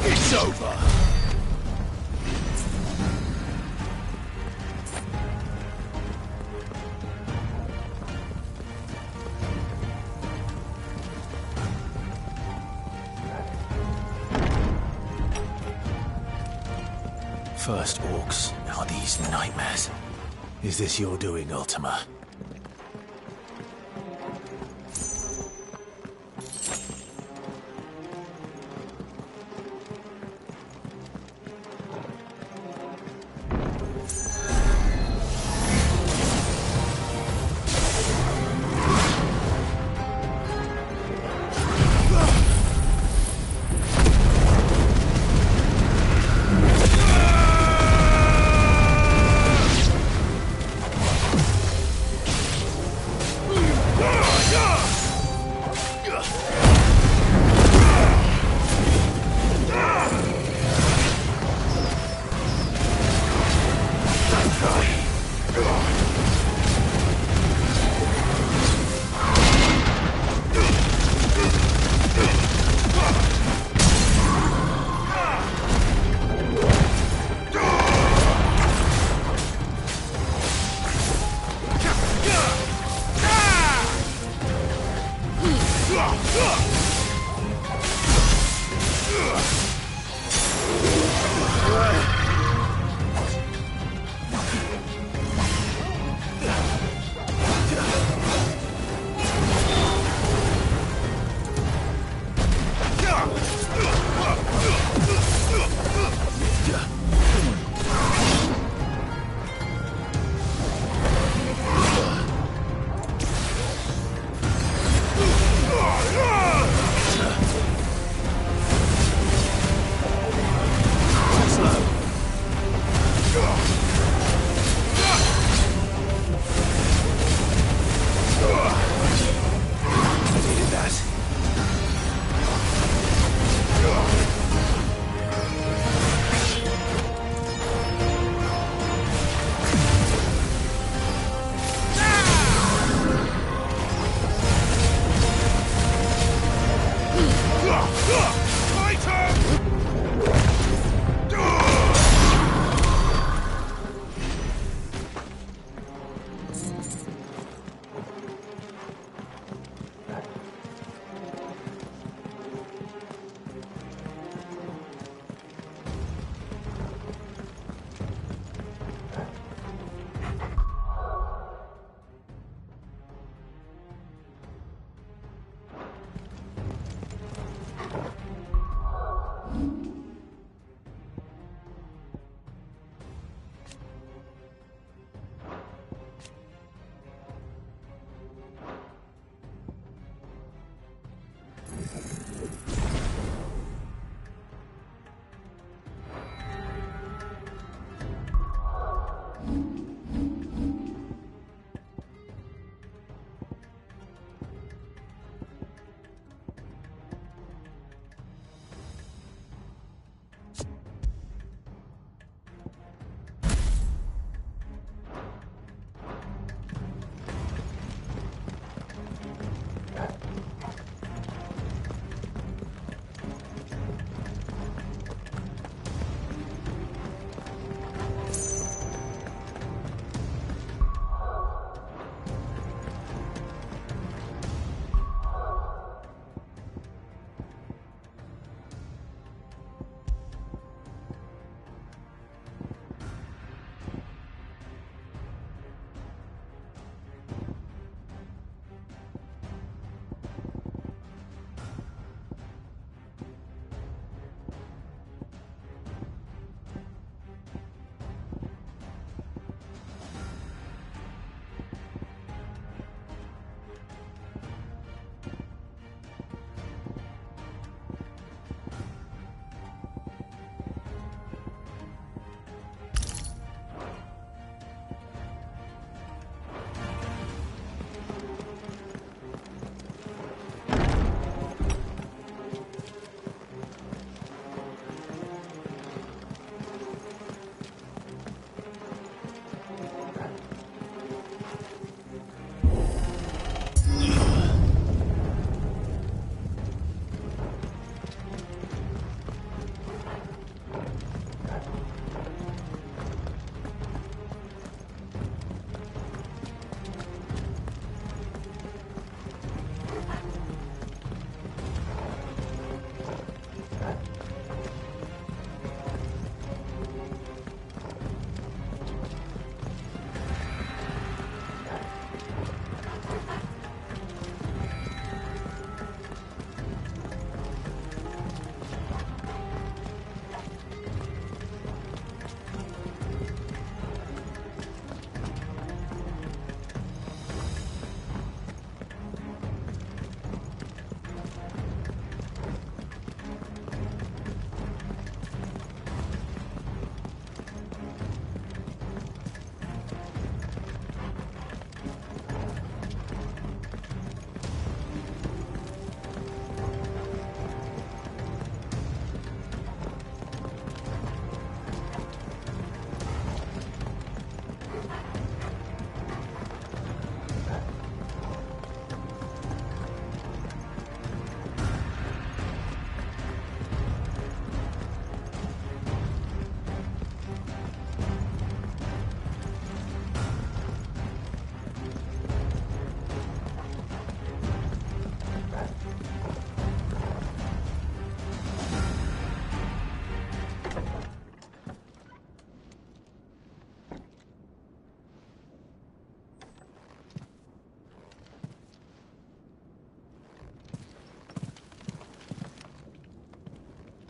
It's over! First orcs, now these nightmares. Is this your doing, Ultima?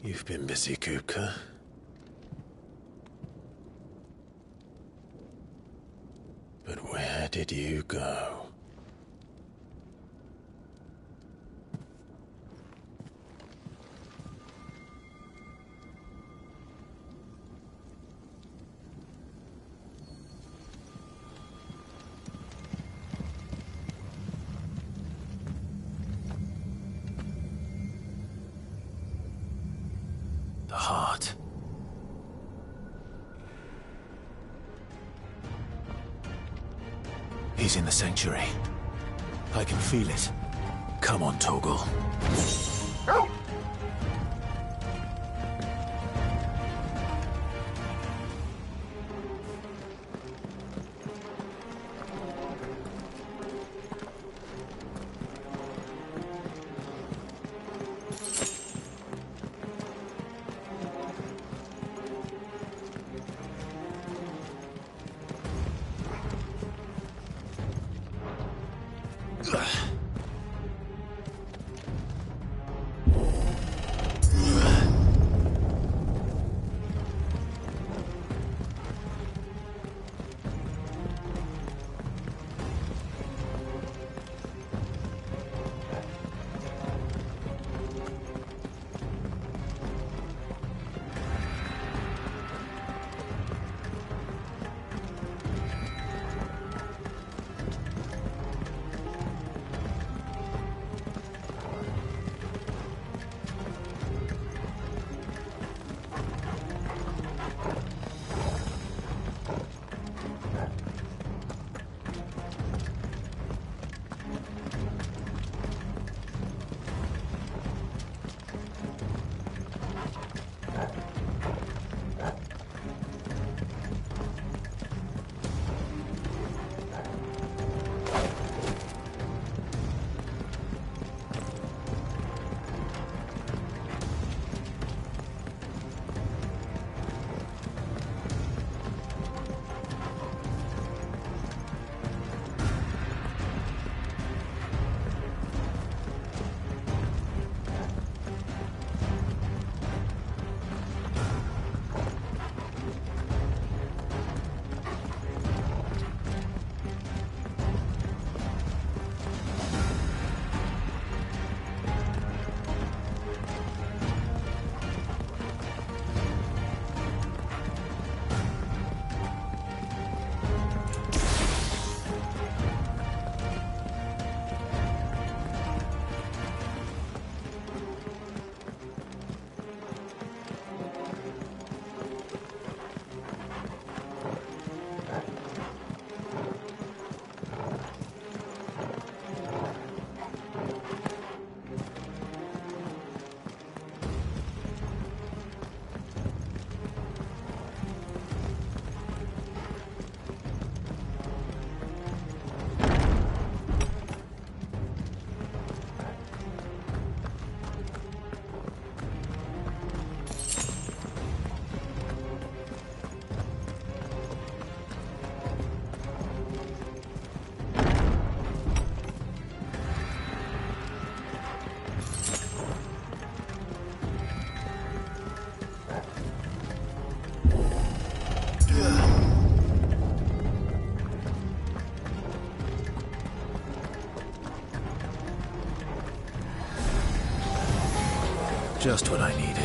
You've been busy, Kupka. But where did you go? The heart. He's in the sanctuary. I can feel it. Come on, Torgal. Just what I needed.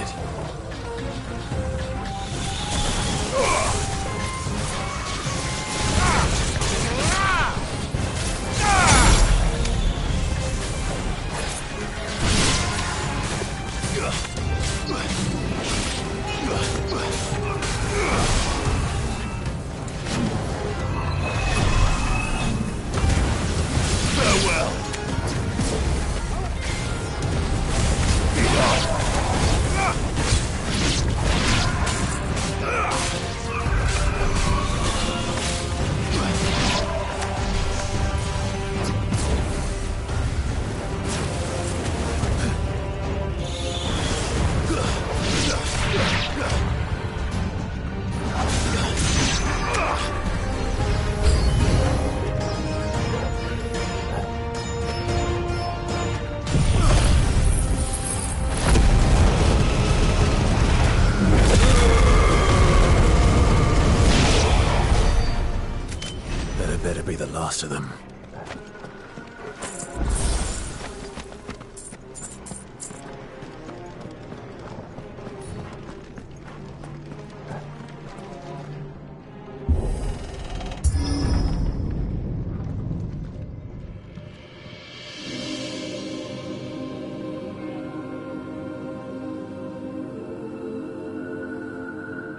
after them.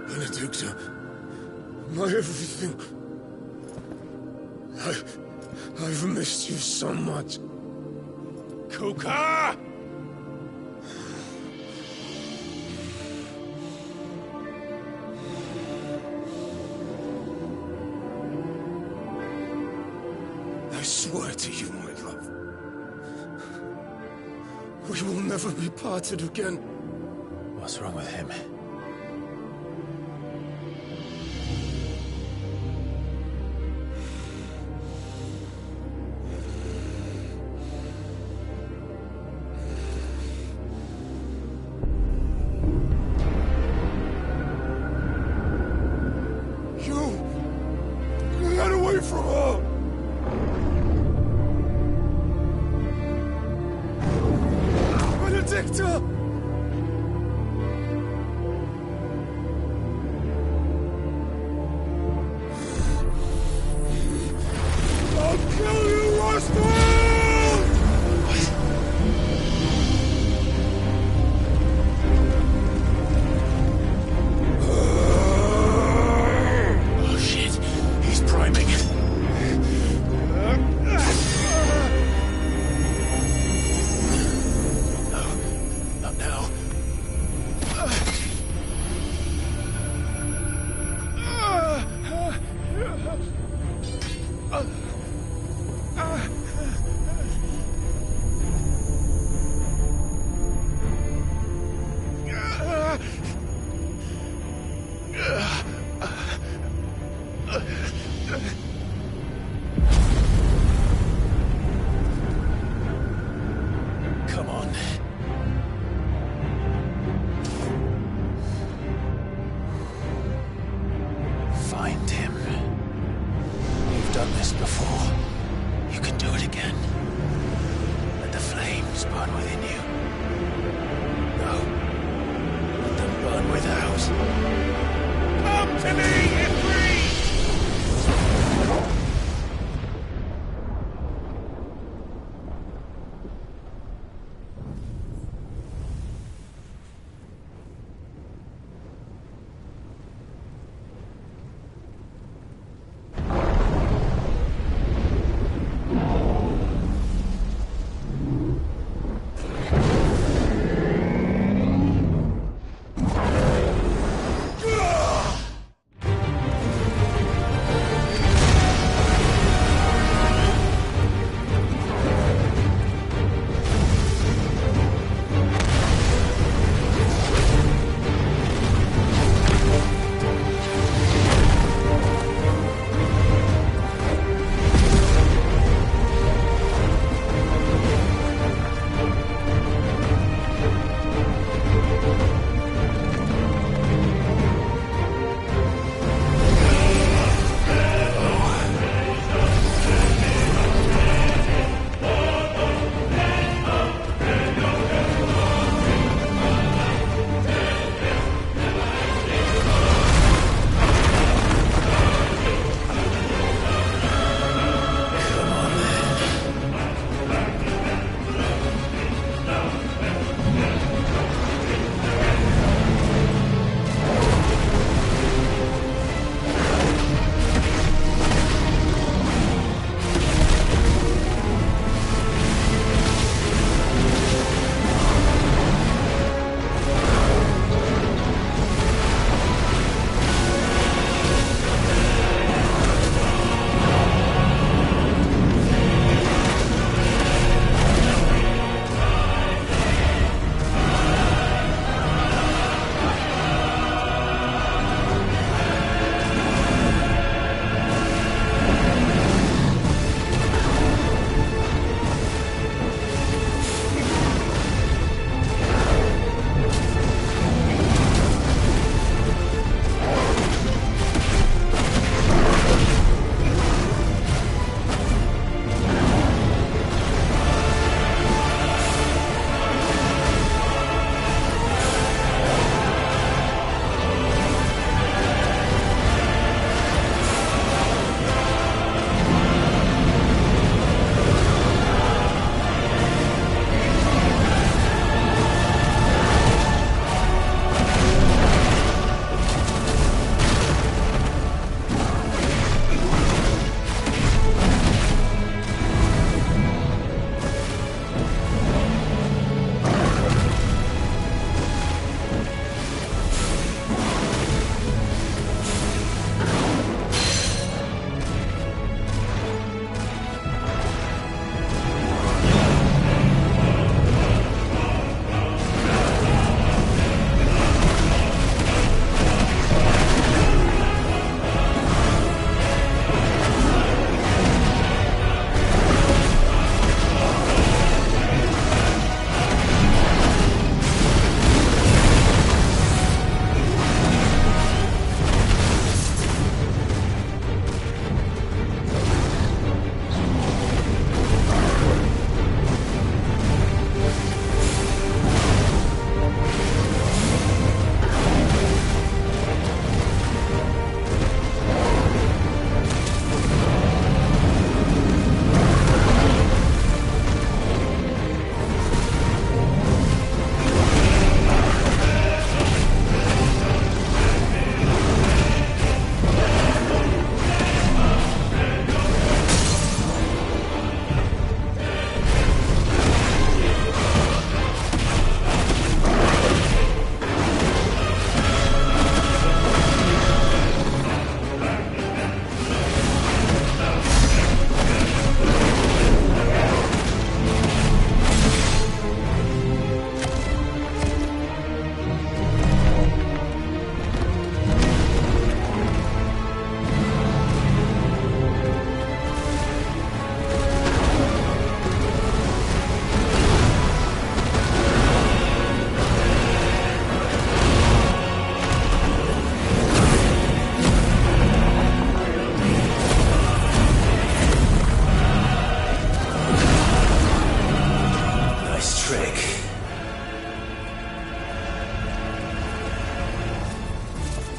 Benedicta, my everything. I've missed you so much. Kuka! I swear to you, my love, we will never be parted again. What's wrong with him? Get away from her! Benedicta! I'll kill you, Roswell! Oh shit, he's priming. No, not now. Come on. Find him. You've done this before. You can do it again. Let the flames burn within you. No. Let them burn without. Come to me, Ifrit!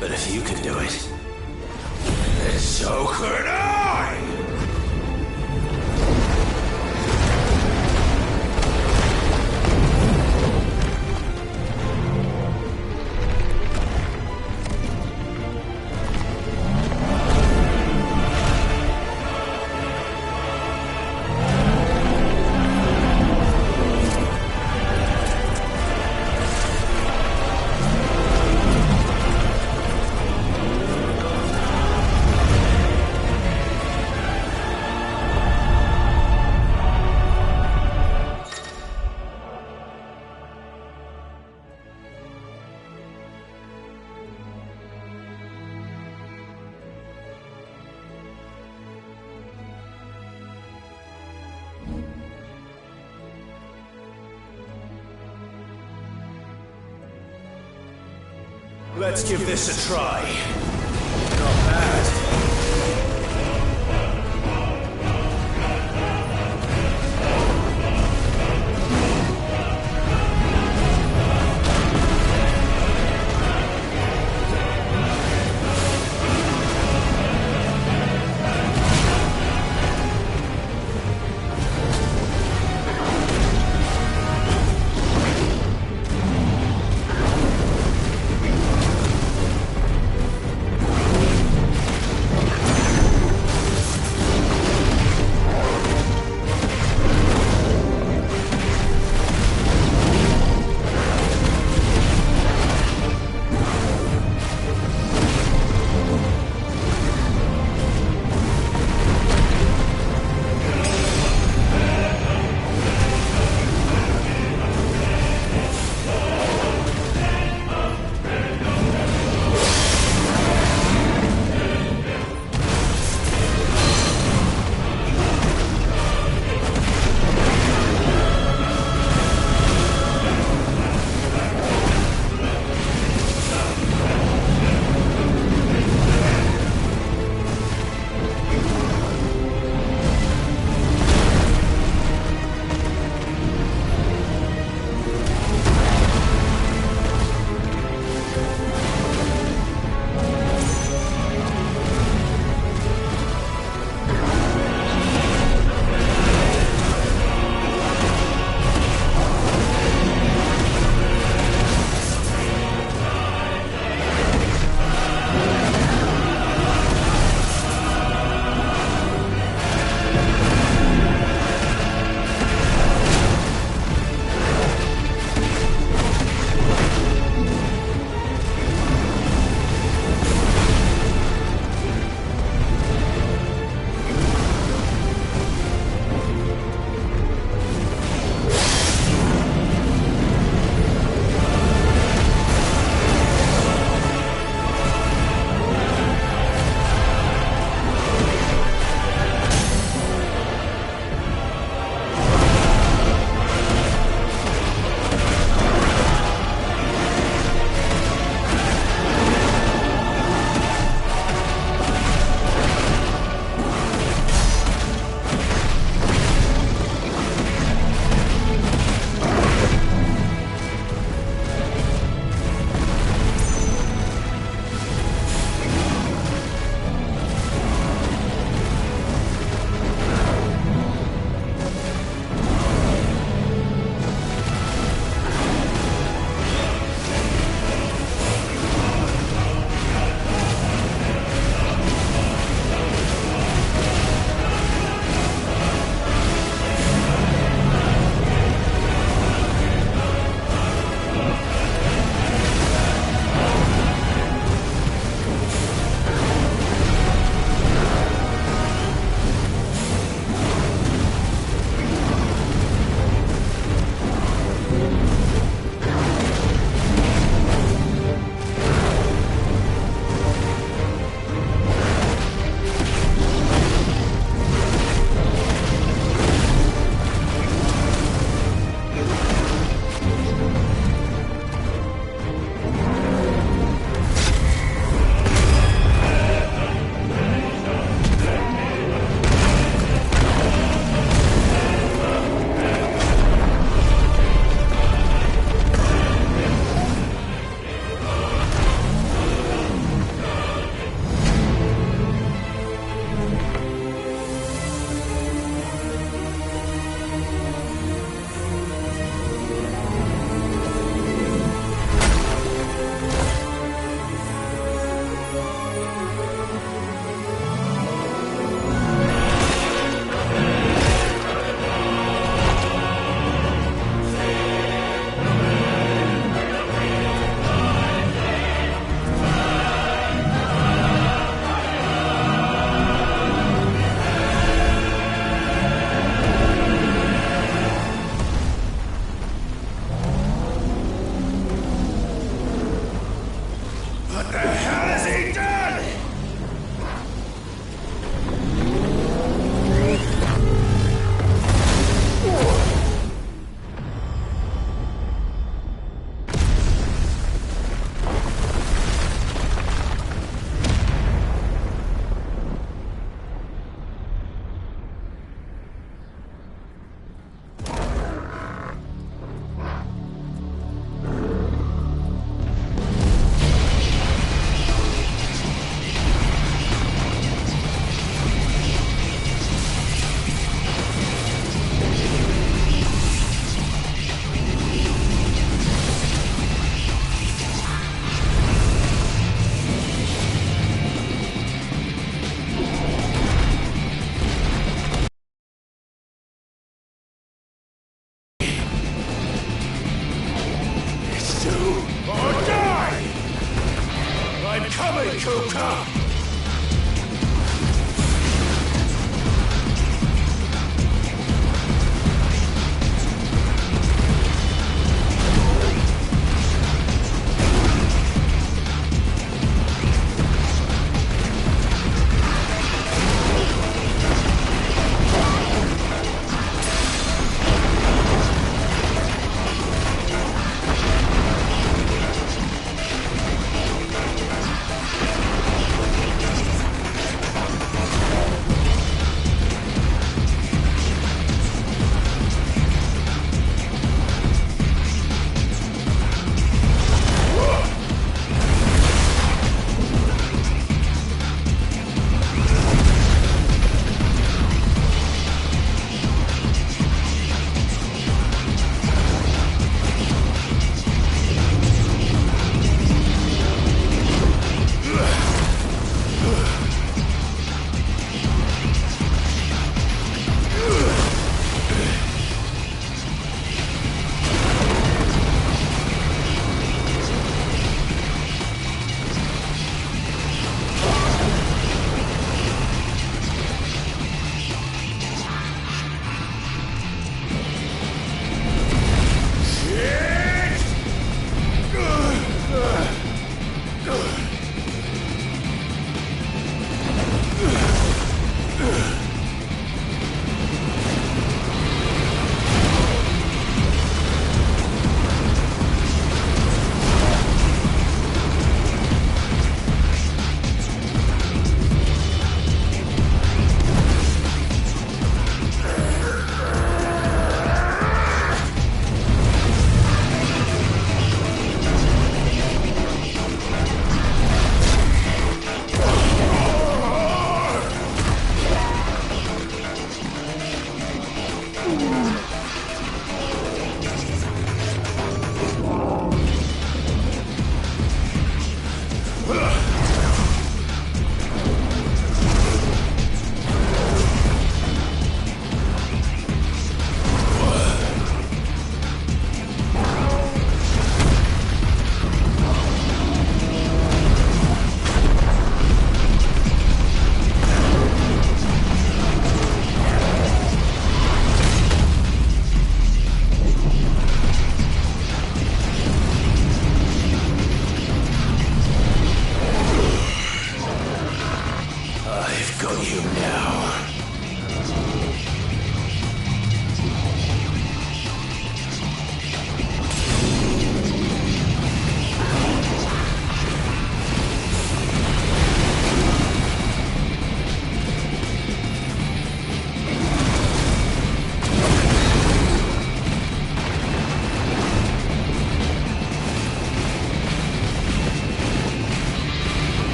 But if you can do it, then so could I! Let's give this a try. Not bad. soon, or die! I'm coming, Kuka!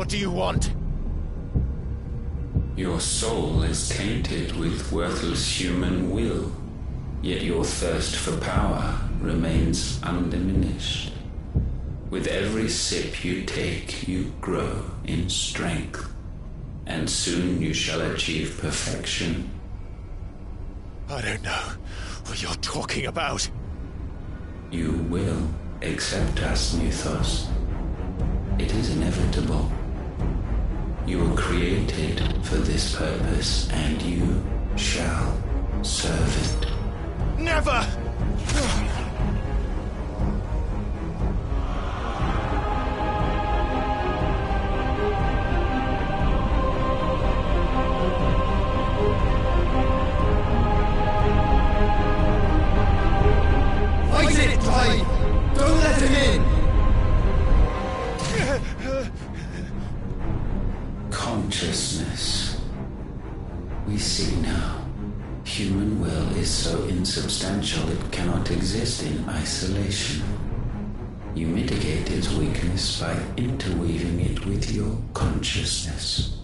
do you want? Your soul is tainted with worthless human will, yet your thirst for power remains undiminished. With every sip you take, you grow in strength, and soon you shall achieve perfection. I don't know what you're talking about. You will accept us, Mythos. It is inevitable. You were created for this purpose, and you shall serve it. Never! Fight it, Tide! Don't let him in! Consciousness. We see now. Human will is so insubstantial it cannot exist in isolation. You mitigate its weakness by interweaving it with your consciousness.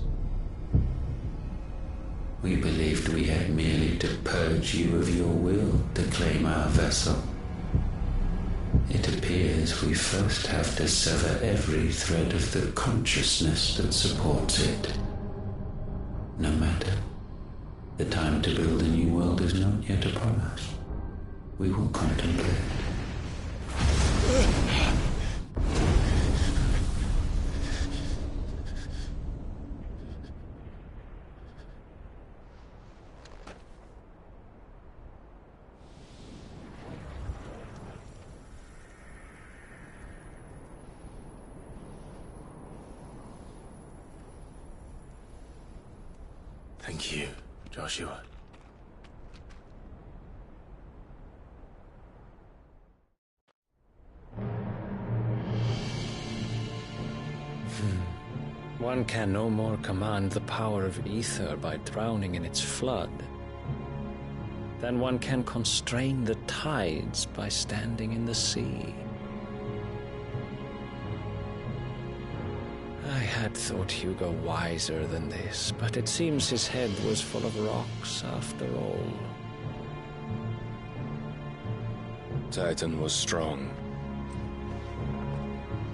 We believed we had merely to purge you of your will to claim our vessel. It appears we first have to sever every thread of the consciousness that supports it. No matter. The time to build a new world is not yet upon us. We will contemplate. Thank you, Joshua. One can no more command the power of ether by drowning in its flood than one can constrain the tides by standing in the sea. I had thought Hugo wiser than this, but it seems his head was full of rocks after all. Titan was strong.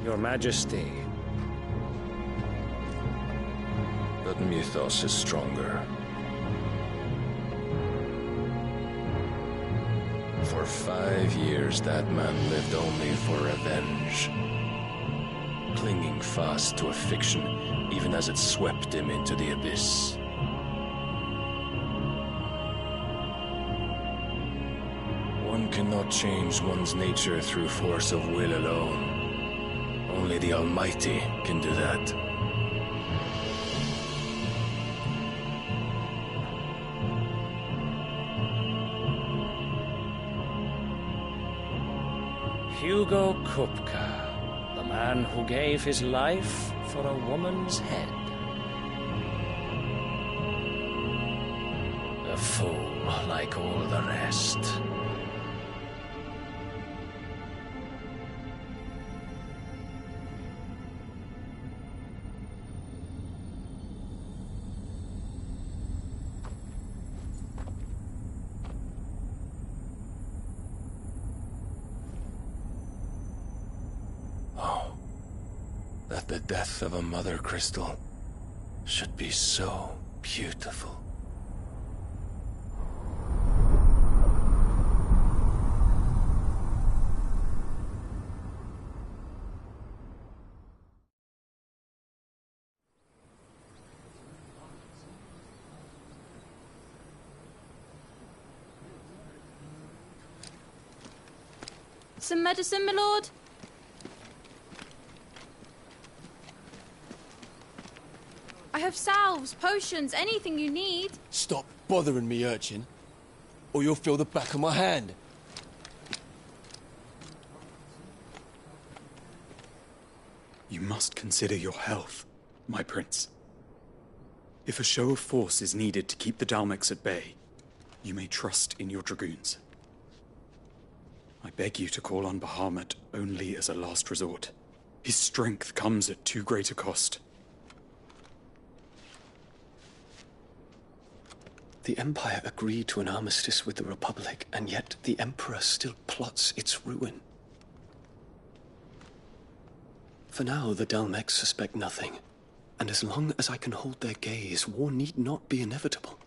Your Majesty. But Mythos is stronger. For 5 years, that man lived only for revenge. Clinging fast to a fiction, even as it swept him into the abyss. One cannot change one's nature through force of will alone. Only the Almighty can do that. Hugo Kupka, the man who gave his life for a woman's head. A fool like all the rest. That the death of a mother crystal should be so beautiful. Some medicine, my lord? I have salves, potions, anything you need. Stop bothering me, urchin, or you'll feel the back of my hand. You must consider your health, my prince. If a show of force is needed to keep the Dalmex at bay, you may trust in your dragoons. I beg you to call on Bahamut only as a last resort. His strength comes at too great a cost. The Empire agreed to an armistice with the Republic, and yet the Emperor still plots its ruin. For now, the Dalmex suspect nothing, and as long as I can hold their gaze, war need not be inevitable.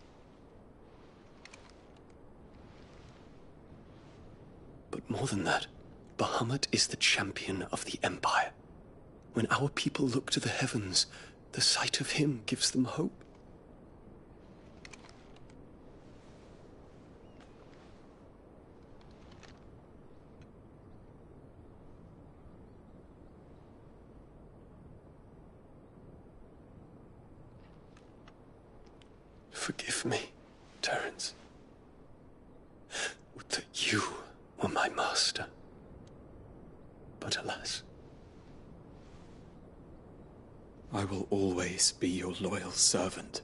But more than that, Bahamut is the champion of the Empire. When our people look to the heavens, the sight of him gives them hope. Forgive me, Terence. Would that you were my master. But alas. I will always be your loyal servant.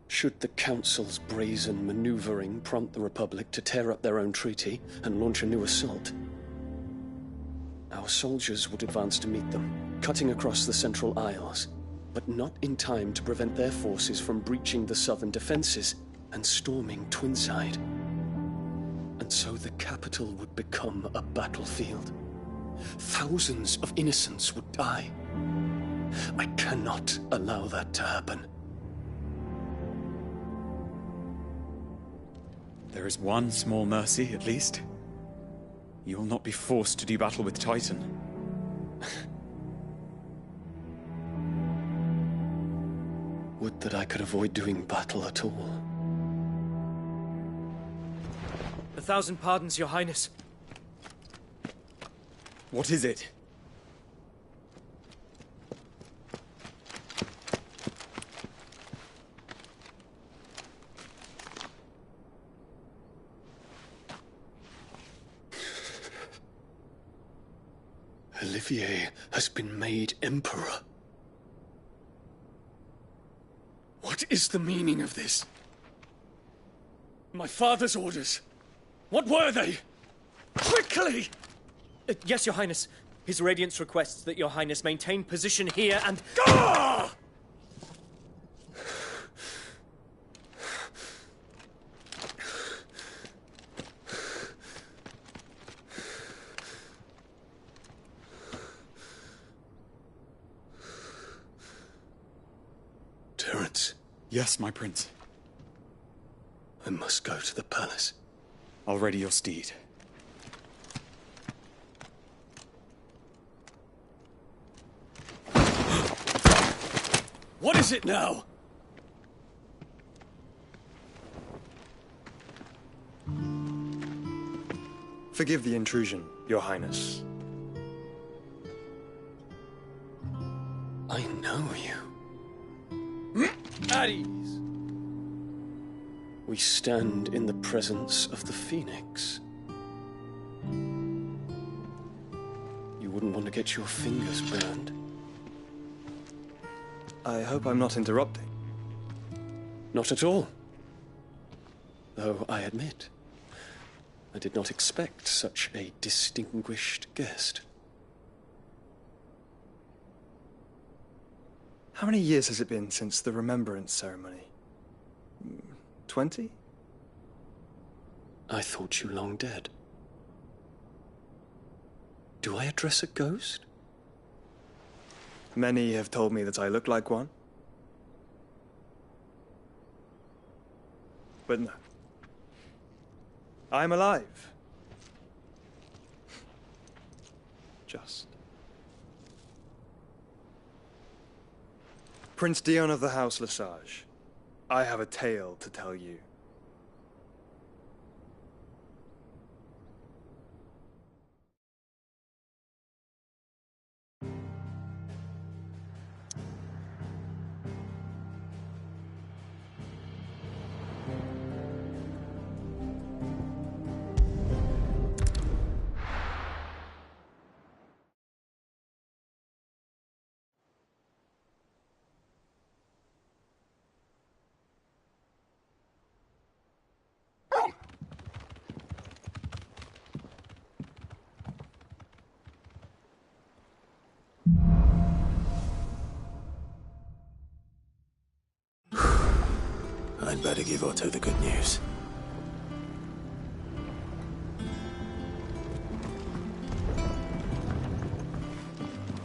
Should the Council's brazen maneuvering prompt the Republic to tear up their own treaty and launch a new assault, our soldiers would advance to meet them, cutting across the Central Isles, but not in time to prevent their forces from breaching the southern defenses and storming Twinside. And so the capital would become a battlefield. Thousands of innocents would die. I cannot allow that to happen. There is one small mercy, at least. You will not be forced to do battle with Titan. Would that I could avoid doing battle at all. 1,000 pardons, Your Highness. What is it? Olivier has been made Emperor. What is the meaning of this? My father's orders. What were they? Quickly! Yes, Your Highness. His Radiance requests that Your Highness maintain position here and... Gah! Terence. Yes, my prince. I must go to the palace. I'll ready your steed. What is it now? Forgive the intrusion, Your Highness. I know you. At ease. We stand in the presence of the Phoenix. You wouldn't want to get your fingers burned. I hope I'm not interrupting. Not at all. Though I admit, I did not expect such a distinguished guest. How many years has it been since the Remembrance ceremony? 20? I thought you long dead. Do I address a ghost? Many have told me that I look like one. But no. I'm alive. Just. Prince Dion of the House Lesage, I have a tale to tell you. I'd better give Otto the good news.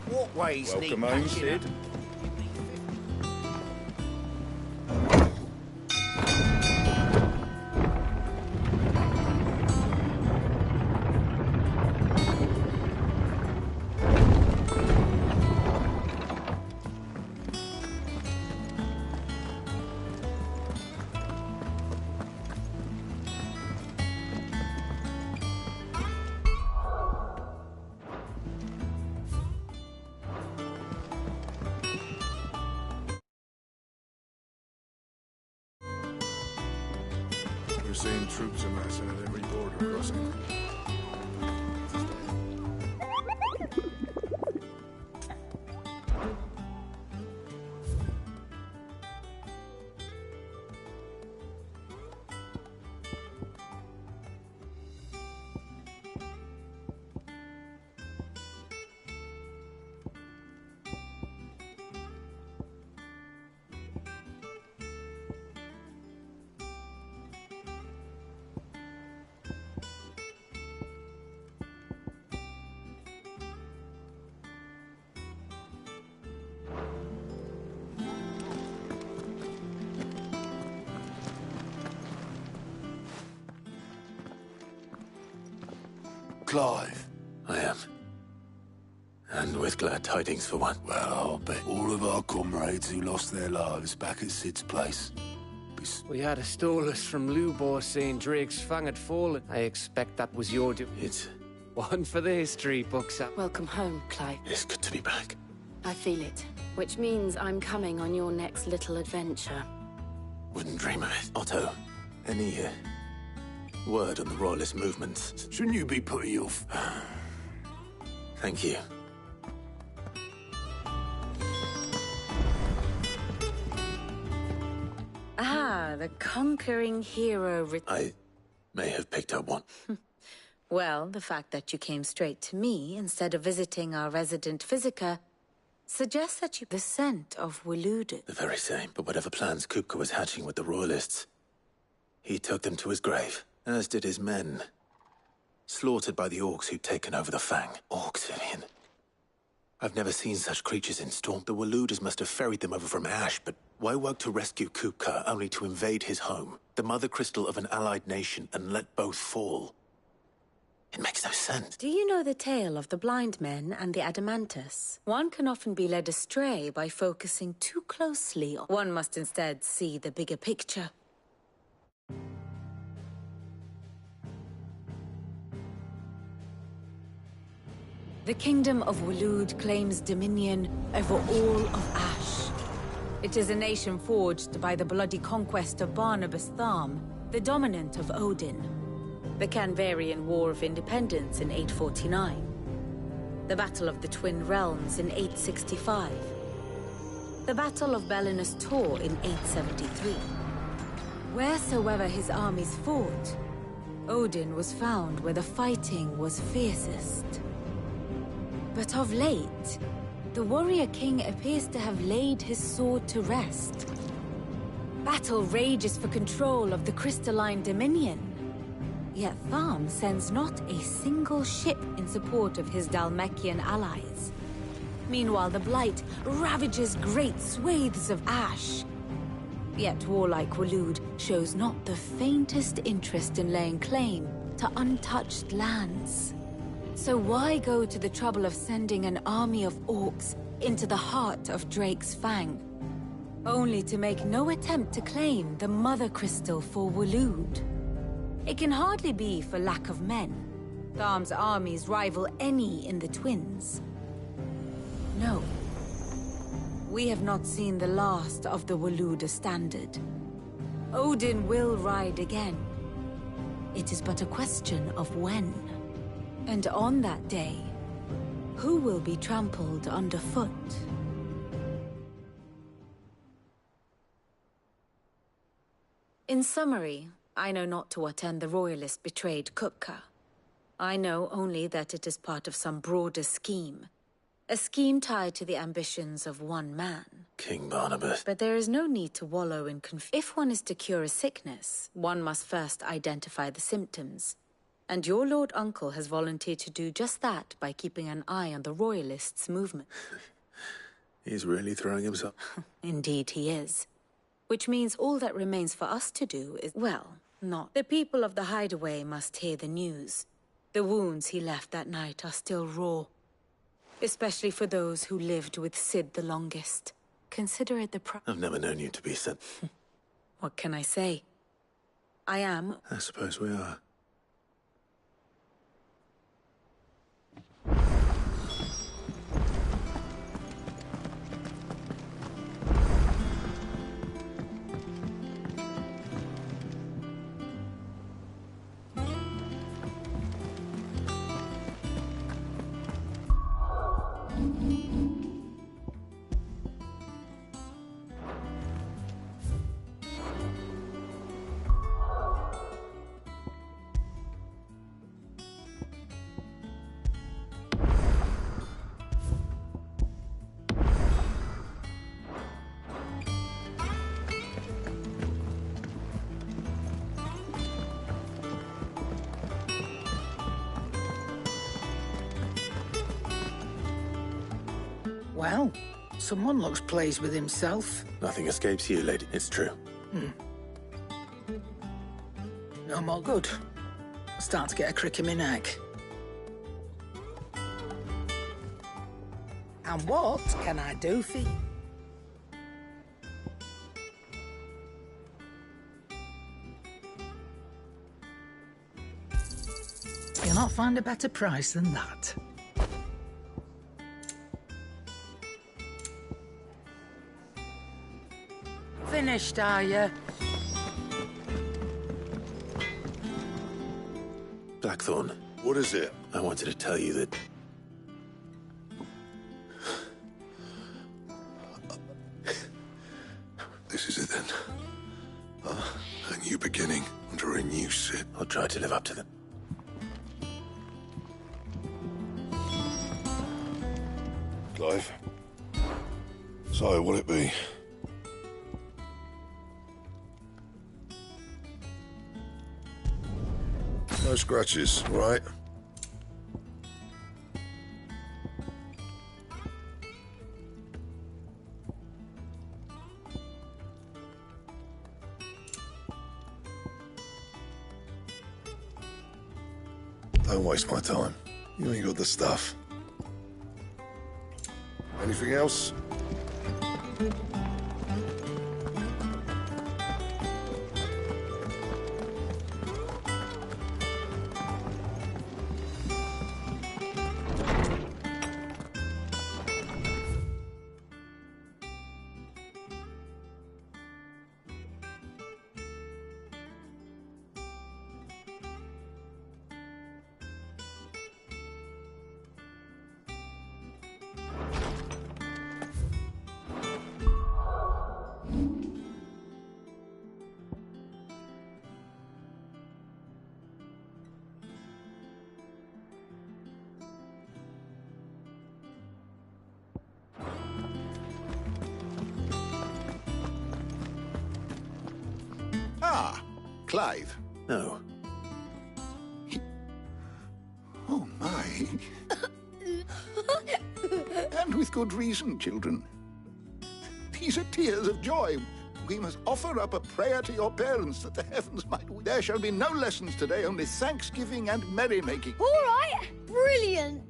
What ways need Welcome home, patching up? Sid. We're seeing troops amassing at every border crossing. Clive. I am. And with glad tidings for one. Well, I'll bet all of our comrades who lost their lives back at Sid's place. We had a stolus from Lubor saying Drake's fang had fallen. I expect that was your It's one for the history books. Welcome home, Clive. It's good to be back. I feel it. Which means I'm coming on your next little adventure. Wouldn't dream of it. Otto, any word on the Royalist movements? Shouldn't you be putting your... Thank you. Ah, the conquering hero... I may have picked up one. Well, the fact that you came straight to me instead of visiting our resident Physica suggests that you... The scent of Waloed. The very same. But whatever plans Kupka was hatching with the Royalists, he took them to his grave, as did his men. Slaughtered by the orcs who'd taken over the Fang. Orcs, Vivian. I've never seen such creatures in Storm. The Waloeders must have ferried them over from Ash, but why work to rescue Kupka only to invade his home, the mother crystal of an allied nation, and let both fall? It makes no sense. Do you know the tale of the blind men and the Adamantus? One can often be led astray by focusing too closely. One must instead see the bigger picture. The Kingdom of Waloed claims dominion over all of Ash. It is a nation forged by the bloody conquest of Barnabas Tharm, the dominant of Odin. The Canvarian War of Independence in 849. The Battle of the Twin Realms in 865. The Battle of Belinus Tor in 873. Wheresoever his armies fought, Odin was found where the fighting was fiercest. But of late, the warrior king appears to have laid his sword to rest. Battle rages for control of the crystalline dominion. Yet Tharm sends not a single ship in support of his Dhalmekian allies. Meanwhile, the Blight ravages great swathes of Ash. Yet warlike Waloed shows not the faintest interest in laying claim to untouched lands. So why go to the trouble of sending an army of orcs into the heart of Drake's Fang, only to make no attempt to claim the Mother Crystal for Waloed? It can hardly be for lack of men. Tharm's armies rival any in the Twins. No. We have not seen the last of the Waloed standard. Odin will ride again. It is but a question of when. And on that day, who will be trampled underfoot? In summary, I know not to what end the Royalists betrayed Kupka. I know only that it is part of some broader scheme. A scheme tied to the ambitions of one man. King Barnabas. But there is no need to wallow in If one is to cure a sickness, one must first identify the symptoms. And your Lord Uncle has volunteered to do just that by keeping an eye on the Royalists' movement. He's really throwing himself. Indeed he is. Which means all that remains for us to do is, well, not. The people of the Hideaway must hear the news. The wounds he left that night are still raw. Especially for those who lived with Sid the longest. Consider it the I've never known you to be Sid. What can I say? I am. I suppose we are. Well, someone looks pleased with himself. Nothing escapes you, lady. It's true. No more good. Start to get a crick in my neck. And what can I do for you? You'll not find a better price than that. Finished, are you? Blackthorn. What is it? I wanted to tell you that... This is it then. A new beginning under a new Sid. I'll try to live up to them. Clive. So, what'll it be? No scratches, right? Don't waste my time. You ain't got the stuff. Anything else? Ah, Clive. No. Oh, my. And with good reason, children. These are tears of joy. We must offer up a prayer to your parents that the heavens might... There shall be no lessons today, only thanksgiving and merrymaking. All right, brilliant.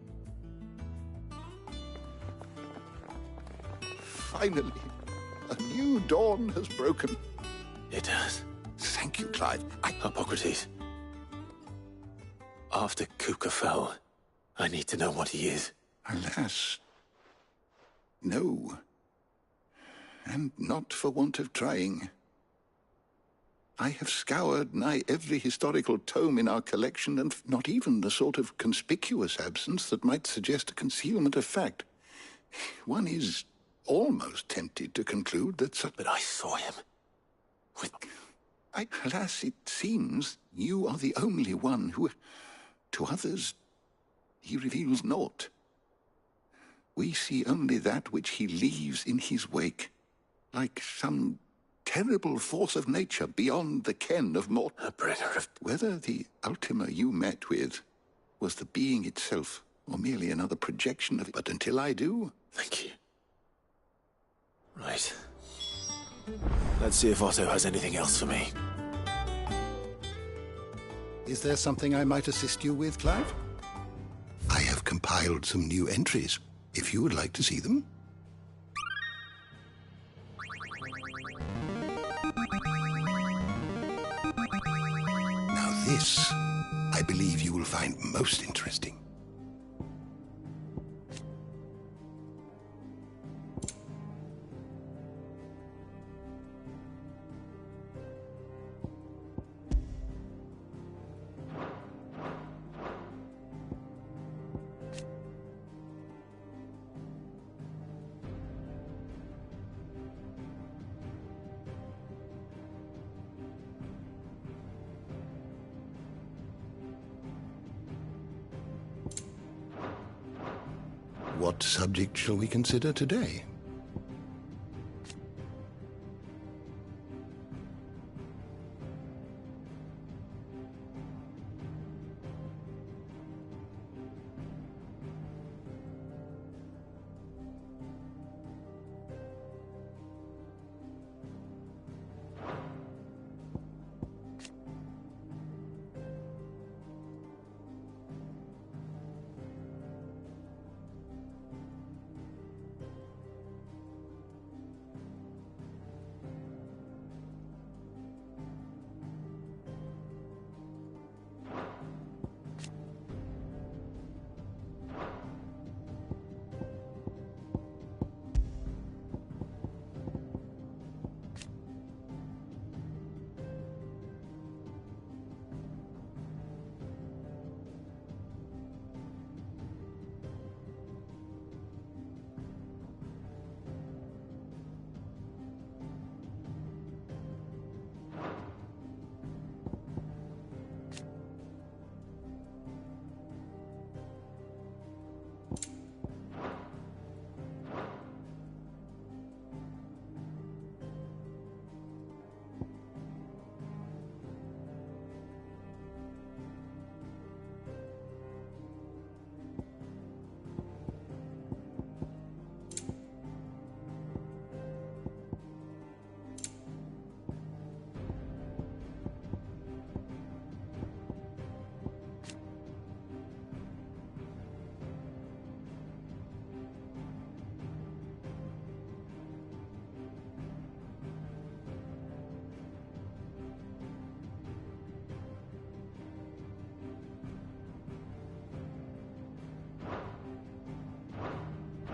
Finally, a new dawn has broken. It has. Thank you, Clive. Hippocrates. After Kuka fell, I need to know what he is. Alas. No. And not for want of trying. I have scoured nigh every historical tome in our collection, and not even the sort of conspicuous absence that might suggest a concealment of fact. One is almost tempted to conclude that such... But I saw him. Alas, it seems you are the only one who... To others, he reveals naught. We see only that which he leaves in his wake, like some terrible force of nature beyond the ken of mortal. A bringer of... Whether the Ultima you met with was the being itself, or merely another projection of it. But until I do... Thank you. Right. Let's see if Otto has anything else for me. Is there something I might assist you with, Clive? I have compiled some new entries, if you would like to see them. Now this, I believe you will find most interesting. What subject shall we consider today?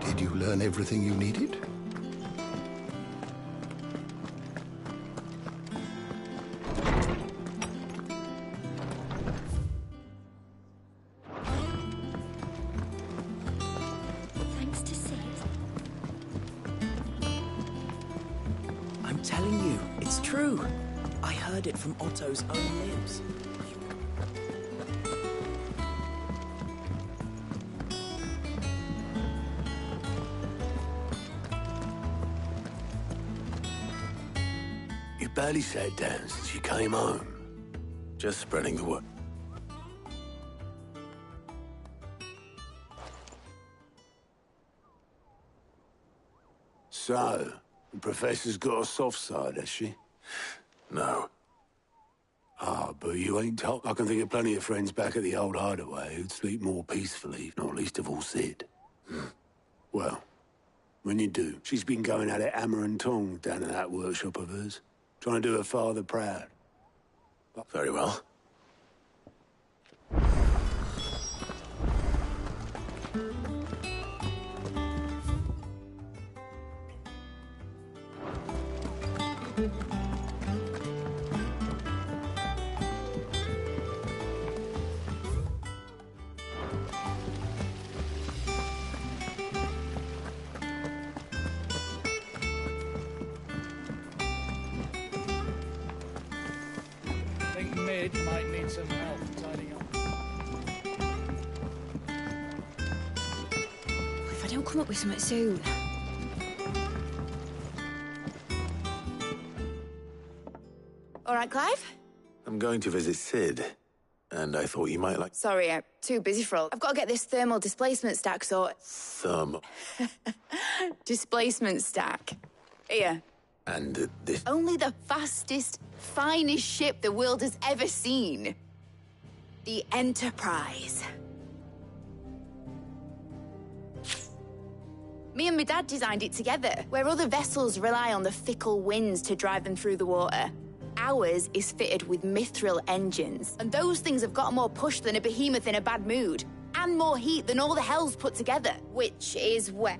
Did you learn everything you needed? Thanks to Sid. I'm telling you, it's true. I heard it from Otto's own lips. You barely sat down since you came home. Just spreading the word. So, the Professor's got a soft side, has she? No. Ah, but you ain't told. I can think of plenty of friends back at the old hideaway who'd sleep more peacefully, not least of all Sid. Well, when you do, she's been going at it hammer and tongs down at that workshop of hers, trying to do her father proud. Very well. Mid might need some help tidying up. If I He'll come up with something soon. All right, Clive? I'm going to visit Sid, and I thought you might like... Sorry, I'm too busy for all. I've got to get this thermal displacement stack sorted. Thermal. Displacement stack. Here. And this... Only the fastest, finest ship the world has ever seen. The Enterprise. Me and my dad designed it together, where other vessels rely on the fickle winds to drive them through the water. Ours is fitted with mithril engines, and those things have got more push than a behemoth in a bad mood, and more heat than all the hells put together, which is where...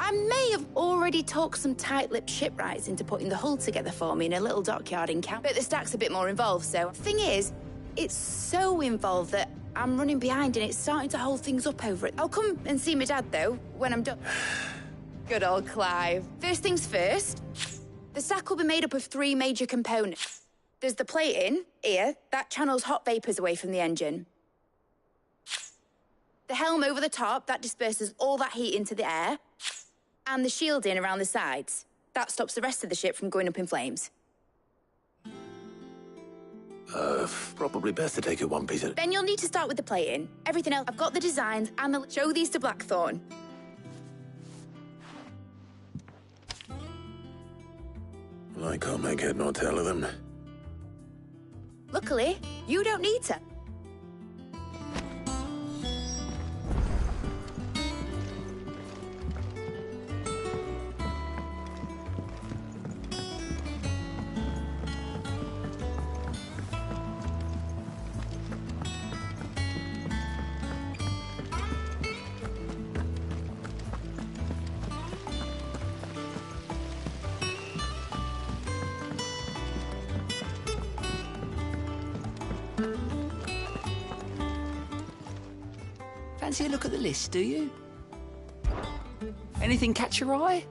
I may have already talked some tight-lipped shipwrights into putting the hull together for me in a little dockyard in camp, but the stack's a bit more involved, so... Thing is, it's so involved that I'm running behind and it's starting to hold things up over it. I'll come and see my dad, though, when I'm done. Good old Clive. First things first... The stack will be made up of 3 major components. There's the plating, here, that channels hot vapours away from the engine. The helm over the top, that disperses all that heat into the air. And the shielding around the sides. That stops the rest of the ship from going up in flames. Probably best to take it one piece at a... Then you'll need to start with the plating. Everything else, I've got the designs and the... Show these to Blackthorn. I can't make head nor tail of them. Luckily, you don't need to. Fancy a look at the list, do you? Anything catch your eye?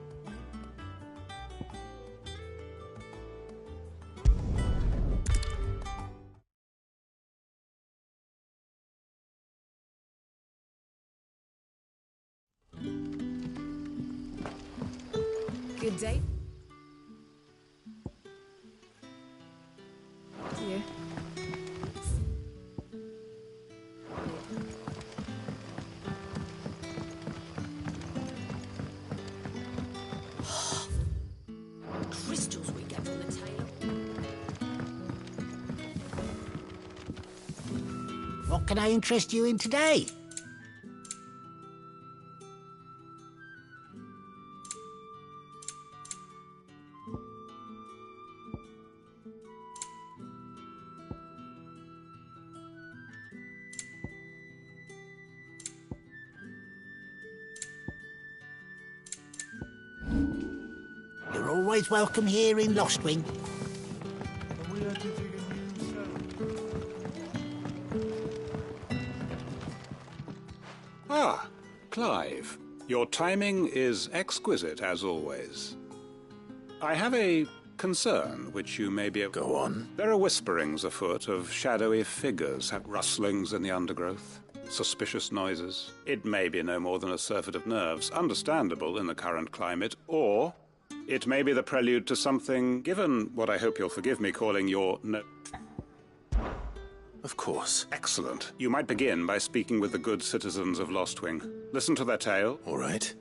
Good day. Dear. Crystals we get from the tailor. What can I interest you in today? You're always welcome here in Lostwing. Ah, Clive. Your timing is exquisite, as always. I have a concern which you may be able... Go on. There are whisperings afoot of shadowy figures, rustlings in the undergrowth, suspicious noises. It may be no more than a surfeit of nerves, understandable in the current climate, or it may be the prelude to something, given what I hope you'll forgive me calling your Of course. Excellent. You might begin by speaking with the good citizens of Lostwing. Listen to their tale. All right.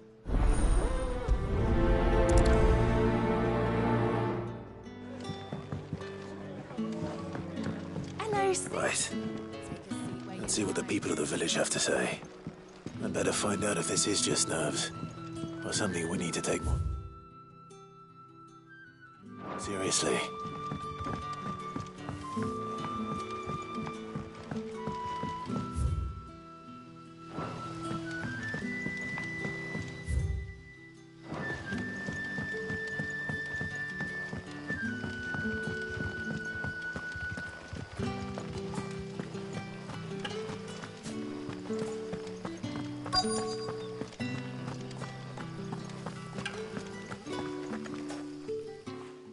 Hello, Sid. Right. Let's see what the people of the village have to say. I'd better find out if this is just nerves, or something we need to take more seriously.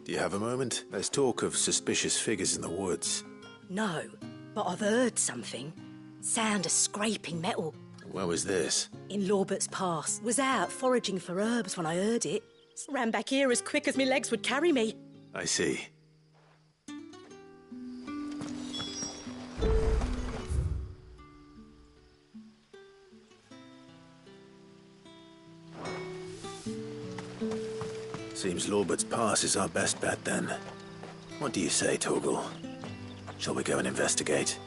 Do you have a moment? There's talk of suspicious figures in the woods. No, but I've heard something. Sound of scraping metal. Where was this? In Lorbert's Pass. Was out foraging for herbs when I heard it. Ran back here as quick as my legs would carry me. I see. Seems Lorbert's Pass is our best bet, then. What do you say, Torgal? Shall we go and investigate?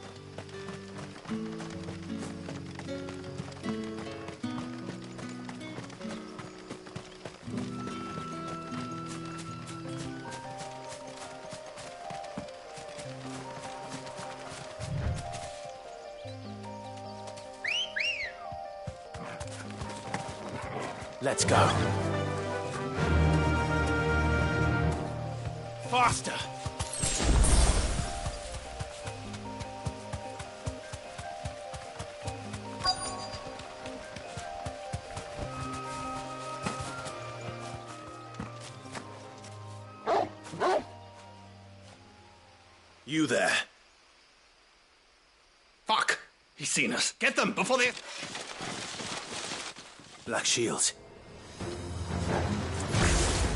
Let's go. Faster! You there. Fuck! He's seen us. Get them before they... Black Shields.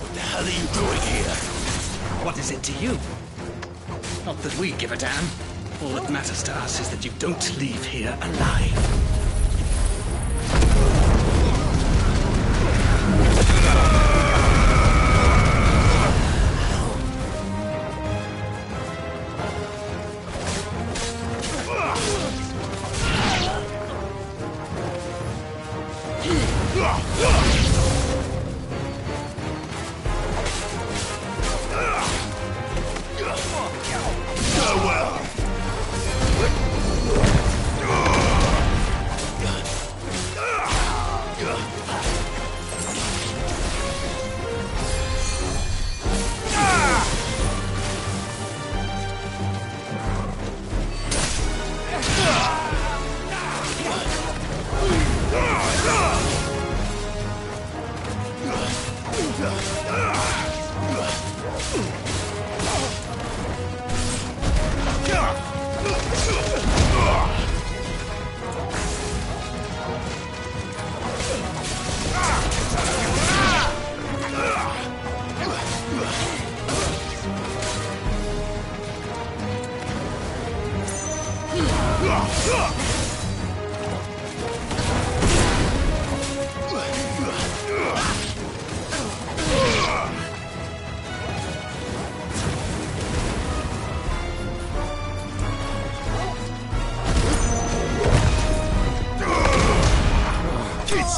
What the hell are you doing here? What is it to you? Not that we give a damn. All that matters to us is that you don't leave here alive.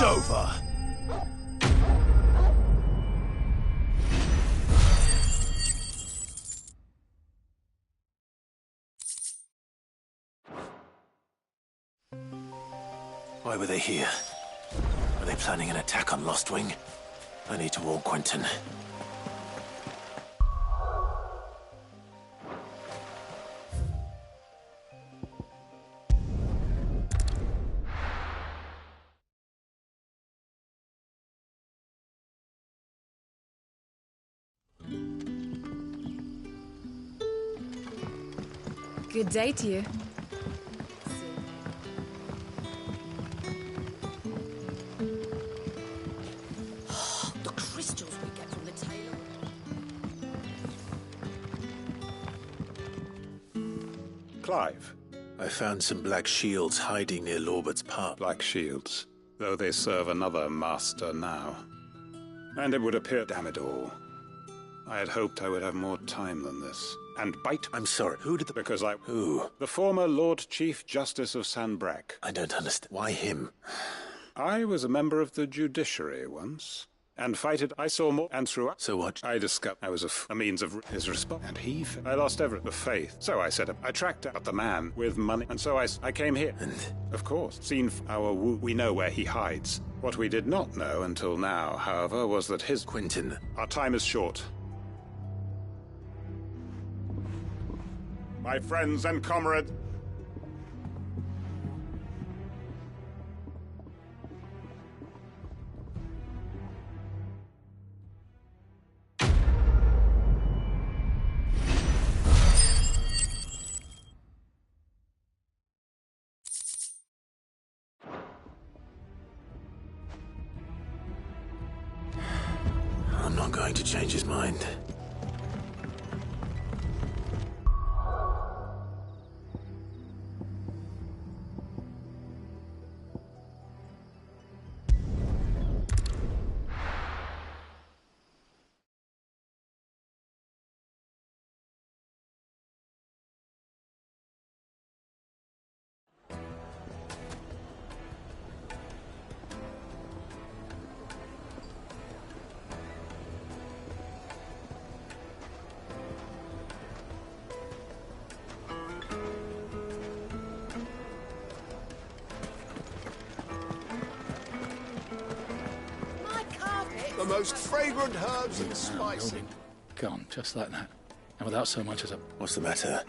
It's over. Why were they here? Were they planning an attack on Lostwing? I need to warn Quentin. Good day to you. The crystals we get from the tailor. Clive. I found some black shields hiding near Lorbert's Park. Black shields, though they serve another master now. And it would appear, damn it all, I had hoped I would have more time than this. And bite. I'm sorry, who did the... Because I... Who? The former Lord Chief Justice of Sanbreque. I don't understand. Why him? I was a member of the judiciary once. And fighted, I saw more, and throughout. So what? I discovered I was a means of his response. And I lost the faith. So I set up, I tracked out the man with money. And so I came here. And? Of course, seen our we know where he hides. What we did not know until now, however, was that his... Quentin. Our time is short. My friends and comrade. not going to change his mind. The most fragrant herbs and spices. Gone, just like that. And without so much as a... What's the matter?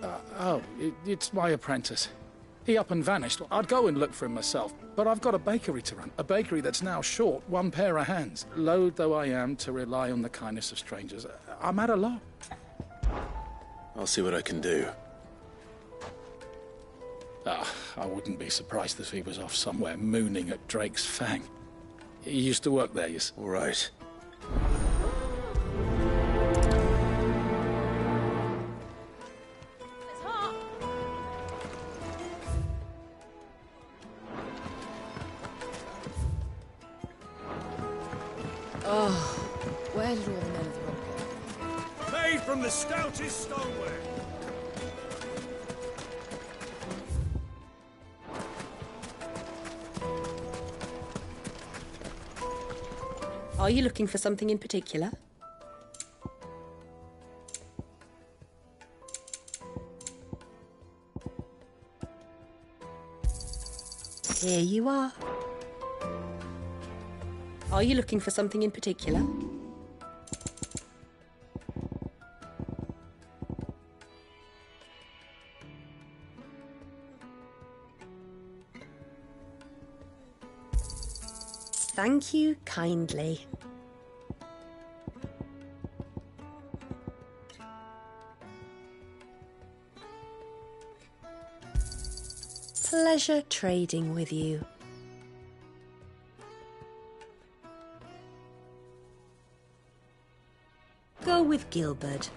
It's my apprentice. He up and vanished. I'd go and look for him myself, but I've got a bakery to run. A bakery that's now short one pair of hands. Loath though I am to rely on the kindness of strangers, I'm at a loss. I'll see what I can do. I wouldn't be surprised if he was off somewhere mooning at Drake's Fang. He used to work there, you see. All right. Oh, where did all the men of the rock go? Made from the stoutest stoneware. Are you looking for something in particular? Here you are. Are you looking for something in particular? Thank you kindly. Pleasure trading with you. Go with Gilbert.